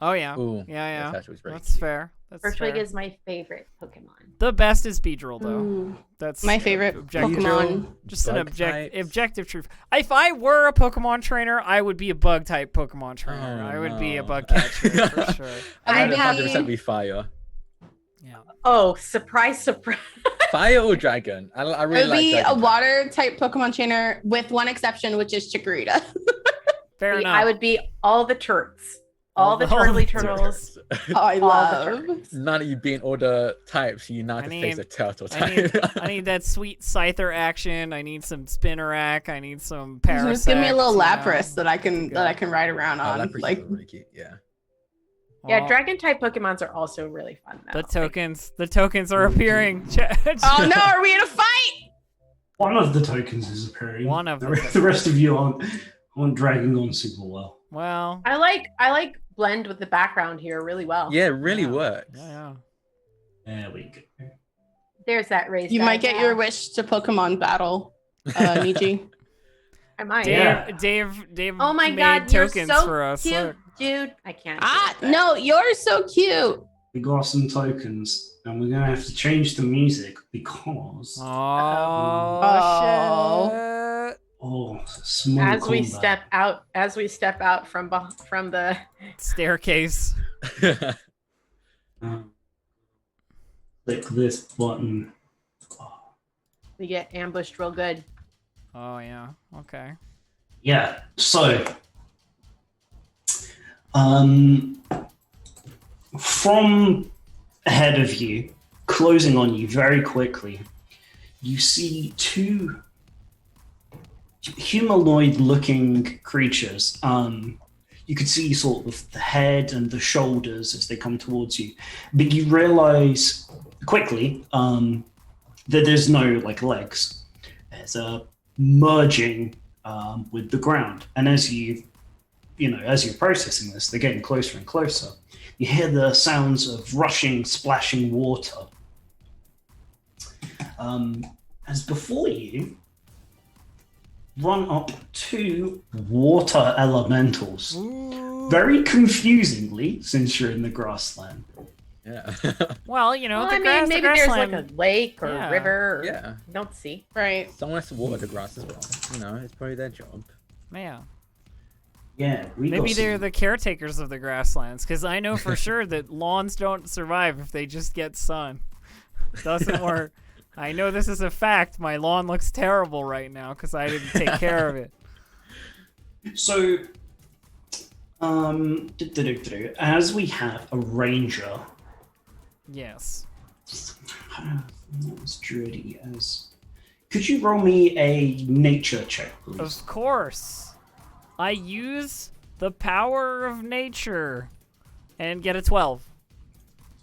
Oh yeah. Ooh, Yeah. That's very That's cute. fair. That's Turtwig fair. is my favorite Pokemon. The best is Beedrill though. Ooh, That's my favorite objective. Pokemon. Just an Bug types. objective truth. If I were a Pokemon trainer, I would be a bug type Pokemon trainer. I would be a bug catcher for sure. I would I'd 100% be fire. Yeah. Oh, surprise! Fire or dragon? I I really would like be a dragon. water type Pokemon trainer with one exception, which is Chikorita. Fair enough. I would be all the turts, all the All the turtly turtles. Oh, I All love. the turtles. None of you being all the types, you now have to face need- a turtle I type. need that sweet Scyther action. I need some Spinnerack. I need some Parasect. Just give me a little you know? Lapras that I can ride around Oh, on. Lapras is Like really cute, yeah. Yeah, Oh, dragon type Pokemons are also really fun though. the tokens are appearing. oh no, are we in a fight? One of the tokens is appearing. One of them. The rest of you aren't dragging on super well. Well, I like blend with the background here really well. Yeah, it really yeah. works. Yeah. There we go. There's that raised. You might get eyebrow. your wish to Pokemon battle, Niji. I might. Dave Oh my made God, you're tokens so for us. cute, Look. dude. I can't. Ah, do it. no, you're so cute. We got some tokens, and we're gonna have to change the music because Oh, small As we combat. step out from the. shit. Staircase. Click this button. We get ambushed real good. Oh yeah. Okay. Yeah. So, from ahead of you, closing on you very quickly, you see two humanoid-looking creatures. You could see sort of the head and the shoulders as they come towards you, but you realize quickly that there's no legs. There's a merging with the ground, and as you're processing this, they're getting closer and closer. You hear the sounds of rushing, splashing water. As before you run up two water elementals. Ooh. Very confusingly, since you're in the grassland. Yeah. Well, Well, the I grass, mean, maybe the there's grassland. like a lake or Yeah. a river. Or Yeah. Don't see. Right. Someone has to water the grass as well. It's probably their job. Yeah. Yeah, Maybe they're the caretakers of the grasslands, because I know for sure that lawns don't survive if they just get sun. Doesn't work. I know this is a fact. My lawn looks terrible right now because I didn't take care of it. So, as we have a ranger, Yes. not as druidy as. Could you roll me a nature check, please? Of course. I use the power of nature and get a 12.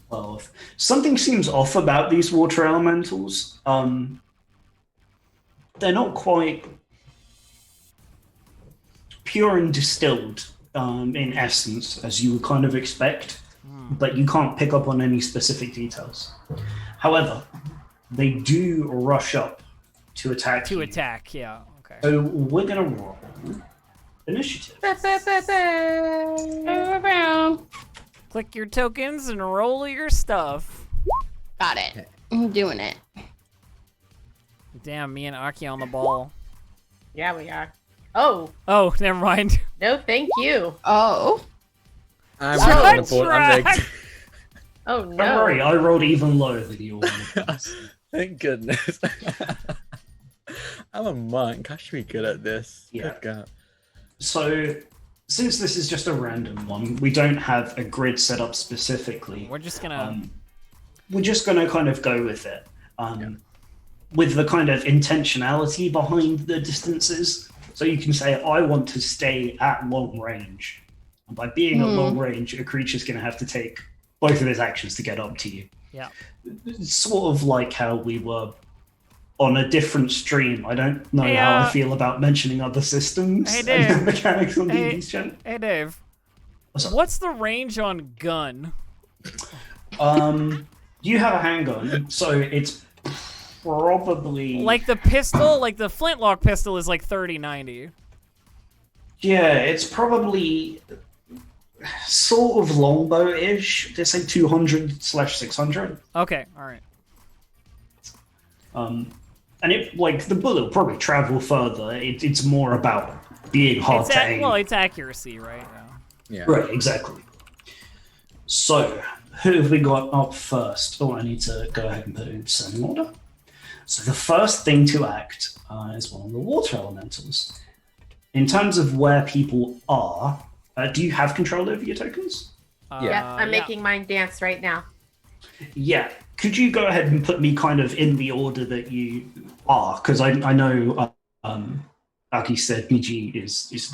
12. Something seems off about these water elementals. They're not quite pure and distilled in essence, as you would kind of expect, but you can't pick up on any specific details. However, they do rush up to attack To you. attack, yeah. Okay. So we're going to roll initiative. Click your tokens and roll your stuff. Got it. I'm doing it. Damn, me and Aki on the ball. Yeah, we are. Oh, Oh, never mind. no, thank you. Oh. I'm Drak! on the board. I'm like, Oh, Don't no. worry, I rolled even lower than you. thank goodness. I'm a monk. I should be good at this. Yeah. Good God. So, since this is just a random one, we don't have a grid set up specifically. We're just gonna... We're just going to kind of go with it. With the kind of intentionality behind the distances. So you can say, I want to stay at long range. And by being at long range, a creature's going to have to take both of its actions to get up to you. Yeah. It's sort of like how we were on a different stream. I don't know Hey, how I feel about mentioning other systems Hey, and Dave. the mechanics on Hey. DD's channel. Hey, Dave. What's up? What's the range on gun? You have a handgun, so it's probably Like the pistol, like the flintlock pistol is like 30-90. Yeah, it's probably sort of longbow-ish. They say 200/600. Okay, all right. And it like the bullet will probably travel further. It's more about being hard to aim. Well, it's accuracy, right? Yeah. Right, exactly. So, who have we got up first? Oh, I need to go ahead and put it in descending order. So the first thing to act is one of the water elementals. In terms of where people are, do you have control over your tokens? Yeah, I'm making mine dance right now. Yeah. Could you go ahead and put me kind of in the order that you are? Because I know, like you said, BG is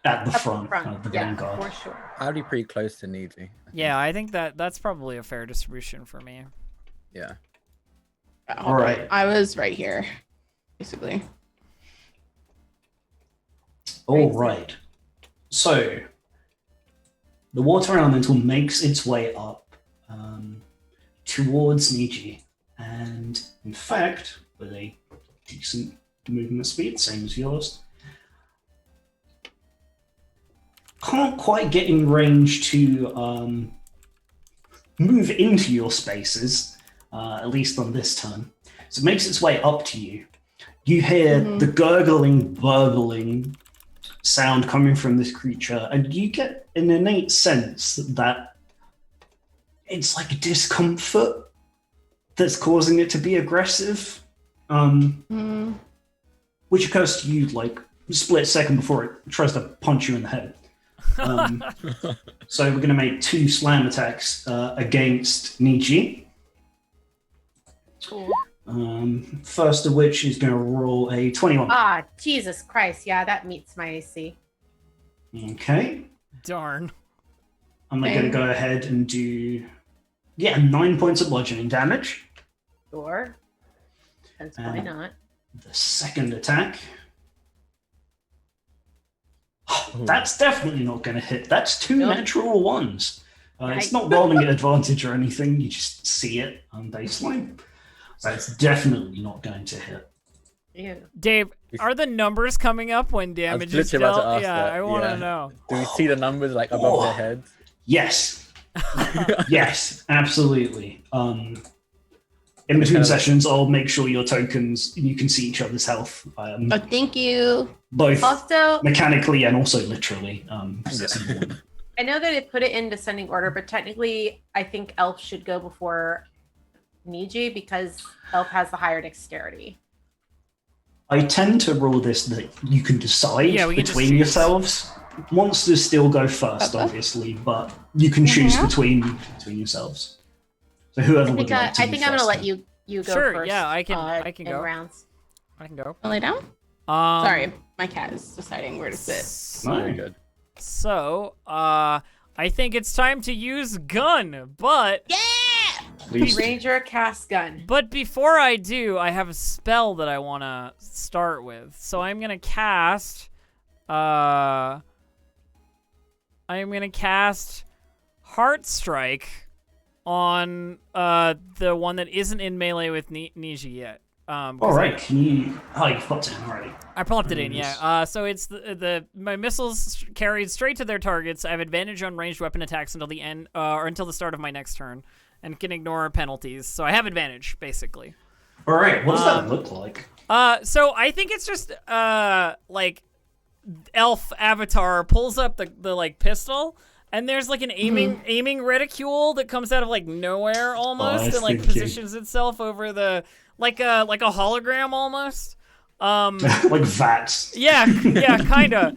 at the front of the vanguard. For sure. I'd be pretty close to Needy. Yeah, I think that's probably a fair distribution for me. Yeah. All right. I was right here, basically. All right. So the water elemental makes its way up towards Niji, and in fact, with a decent movement speed, same as yours, can't quite get in range to move into your spaces, at least on this turn. So it makes its way up to you. You hear the gurgling, burbling sound coming from this creature, and you get an innate sense that it's like discomfort that's causing it to be aggressive, which occurs to you like a split second before it tries to punch you in the head. So we're going to make 2 slam attacks against Niji. Cool. First of which is going to roll a 21. Ah, Jesus Christ. Yeah, that meets my AC. Okay. Darn. I'm going to go ahead and do 9 points of bludgeoning damage. Sure. That's why not. The second attack. That's definitely not going to hit. That's 2 natural ones. It's not rolling at advantage or anything. You just see it on baseline. So it's definitely not going to hit. Ew. Dave, are the numbers coming up when damage is literally about dealt? to ask Yeah, that, I want to yeah. know. Do we see the numbers like above their heads? Yes. Yes, absolutely. In between sessions, I'll make sure your tokens, you can see each other's health. Thank you. Both Also, mechanically and also literally. That's important. I know that it put it in descending order, but technically, I think Elf should go before Niji because Elf has the higher dexterity. I tend to rule this that you can decide Yeah, we can just between choose. yourselves. Monsters still go first, obviously, but you can choose between yourselves. So whoever would like to I think I'm gonna let you go Sure, first. yeah, I can in go. rounds. I can go. Lay down. Sorry, my cat is deciding where to sit. Very good. So, I think it's time to use gun, but Please. Ranger cast gun. but before I do, I have a spell that I want to start with. So I'm gonna cast. I am gonna cast Heart Strike on the one that isn't in melee with Niji yet. All right, can you? Oh, you've got it already. I plumped it in, yeah. So it's my missiles carried straight to their targets. I have advantage on ranged weapon attacks until the end or until the start of my next turn, and can ignore penalties. So I have advantage basically. All right, what does that look like? So I think it's just like elf avatar pulls up the like pistol, and there's like an aiming reticule that comes out of like nowhere almost, and like positions itself over the like a hologram almost. Like VATS. Yeah, kinda.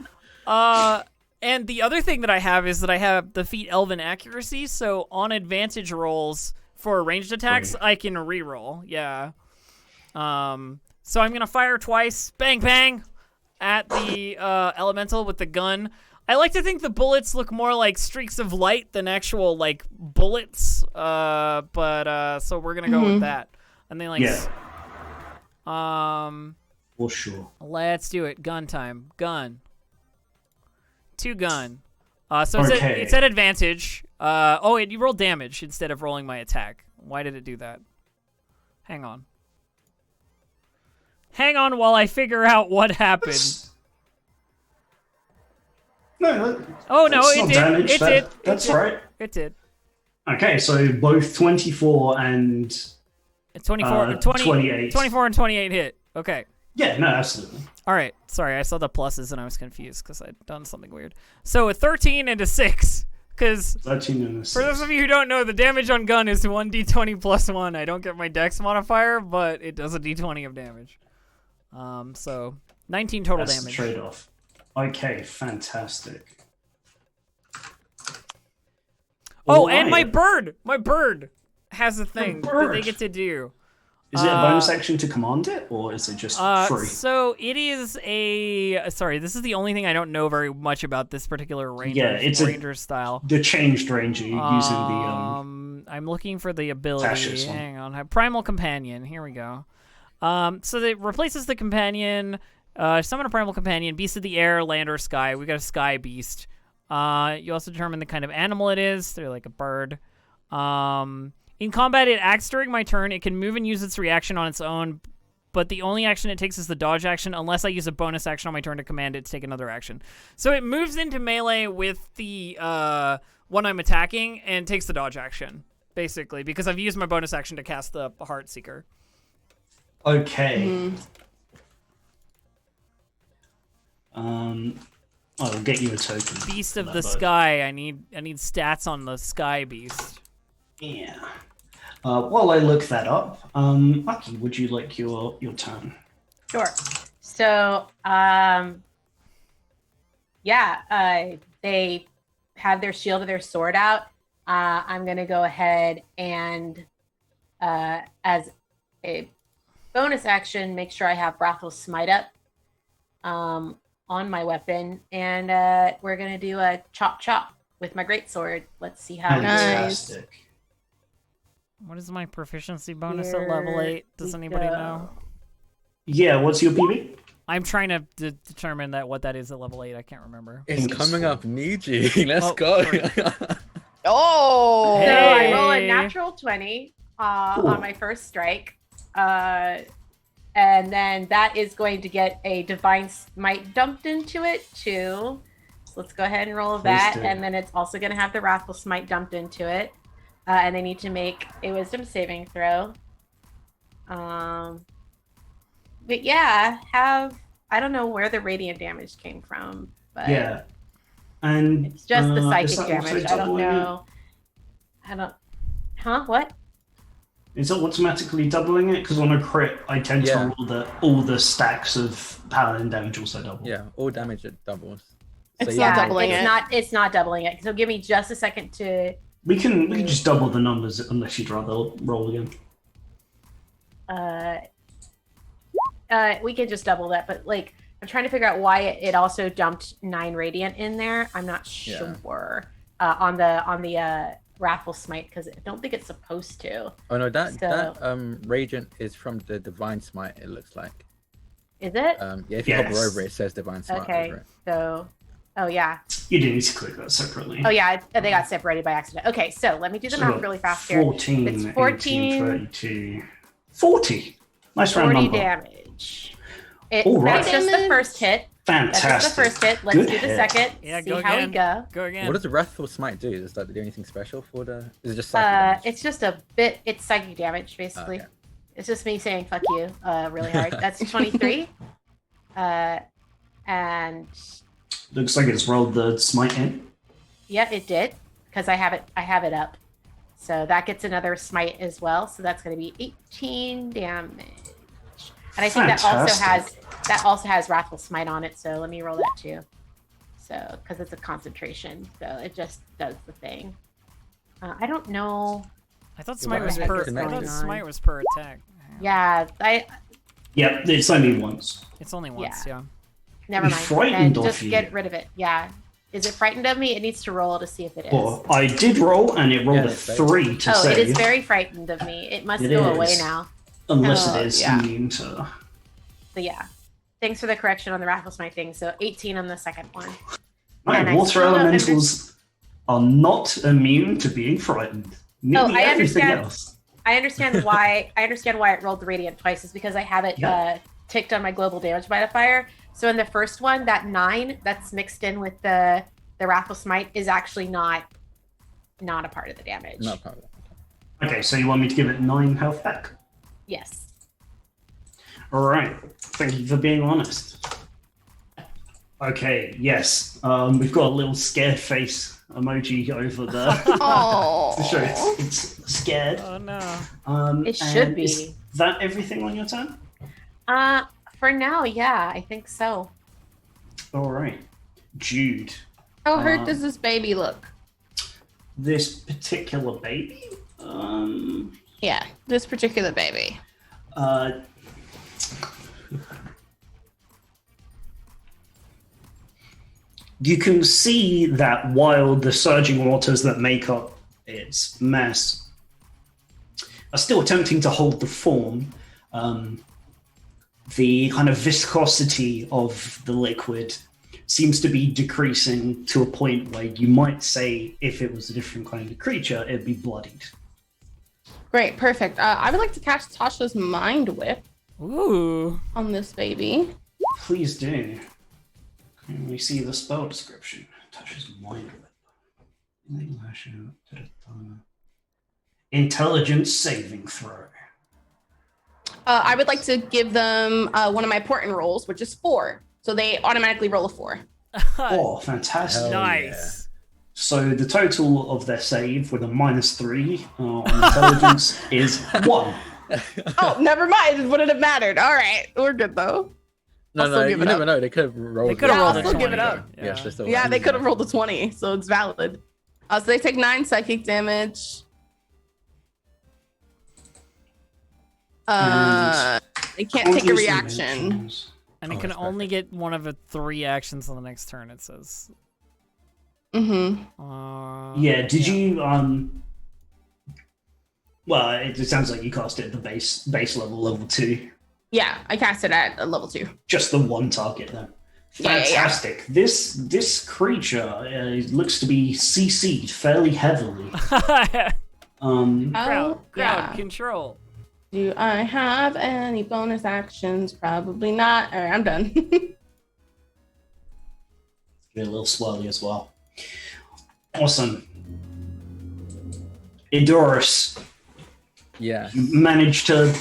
And the other thing that I have is that I have the feat Elven Accuracy, so on advantage rolls for ranged attacks, I can reroll. Yeah. So I'm gonna fire twice, bang bang, at the elemental with the gun. I like to think the bullets look more like streaks of light than actual like bullets. But so we're gonna go with that. And then like For sure. let's do it. Gun time. Gun. 2 gun. So it's at advantage. You rolled damage instead of rolling my attack. Why did it do that? Hang on. Hang on while I figure out what happened. No, Oh no, that's it not did. damage. It did. That's right. It did. Okay, so both 24 and 24, 28. 24 and 28 hit. Okay. Yeah, no, absolutely. All right. Sorry, I saw the pluses and I was confused because I'd done something weird. So a 13 and a 6. Because 13 and a 6. for those of you who don't know, the damage on gun is 1d20 plus 1. I don't get my dex modifier, but it does a d20 of damage. So 19 total That's damage. the trade-off. Okay, fantastic. Oh, Alright. and my bird has a thing that they get to do. Is it a bonus action to command it, or is it just free? So it is a. Sorry, this is the only thing I don't know very much about this particular ranger. Yeah, it's ranger style. The changed ranger using the I'm looking for the ability. Tasha's one. Hang on, primal companion. Here we go. So it replaces the companion. Summon a primal companion, beast of the air, land, or sky. We got a sky beast. You also determine the kind of animal it is. They're like a bird. In combat, it acts during my turn. It can move and use its reaction on its own, but the only action it takes is the dodge action unless I use a bonus action on my turn to command it to take another action. So it moves into melee with the one I'm attacking and takes the dodge action, basically, because I've used my bonus action to cast the Heart Seeker. Okay. I'll get you a token. Beast of for the that, bud. Sky. I need stats on the Sky Beast. Yeah. While I look that up, Aki, would you like your turn? Sure. So, they have their shield or their sword out. I'm going to go ahead and, as a bonus action, make sure I have Wrathful Smite up on my weapon. And we're going to do a chop chop with my greatsword. Let's see how it goes. Fantastic. What is my proficiency bonus at level 8? Does anybody know? Yeah, what's your PB? I'm trying to determine what that is at level 8. I can't remember. It's think it's coming four. up, Niji. Let's Oh, go. Oh. So I roll a Hey. natural 20 on my first strike. And then that is going to get a Divine Smite dumped into it too. So let's go ahead and roll that. do. And then it's also going to have the Wrathful Smite dumped into it. And they need to make a Wisdom saving throw. But yeah, I don't know where the radiant damage came from, but Yeah. And it's just the is psychic that damage. also I don't doubling it? know. What? Is it automatically doubling it? Because on a crit, I tend Yeah. to roll all the stacks of paladin damage also double. Yeah, all damage it doubles. It's So not yeah, doubling it's it. not. It's not doubling it. So give me just a second to. We can just double the numbers unless you'd rather roll again. We can just double that, but like I'm trying to figure out why it also dumped 9 radiant in there. I'm not sure on the Wrathful Smite because I don't think it's supposed to. Oh no, that So- radiant is from the Divine Smite. It looks like. Is it? Yeah, if you hover Yes. over it, it says Divine Smite Okay. over it. So, oh yeah, You do need to click that separately. oh yeah, they got separated by accident. Okay, so let me do the So math really fast here. 14, It's 18, 14, 32, 40. Nice round 40 number. damage. All right. That's just the first hit. That's Fantastic. just the first hit. Let's Good do the hit. second. Yeah, see go how again. we go. Go again. What does the Wrathful Smite do? Does that do anything special for the? Is it just psychic damage? It's just a bit. It's psychic damage, basically. Okay. It's just me saying "fuck you" really hard. That's 23. And Looks like it's rolled the smite in. yeah, it did because I have it up. So that gets another smite as well. So that's going to be 18 damage. And I think that also has Wrathful Smite on it. So let me roll that too. So because it's a concentration, so it just does the thing. I don't know. I thought Yeah, smite why was is it per. I connected? thought smite was per attack. Yeah, Yep, it's only once. It's only once. Yeah. never You mind. frightened Then of just you. get rid of it. Yeah. Is it frightened of me? It needs to roll to see if it is. Well, I did roll, and it rolled Yeah, a it's safe. 3 to Oh, save. it is very frightened of me. It must It go is. away now. Unless Oh, it is yeah. immune to... So yeah. Thanks for the correction on the Wrathful Smite thing. So 18 on the second one. No, And I water still don't elementals are not immune to being frightened. Nearly I everything understand. else. I understand why it rolled the radiant twice is because I have it Yeah. ticked on my global damage modifier. So in the first one, that 9 that's mixed in with the Wrathful Smite is actually not a part of the damage. Not a problem. Okay, so you want me to give it 9 health back? Yes. All right. Thank you for being honest. Okay, yes. We've got a little scared face emoji over there. Oh. To show it's scared. Oh no. It should and be. Is that everything on your turn? For now, yeah, I think so. All right. Jude. How hurt does this baby look? This particular baby? Yeah, this particular baby. You can see that while the surging waters that make up its mass are still attempting to hold the form, the kind of viscosity of the liquid seems to be decreasing to a point where you might say if it was a different kind of creature, it'd be bloodied. Great, perfect. I would like to cast Tasha's Mind Whip Ooh. on this baby. Please do. Can we see the spell description? Touches mind whip. Intelligence saving throw. I would like to give them one of my important rolls, which is 4. So they automatically roll a 4. Oh, fantastic. Hell Nice. So the total of their save with a -3 on intelligence is 1. Oh, never mind. It wouldn't have mattered. All right. We're good, though. No, I'll still no, give you it never up. know. They could have rolled. They could have Yeah, rolled I'll a still 20. give it up. Yeah. Yes, they're still Yeah, they alive. could have rolled a 20, so it's valid. So they take 9 psychic damage. They can't take a reaction. And it Oh, can that's only perfect. get one of the 3 actions on the next turn, it says. Mm-hmm. Yeah, did you well, it sounds like you cast it at the base level 2. Yeah, I cast it at a level 2. Just the one target then. Yeah, yeah, yeah. Fantastic. This creature looks to be CC'd fairly heavily. Crowd Oh, yeah. control. Do I have any bonus actions? Probably not. All right, I'm done. Get a little swirly as well. Awesome. Idorus, Yeah. you managed to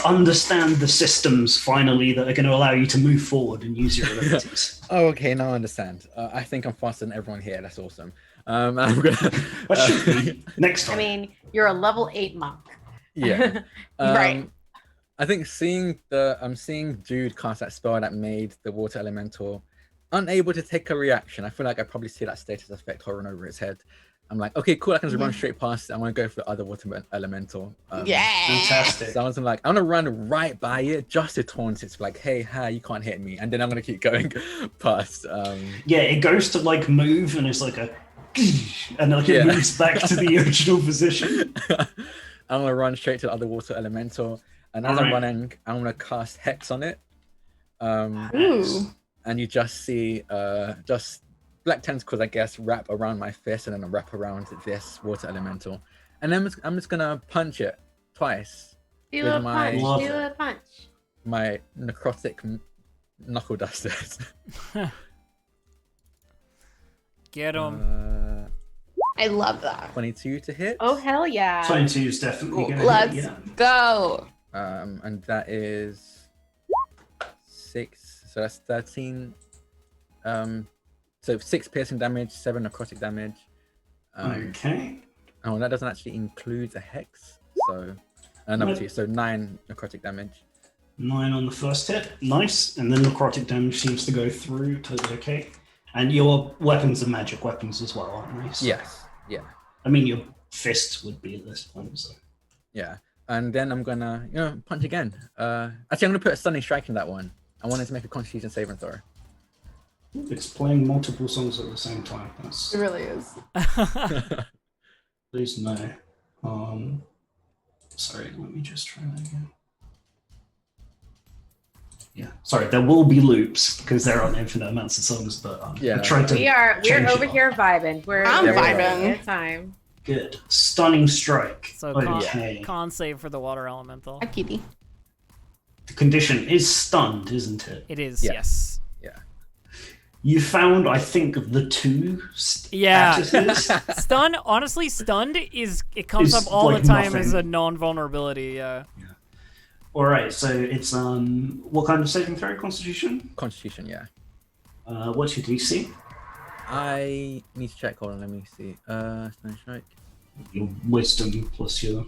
understand the systems finally that are going to allow you to move forward and use your abilities. Oh, okay. Now I understand. I think I'm faster than everyone here. That's awesome. I'm gonna. What should be next I time? mean, you're a level 8 monk. Yeah. Right. I think seeing Jude cast that spell that made the water elemental unable to take a reaction. I feel like I probably see that status effect hovering over its head. I'm like, okay, cool. I can just run straight past it. I want to go for the other water elemental. Yeah. Fantastic. So I was like, I'm gonna run right by it just to taunt it. Like, hey, hi, you can't hit me, and then I'm gonna keep going past. Yeah, it goes to like move and it's like a and like it Yeah. moves back to the original position. I'm gonna run straight to the other water elemental, and as I'm Alright. running, I'm gonna cast Hex on it. Ooh. And you just see just black tentacles, I guess, wrap around my fist and then wrap around this water elemental, and then I'm just gonna punch it twice. Do With a my- punch. Love Do it. a punch. My necrotic knuckle dusters. Get him. I love that. 22 to hit. Oh, hell yeah. 22 is definitely going to Let's hit, yeah. go. And that is 6. So that's 13. So 6 piercing damage, 7 necrotic damage. Okay. Oh, that doesn't actually include a hex. So another Right. 2. So 9 necrotic damage. 9 on the first hit. Nice. And then necrotic damage seems to go through. Totally okay. And your weapons are magic weapons as well, aren't they? So- Yes. Yeah. I mean, your fists would be at this point. So. Yeah. And then I'm gonna, punch again. Actually, I'm gonna put a stunning strike in that one. I wanted to make a Constitution saving throw. It's playing multiple songs at the same time. That's It really is. please no. Sorry, let me just try that again. Yeah, sorry, there will be loops because there are infinite amounts of songs, but Yeah. I tried to We're change over it up. here vibing. I'm we're vibing. having a good time. Good. Stunning strike. So Okay. con save for the water elemental. Hi, kitty. The condition is stunned, isn't it? It is, Yeah. yes. You found, I think, the two Yeah. statuses. Stun, honestly, stunned it comes It's up all like the time as a nothing. non-vulnerability. Yeah. All right, so it's what kind of saving throw? Constitution. Constitution, yeah. What's your DC? I need to check. Hold on, let me see. Stone strike. Your wisdom plus your.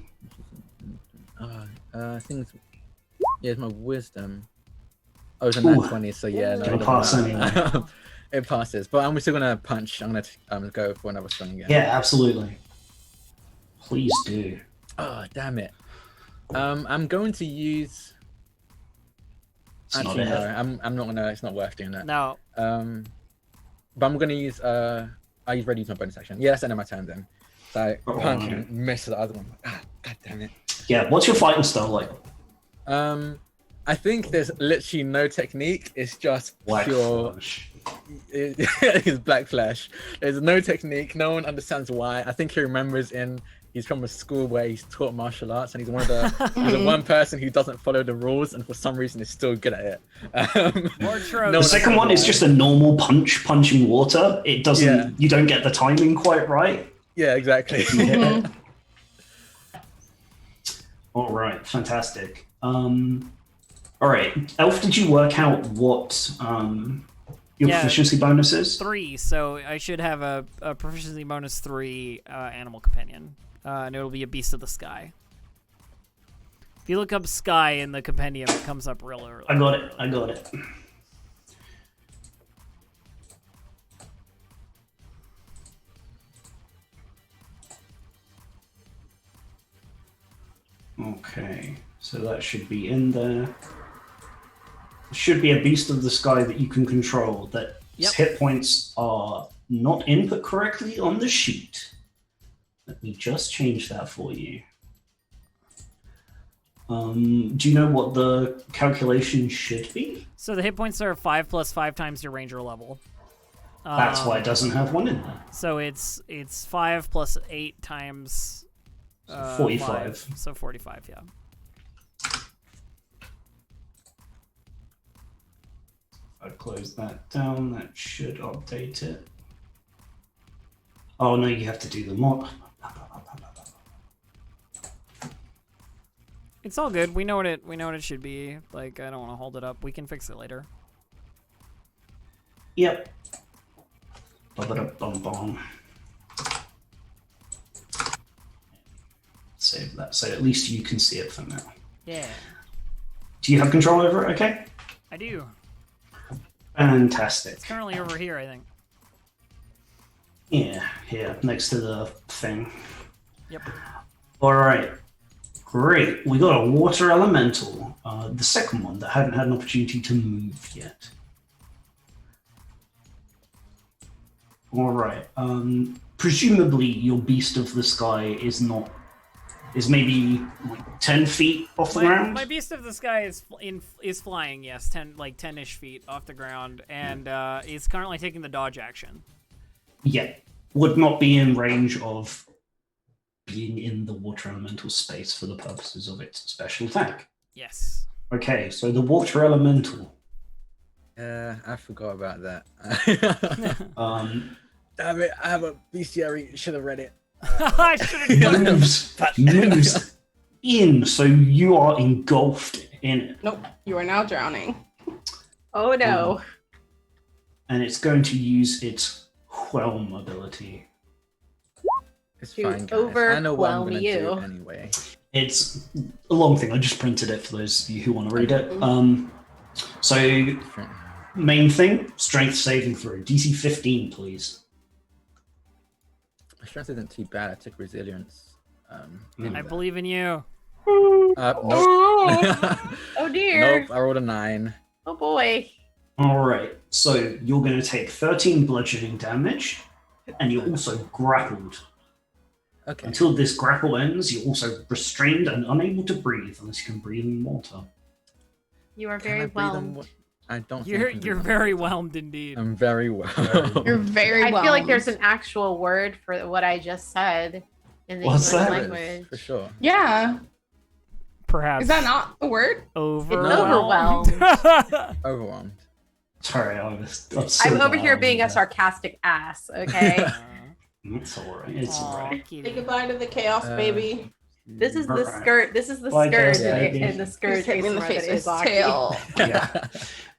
I think it's, yeah, it's my wisdom. Oh, it's a nat 20, so yeah, no, It'll it doesn't pass matter. anyway. It passes, but I'm still gonna punch. I'm gonna go for another swing again. Yeah, absolutely. Please do. Oh, damn it. I'm going to use. It's not Actually, a no. hit. I'm not gonna. It's not worth doing that. No. But I'm gonna use. I already used my bonus action. Yeah, that's the end of my turn then. So I punch and miss the other one. Ah, god damn it. Yeah, what's your fighting style like? I think there's literally no technique. It's just Black pure. flash. It's black flash. There's no technique. No one understands why. I think he remembers he's from a school where he's taught martial arts, and he's one of he's the one person who doesn't follow the rules, and for some reason is still good at it. More tropes. The second one is just a normal punching water. It doesn't. Yeah. You don't get the timing quite right. Yeah, exactly. You hit it. All right, fantastic. All right, Elf, did you work out what your Yeah. proficiency bonus is? 3, so I should have a proficiency bonus 3 animal companion. And it'll be a beast of the sky. If you look up sky in the compendium, it comes up real early. I got it. I got it. Okay, so that should be in there. Should be a beast of the sky that you can control. That Yep. hit points are not input correctly on the sheet. Let me just change that for you. Do you know what the calculation should be? So the hit points are 5 plus 5 times your ranger level. That's why it doesn't have one in there. So it's 5 plus 8 times 45. 5, so 45, yeah. I close that down. That should update it. Oh no, you have to do the mod. It's all good. We know what it should be. Like, I don't want to hold it up. We can fix it later. Yep. Bum. Save that, so at least you can see it for now. Yeah, Do you have control over it? Okay. I do. Fantastic. It's currently over here, I think. Yeah, here, next to the thing. Yep. All right. Great. We got a water elemental. The second one that hadn't had an opportunity to move yet. All right. Presumably, your beast of the sky is maybe like 10 feet off the ground. My beast of the sky is flying. Yes, 10-ish feet off the ground, and is currently taking the dodge action. Yeah, would not be in range of being in the water elemental space for the purposes of its special attack. Yes. Okay, so the water elemental. I forgot about that. Damn it! I have a bestiary. Should have read it. I should have done it. moves in, so you are engulfed in it. Nope, you are now drowning. Oh no. And it's going to use its whelm ability. It's To fine, guys. I know what I'm overwhelm gonna you. do anyway. It's a long thing. I just printed it for those of you who want to read it. So main thing, strength saving throw. DC 15, please. My strength isn't too bad. I took resilience. I believe in you. Nope. Oh dear. Nope. I rolled a 9. Oh boy. All right. So you're going to take 13 bludgeoning damage, and you're also grappled. Okay. Until this grapple ends, you're also restrained and unable to breathe unless you can breathe in water. You are Can very I breathe on whelmed. wa- I don't. You're think I can you're breathe on very water. whelmed indeed. I'm very well. You're very I well. feel like there's an actual word for what I just said in the What's English that? language. For sure. Yeah. perhaps. Is that not a word? Overwhelmed. Overwhelmed. Sorry, I'm over here being a sarcastic ass. Okay. It's alright. It's alright. Say goodbye to the chaos, baby. This is the Alright. skirt. This is the Bye, scourge, guys, baby. and the scourge Hit me in the ASMR face that with is Aki. tail. Yeah.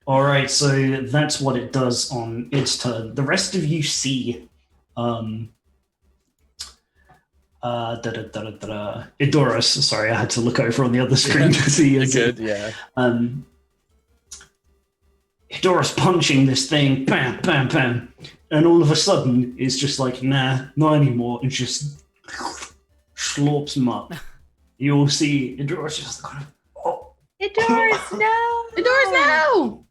All right, so that's what it does on its turn. The rest of you see, Idorus. Sorry, I had to look over on the other screen to see You're it. good, yeah. Idorus punching this thing, bam, bam, bam, and all of a sudden it's just like, nah, not anymore, and just slurps him up. You will see Idorus just kind of, oh. Idorus, no! Idorus, no!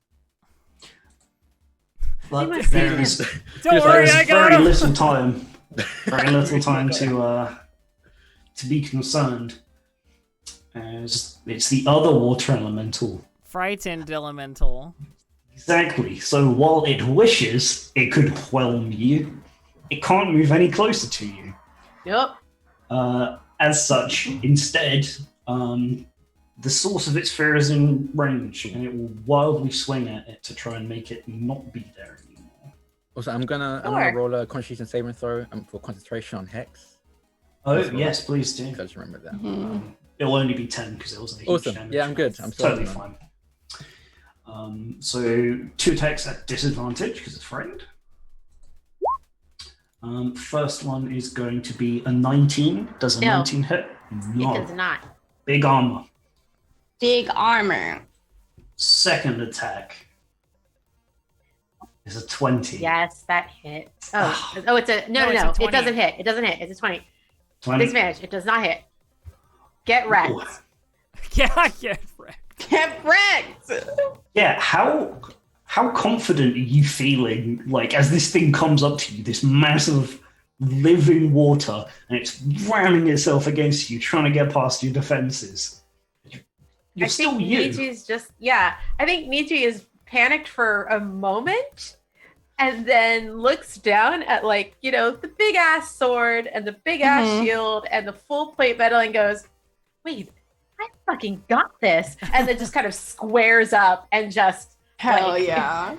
But must see there him. is Don't worry, I got very him. little time to be concerned, as it's the other water elemental. Frightened elemental. Exactly. So while it wishes it could whelm you, it can't move any closer to you. Yep. As such, instead, the source of its fear is in range, and it will wildly swing at it to try and make it not be there anymore. Also, I'm gonna Sure. roll a Constitution saving throw for concentration on Hex. Oh, That's right. yes, please do. Just remember that. It'll only be 10 because it wasn't a huge Awesome. damage. Yeah, I'm good. I'm sorry. Totally fine. So 2 attacks at disadvantage because it's frightened. First one is going to be a 19. Does a No. 19 hit? No. It does not. Big armor. Big armor. Second attack is a 20. Yes, that hit. Oh, it's a No, no. it's a 20. It doesn't hit. It doesn't hit. It's a 20. 20. Disadvantage. It does not hit. Get wrecked. Ooh. Yeah, right. Get wrecked! Yeah, how confident are you feeling, like, as this thing comes up to you, this massive living water, and it's ramming itself against you, trying to get past your defenses? You're I still think you. Miji's just I think Miji is panicked for a moment and then looks down at the big ass sword and the big ass shield and the full plate metal and goes, wait, I fucking got this. And then just kind of squares up and just Hell yeah.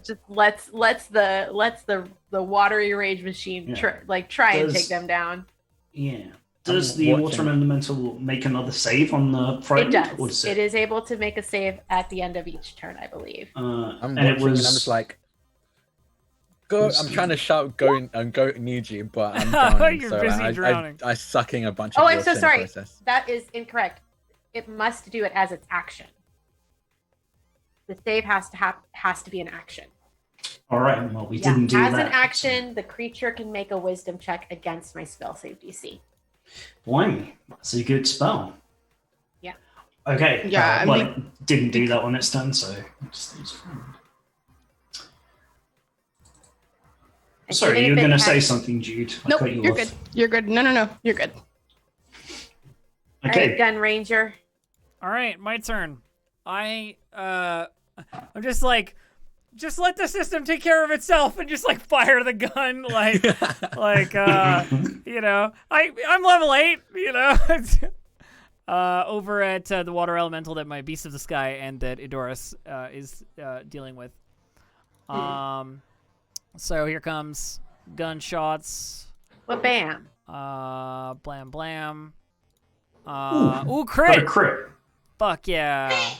just lets the watery rage machine try and Does- take them down. Yeah. Does the watching. water elemental make another save on the It frightened? Or does. does It is able to make a save at the end of each turn, I believe. I'm and watching, it was and I'm just like, go. I'm trying to shout, go need you, but I'm Oh, drowning. you're so busy I drowning. I sucking a bunch of Oh, I'm water so in the sorry. process. That is incorrect. It must do it as its action. The save has to be an action. all right. Well, we didn't do as that. an action, the creature can make a wisdom check against my spell save DC. Blimey, that's a good spell. Yeah. Okay. Yeah, didn't do that on its turn, so it's fine. And Sorry, even you were if it going to has- say something, Jude. I Nope, cut you you're off. good. You're good. No. You're good. All Okay. right, Gun Ranger. All right, my turn. I'm just like, just let the system take care of itself and just like fire the gun, I'm level 8, over at the water elemental that my Beast of the Sky and that Idorus is dealing with. So here comes gunshots. Well, bam. Blam blam. Ooh, crit! Got a crit. Fuck yeah.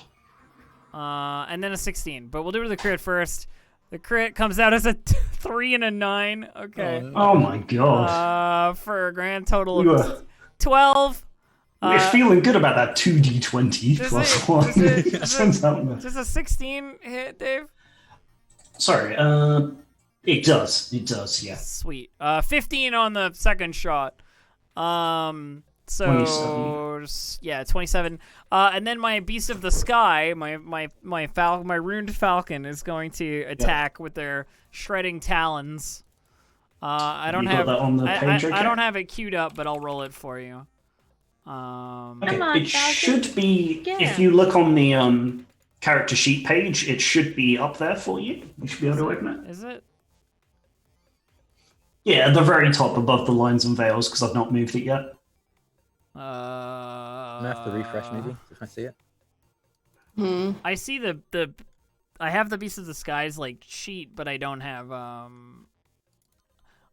And then a 16. But we'll do the crit first. The crit comes out as a 3 and a 9. Okay. Oh my god. For a grand total You of are- 12. We're feeling good about that 2d20 does plus it- 1. does it- does Turns out no. Does a 16 hit, Dave? Sorry, it does. It does, yeah. Sweet. 15 on the second shot. So 27. yeah, 27. And then my Beast of the Sky, my ruined falcon is going to attack with their shredding talons. I don't You got have that on the page, I okay? don't have it queued up, but I'll roll it for you. Okay, Come on, it Falcon. should be, Yeah. if you look on the character sheet page, it should be up there for you. You should be able to open it. Is it? Yeah, at the very top above the lines and veils, because I've not moved it yet. I have to refresh maybe if I see it. I see the I have the Beast of the Skies like sheet, but I don't have I'm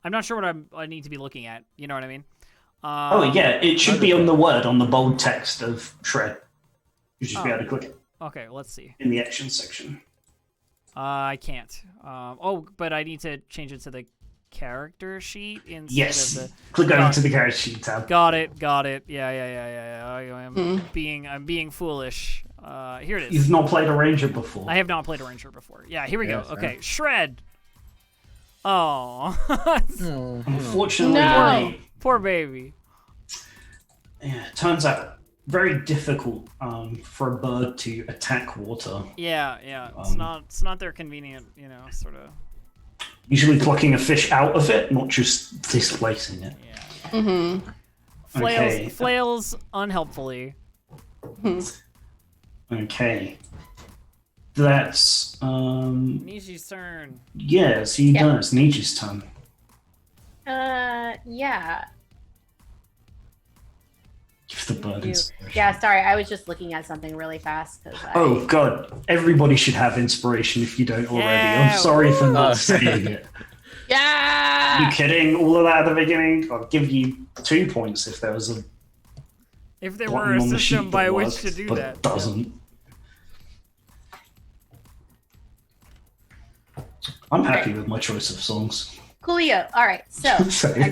not sure what I need to be looking at. You know what I mean? Oh yeah, it should be on the word on the bold text of shred. You should be able to click it Okay, let's see. in the action section. I can't. But I need to change it to the character sheet instead Yes. of the. Click over to the character sheet tab. Got it. I'm being foolish. Here it is. You've not played a ranger before. I have not played a ranger before. Yeah, here we go. Yes, Okay, shred. Oh, Unfortunately, No. poor baby. yeah, turns out very difficult for a bird to attack water. Yeah. It's not their convenient, sort of. Usually plucking a fish out of it, not just displacing it. Yeah. Okay. Flails unhelpfully. Okay. That's Nishi's turn. yeah, so you done it's Nietzsche's turn. Yeah. Give the bird inspiration. Yeah, sorry, I was just looking at something really fast. Oh god, everybody should have inspiration if you don't already. Yeah, I'm sorry for woo! not saying it. Yeah. You kidding? All of that at the beginning? I'll give you 2 points if there was a If there were button a on the system sheet by that which worked, to do but that. it doesn't. I'm happy with my choice of songs. Coolio. All right, so Sorry.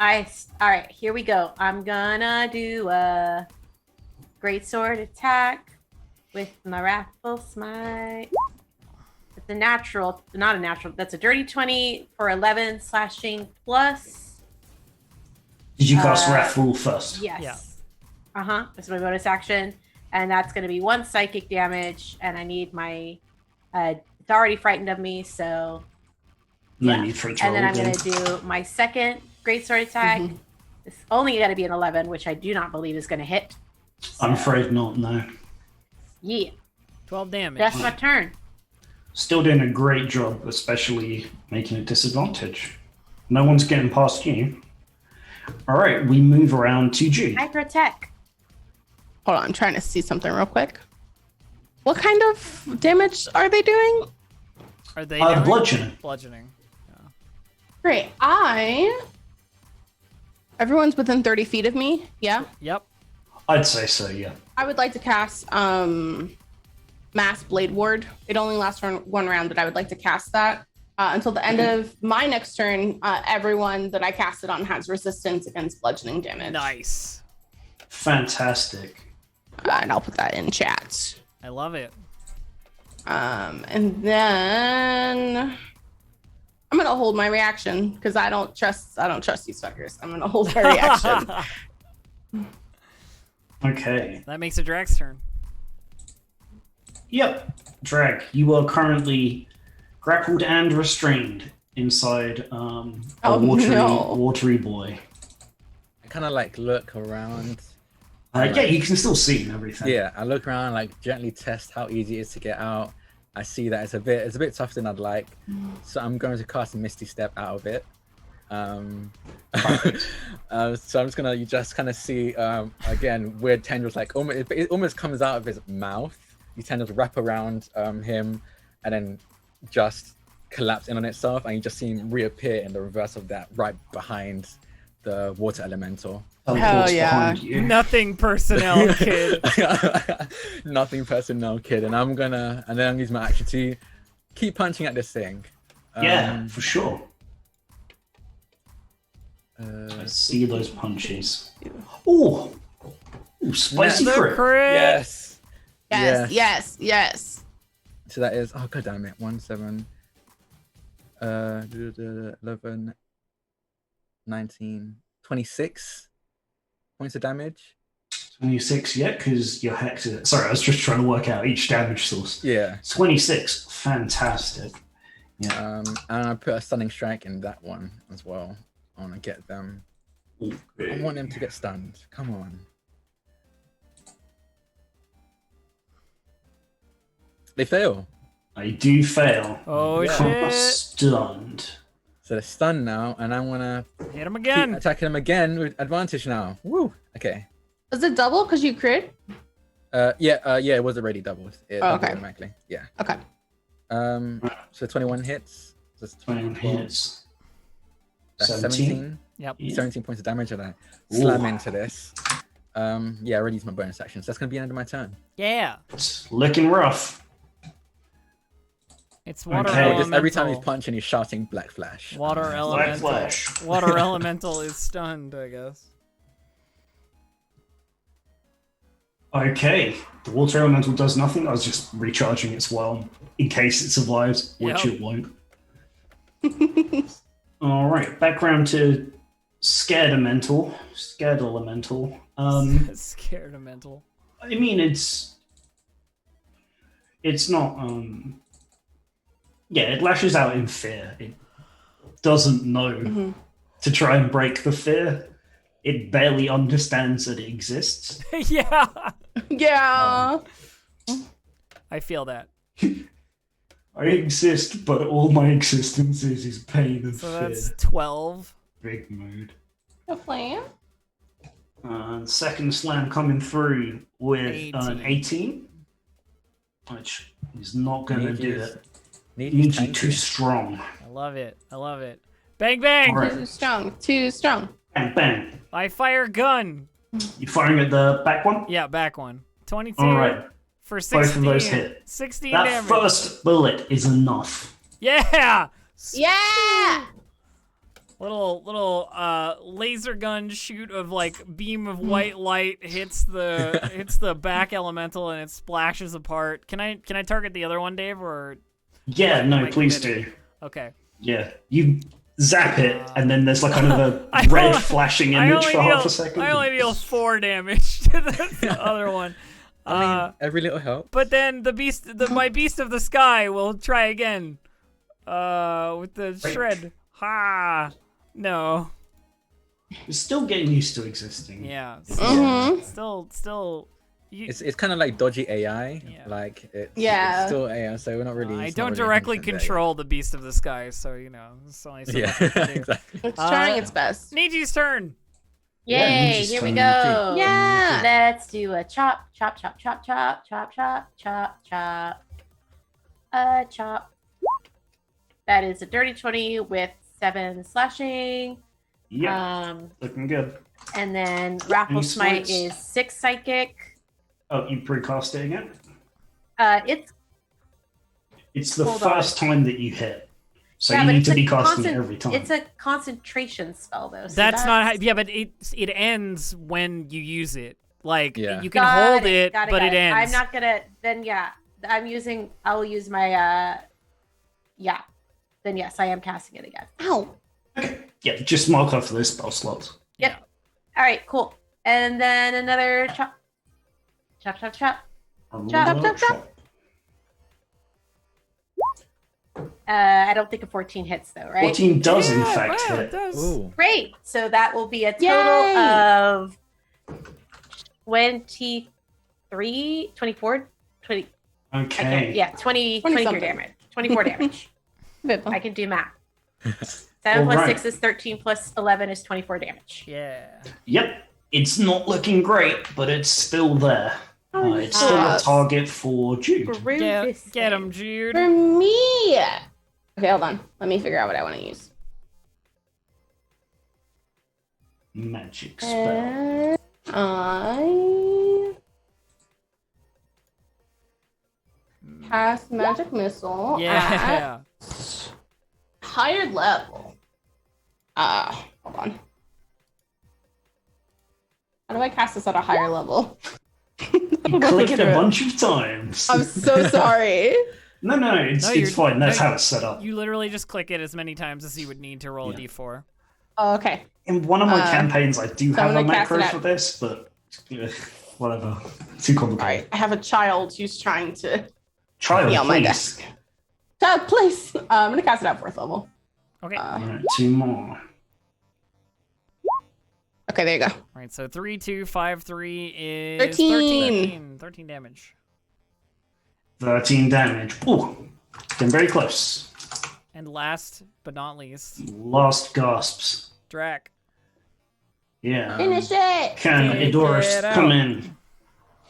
all right, here we go. I'm gonna do a great sword attack with my wrathful smite. It's a natural, not a natural. That's a dirty 20 for 11 slashing plus. Did you cast Wrathful first? Yes. Yeah. That's my bonus action, and that's gonna be 1 psychic damage. And I need my. It's already frightened of me, so. No Yeah. need for it to And then roll I'm again. going to do my second greatsword attack. It's only going to be an 11, which I do not believe is going to hit. I'm afraid not, no. Yeah, 12 damage. that's my turn. Still doing a great job, especially making a disadvantage. No one's getting past you. All right, we move around to Jude. I protect. Hold on, I'm trying to see something real quick. What kind of damage are they doing? Are they doing? Bludgeoning. Bludgeoning. Great. Everyone's within 30 feet of me. Yeah. Yep. I'd say so, yeah. I would like to cast Mass Blade Ward. It only lasts for 1 round, but I would like to cast that until the end of my next turn. Everyone that I cast it on has resistance against bludgeoning damage. Nice. Fantastic. And I'll put that in chat. I love it. And then I'm gonna hold my reaction because I don't trust these fuckers. I'm gonna hold my reaction. Okay. That makes it Drak's turn. Yep. Drak, you are currently grappled and restrained inside a watery boy. I kind of like look around. Yeah, you can still see and everything. Yeah, I look around, like gently test how easy it is to get out. I see that it's a bit tougher than I'd like, so I'm going to cast a Misty Step out of it. So I'm just gonna kind of see again weird tendrils, like it almost comes out of his mouth. These tendrils wrap around him, and then just collapse in on itself, and you just see him reappear in the reverse of that, right behind the water elemental. Teleports yeah. behind you. Nothing personnel, kid. Nothing personnel, kid. And then I'm gonna use my action to keep punching at this thing. Yeah, for sure. I see those punches. Ooh, spicy The crit. crit. Yes. Yes. So that is, oh god damn it, 1, 7, 11, 19, 26 points of damage. 26, yeah, because your hex is... Sorry, I was just trying to work out each damage source. Yeah. 26, fantastic. Yeah. And I put a stunning strike in that one as well. I want to get them. Okay. I want them to get stunned. Come on. They fail. I do fail. Oh, Become shit. stunned. So they're stunned now, and I want to Hit him keep again. attacking them again with advantage now. Woo! Okay. Was it double because you crit? Yeah, it was already doubled. It doubled okay. automatically. Yeah. Okay. So 21 hits. That's 20 hits. That's 17. 17. Yep. Yeah. 17 points of damage and I Ooh. slam into this. Yeah, I already used my bonus action. So that's gonna be the end of my turn. Yeah. It's looking rough. It's water Okay. elemental. Just every time he's punching, he's shouting Black Flash. Water Black elemental. Flash. Water elemental is stunned, I guess. Okay. The water elemental does nothing. I was just recharging its well in case it survives, which Yep. it won't. All right. Back round to scared elemental. Scared elemental. Scared of mental. I mean, it's not. Yeah, it lashes out in fear. It doesn't know to try and break the fear. It barely understands that it exists. Yeah. Yeah. I feel that. I exist, but all my existence is pain and So fear. that's 12. Big mood. A plan? Second slam coming through with an 18. 18, which is not going to Need do you- it. Need Needs you tanky. too strong. I love it. I love it. Bang, bang. All right. Too strong. Too strong. Bang, bang. I fire gun. You firing at the back one? Yeah, back one. 22 All right. for 16. Both of those hit. 16 That damage. first bullet is enough. Yeah. Yeah. Little laser gun shoot of like beam of white light hits the back elemental and it splashes apart. Can I target the other one, Dave, or Yeah, Am no, I please committed? do. okay? Yeah, you zap it, and then there's like kind of a I red only- flashing I image only for half deal- a second. I only deal 4 damage to the other one. I mean, every little help. But then my beast of the sky will try again. With the shred. Ha! No. You're still getting used to existing. Yeah. Mhm. Still. It's kind of like dodgy AI. Yeah. Like it's Yeah. still AI, so we're not really. I it's not don't really directly 100% there yet. control the beast of the sky, so you know. It's only so Yeah, much I can do. exactly. It's trying its best. Niji's turn. Yeah, Yay, ninja's here we turn. go. Yeah. Let's do a chop, chop, chop, chop, chop, chop, chop, chop, chop. Chop. That is a dirty 20 with 7 slashing. Yeah, looking good. And then Raffle Any Smite smites? is 6 psychic. Oh, you precast it again? It's It's the Hold on. first time that you hit. So yeah, you but need it's to a be casting concent- it every time. It's a concentration spell though. So That's not how, yeah, but it ends when you use it. Like Yeah. you can Got hold it, got but got it ends. I'm not gonna. Then yeah, I will use my. Yeah. Then yes, I am casting it again. Ow. Yeah, just mark off those spell slots. Yep. All right. Cool. And then another chop. Chop. Chop. Chop. Chop, chop, chop. I don't think a 14 hits though, right? 14 does in Yeah, fact wow, hit. it does. Ooh. Great. So that will be a total Yay! of 23, 24, 20. I Okay. can't, yeah, 20, 20 24 something. damage. 24 damage. I can do math. 7 plus Alright. 6 is 13 plus 11 is 24 damage. Yeah. Yep. It's not looking great, but it's still there. It's still a yes. target for Jude. Screw Get this him, thing. Jude. For me. Okay, hold on. Let me figure out what I want to use. Magic spell. I cast magic missile Yeah. at higher level. Hold on. How do I cast this at a higher level? You click it a bunch of times. I'm so sorry. No, it's No, you're- fine. That's no, how it's set up. You literally just click it as many times as you would need to roll a Yeah. d4. Oh, okay. In one of my Uh, campaigns, I do so I'm have a gonna cast macro it at- for this, but whatever. Too complicated. All right. I have a child who's trying to. Child, Be on my please. desk. Child, please. I'm gonna cast it at 4th level. Okay. All right, 2 more. Okay, there you go. All right, so 3, 2, 5, 3 is 13. 13 damage. 13 damage. Ooh, getting very close. And last but not least, Last gasps. Drak. Yeah. Finish it. Can Take Idorus it out. come in?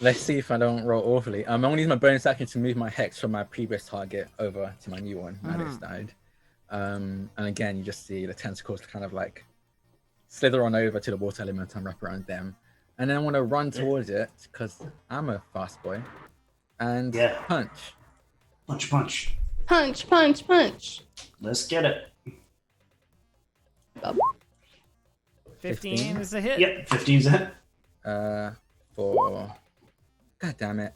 Let's see if I don't roll awfully. I'm gonna use my bonus action to move my hex from my previous target over to my new one now that it's died. And again, you just see the tentacles kind of like slither on over to the water element and wrap around them. And then I want to run towards it because I'm a fast boy. And punch. Punch, punch. Punch, punch, punch. Let's get it. 15 is a hit. Yep, 15's a hit. For God damn it.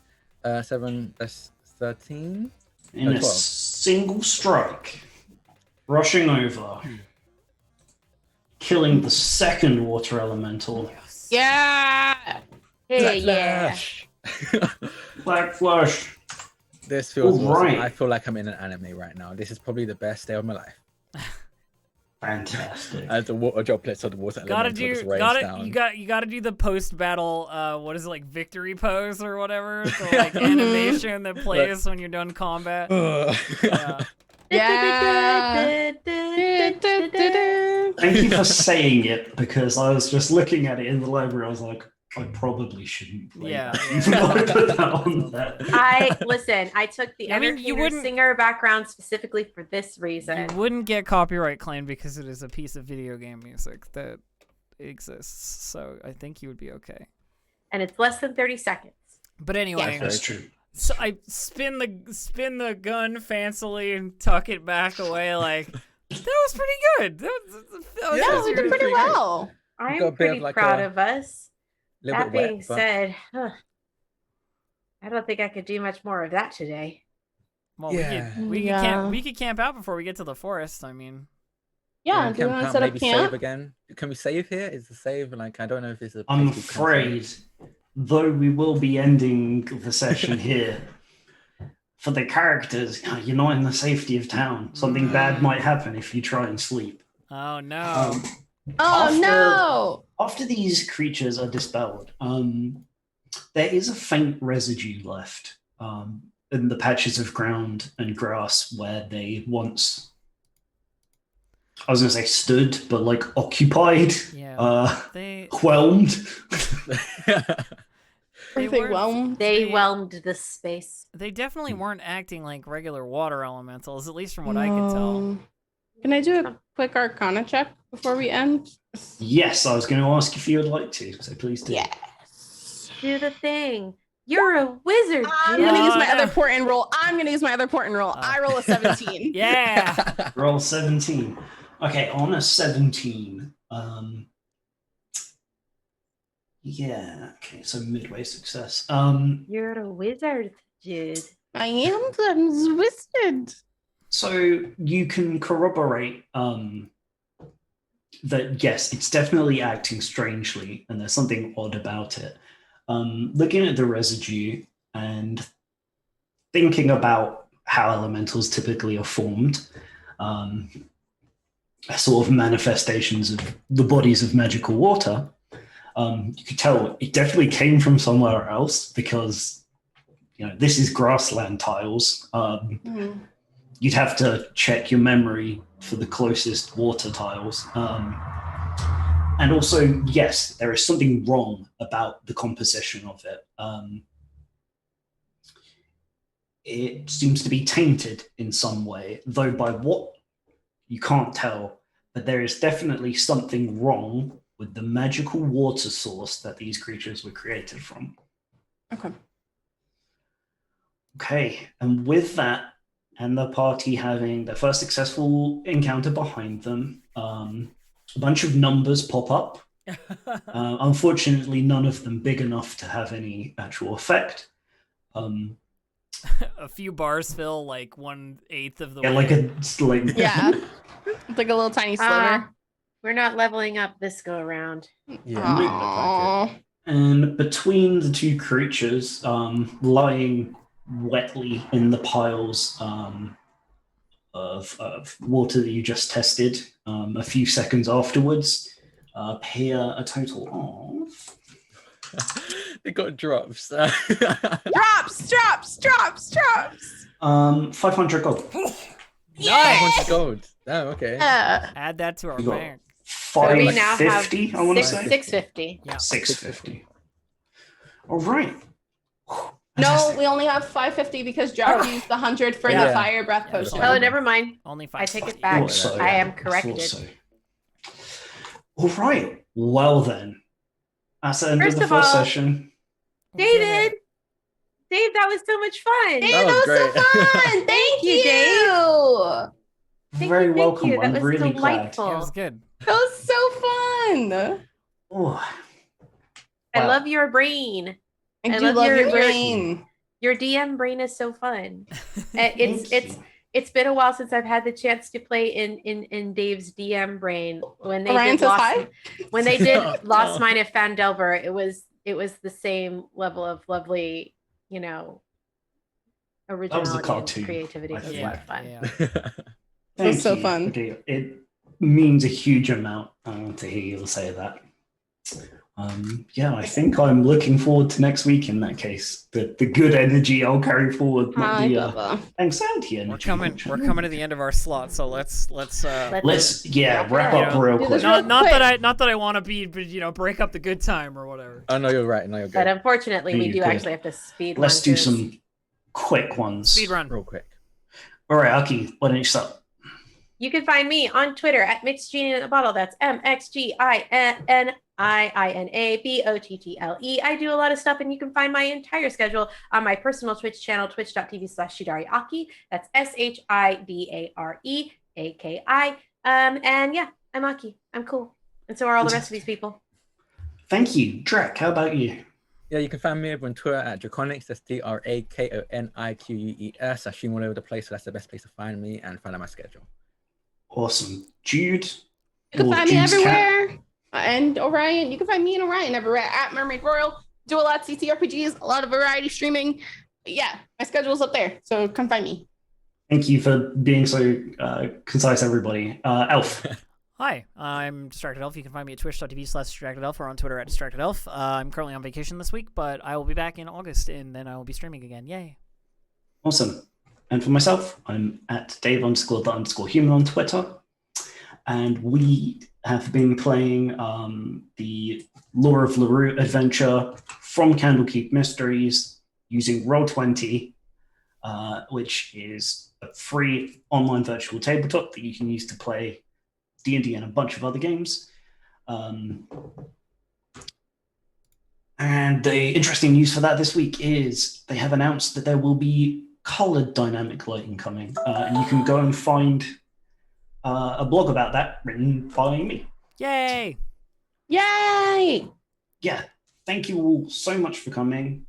7, that's 13. In a 12. single strike, rushing over, killing the second water elemental. Yeah. Hey, yeah. Flash. Black Flush. This feels awesome. Alright. I feel like I'm in an anime right now. This is probably the best day of my life. Fantastic. As the water droplets of the water elemental just rains down. You gotta do the post battle what is it, like victory pose or whatever, the like animation that plays when you're done combat. Yeah. Yeah. Thank you for saying it, because I was just looking at it in the library. I was like, I probably shouldn't play Yeah. that, even though I put that on there. I took the I mean, entertainer you wouldn't- singer background specifically for this reason. You wouldn't get copyright claimed because it is a piece of video game music that exists. So I think you would be okay. And it's less than 30 seconds. But anyway, That's true. so I spin the gun fancily and tuck it back away. Like that was pretty good. That was Yeah, we did pretty pretty well. got a I'm bit of pretty like proud a of us. Little That bit being wet, but said, I don't think I could do much more of that today. Well, Yeah. we could camp out before we get to the forest. I mean, Yeah, do you want to set up maybe save camp? again? Can we save here? Is the save like I don't know if it's a I'm place we can afraid, save. though we will be ending the session here, for the characters, you're not in the safety of town. Something bad might happen if you try and sleep. oh no. Oh After- no! After these creatures are dispelled, there is a faint residue left in the patches of ground and grass where they once, I was going to say stood, but like occupied, Yeah. They whelmed. they They weren't- whelmed. They whelmed this space. They definitely weren't acting like regular water elementals, at least from what I could tell. No. Can I do a quick Arcana check before we end? Yes, I was going to ask if you would like to, so please do. Yes. Do the thing. You're a wizard, I'm Jill. gonna use my no. other port and roll. I roll a 17. Yeah. Roll 17. Okay, on a 17. Yeah, okay, so midway success. You're a wizard, Jude. I am twisted. So you can corroborate that yes, it's definitely acting strangely, and there's something odd about it. Looking at the residue and thinking about how elementals typically are formed, sort of manifestations of the bodies of magical water, you could tell it definitely came from somewhere else because, you know, this is grassland tiles. You'd have to check your memory for the closest water tiles. And also, yes, there is something wrong about the composition of it. It seems to be tainted in some way, though by what you can't tell, but there is definitely something wrong with the magical water source that these creatures were created from. Okay. Okay, and with that, and the party having their first successful encounter behind them, a bunch of numbers pop up. Unfortunately, none of them big enough to have any actual effect. A few bars fill like 1/8 of the Yeah, way. like a Yeah. It's like a little tiny sliver. We're not leveling up this go around. Yeah, Aww. And between the two creatures, lying wetly in the piles of water that you just tested, a few seconds afterwards, appear a total of They got drops. Drops. 500 gold. Yay! Gold. Oh, okay. Yeah. Add that to our You got bank. we now have 550, I want to say. 650. Yeah. 650. All right. No, Fantastic. we only have 550 because Drak used the 100 for Yeah. the fire breath Yeah, potion. Oh, never mind. Only I 5. take it I back. thought so. I am I thought corrected. so. All right. Well then, that's the end First of the of first all, session. David, Dave, that was so much fun. Dave, That that was was so great. fun. Thank you, you. Dave. Very Thank welcome. you. That I'm was really delightful. It was good. That was so fun. glad. Oh, I Wow. love your brain. I I do love love your- your your- brain. Your DM brain is so fun. thank you. It's been a while since I've had the chance to play in Dave's DM brain. When they Orion did says Lost, hi. when they did Oh, Lost no. Mine of Fandelver, it was the same level of lovely, originality cartoon, and creativity. I It was a Yeah. lot of fun. Yeah. Thank was so you. fun. Okay, it means a huge amount to hear you say that. Yeah, I think I'm looking forward to next week in that case. The good energy I'll carry forward might Hi, be Bubba. anxiety energy. We're coming to the end of our slot, so let's Let's wrap wrap it up up. real Do quick. this real not quick. that I want to be, but break up the good time or whatever. Oh no, you're right. No, you're But good. unfortunately, we You're do good. actually have to speed. Let's run do through. some quick ones. Speed run. Real quick. All right, Aki, why don't you start? You can find me on Twitter at MixGenie in a Bottle. That's MXGINNINABOTTLE. I do a lot of stuff, and you can find my entire schedule on my personal Twitch channel, twitch.tv/ShidariAki. That's SHIDAREAKI. And yeah, I'm Aki. I'm cool. And so are all the rest of these people. Thank you. Drak, how about you? Yeah, you can find me over on Twitter at Draconics. That's DRAKONIQUES. I stream all over the place, so that's the best place to find me and find out my schedule. Awesome. Jude? You can or find me Jude's cat? everywhere. And Orion, you can find me and Orion everywhere at Mermaid Royal. Do a lot of CTRPGs, a lot of variety streaming. Yeah, my schedule's up there, so come find me. Thank you for being so concise, everybody. Elf. Hi, I'm Distracted Elf. You can find me at twitch.tv/DistractedElf or on Twitter at DistractedElf. I'm currently on vacation this week, but I will be back in August, and then I will be streaming again. Yay. Awesome. And for myself, I'm at Dave_the_human on Twitter. And we have been playing the Lore of Lurue adventure from Candlekeep Mysteries using Roll20, which is a free online virtual tabletop that you can use to play D&D and a bunch of other games. And the interesting news for that this week is they have announced that there will be colored dynamic lighting coming. And you can go and find a blog about that written by me. Yay! Yay! Yeah, thank you all so much for coming.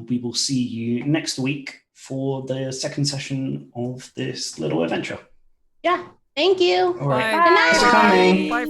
We will see you next week for the second session of this little adventure. Yeah, thank you. All right. Bye. Good night. Thanks for coming. Bye.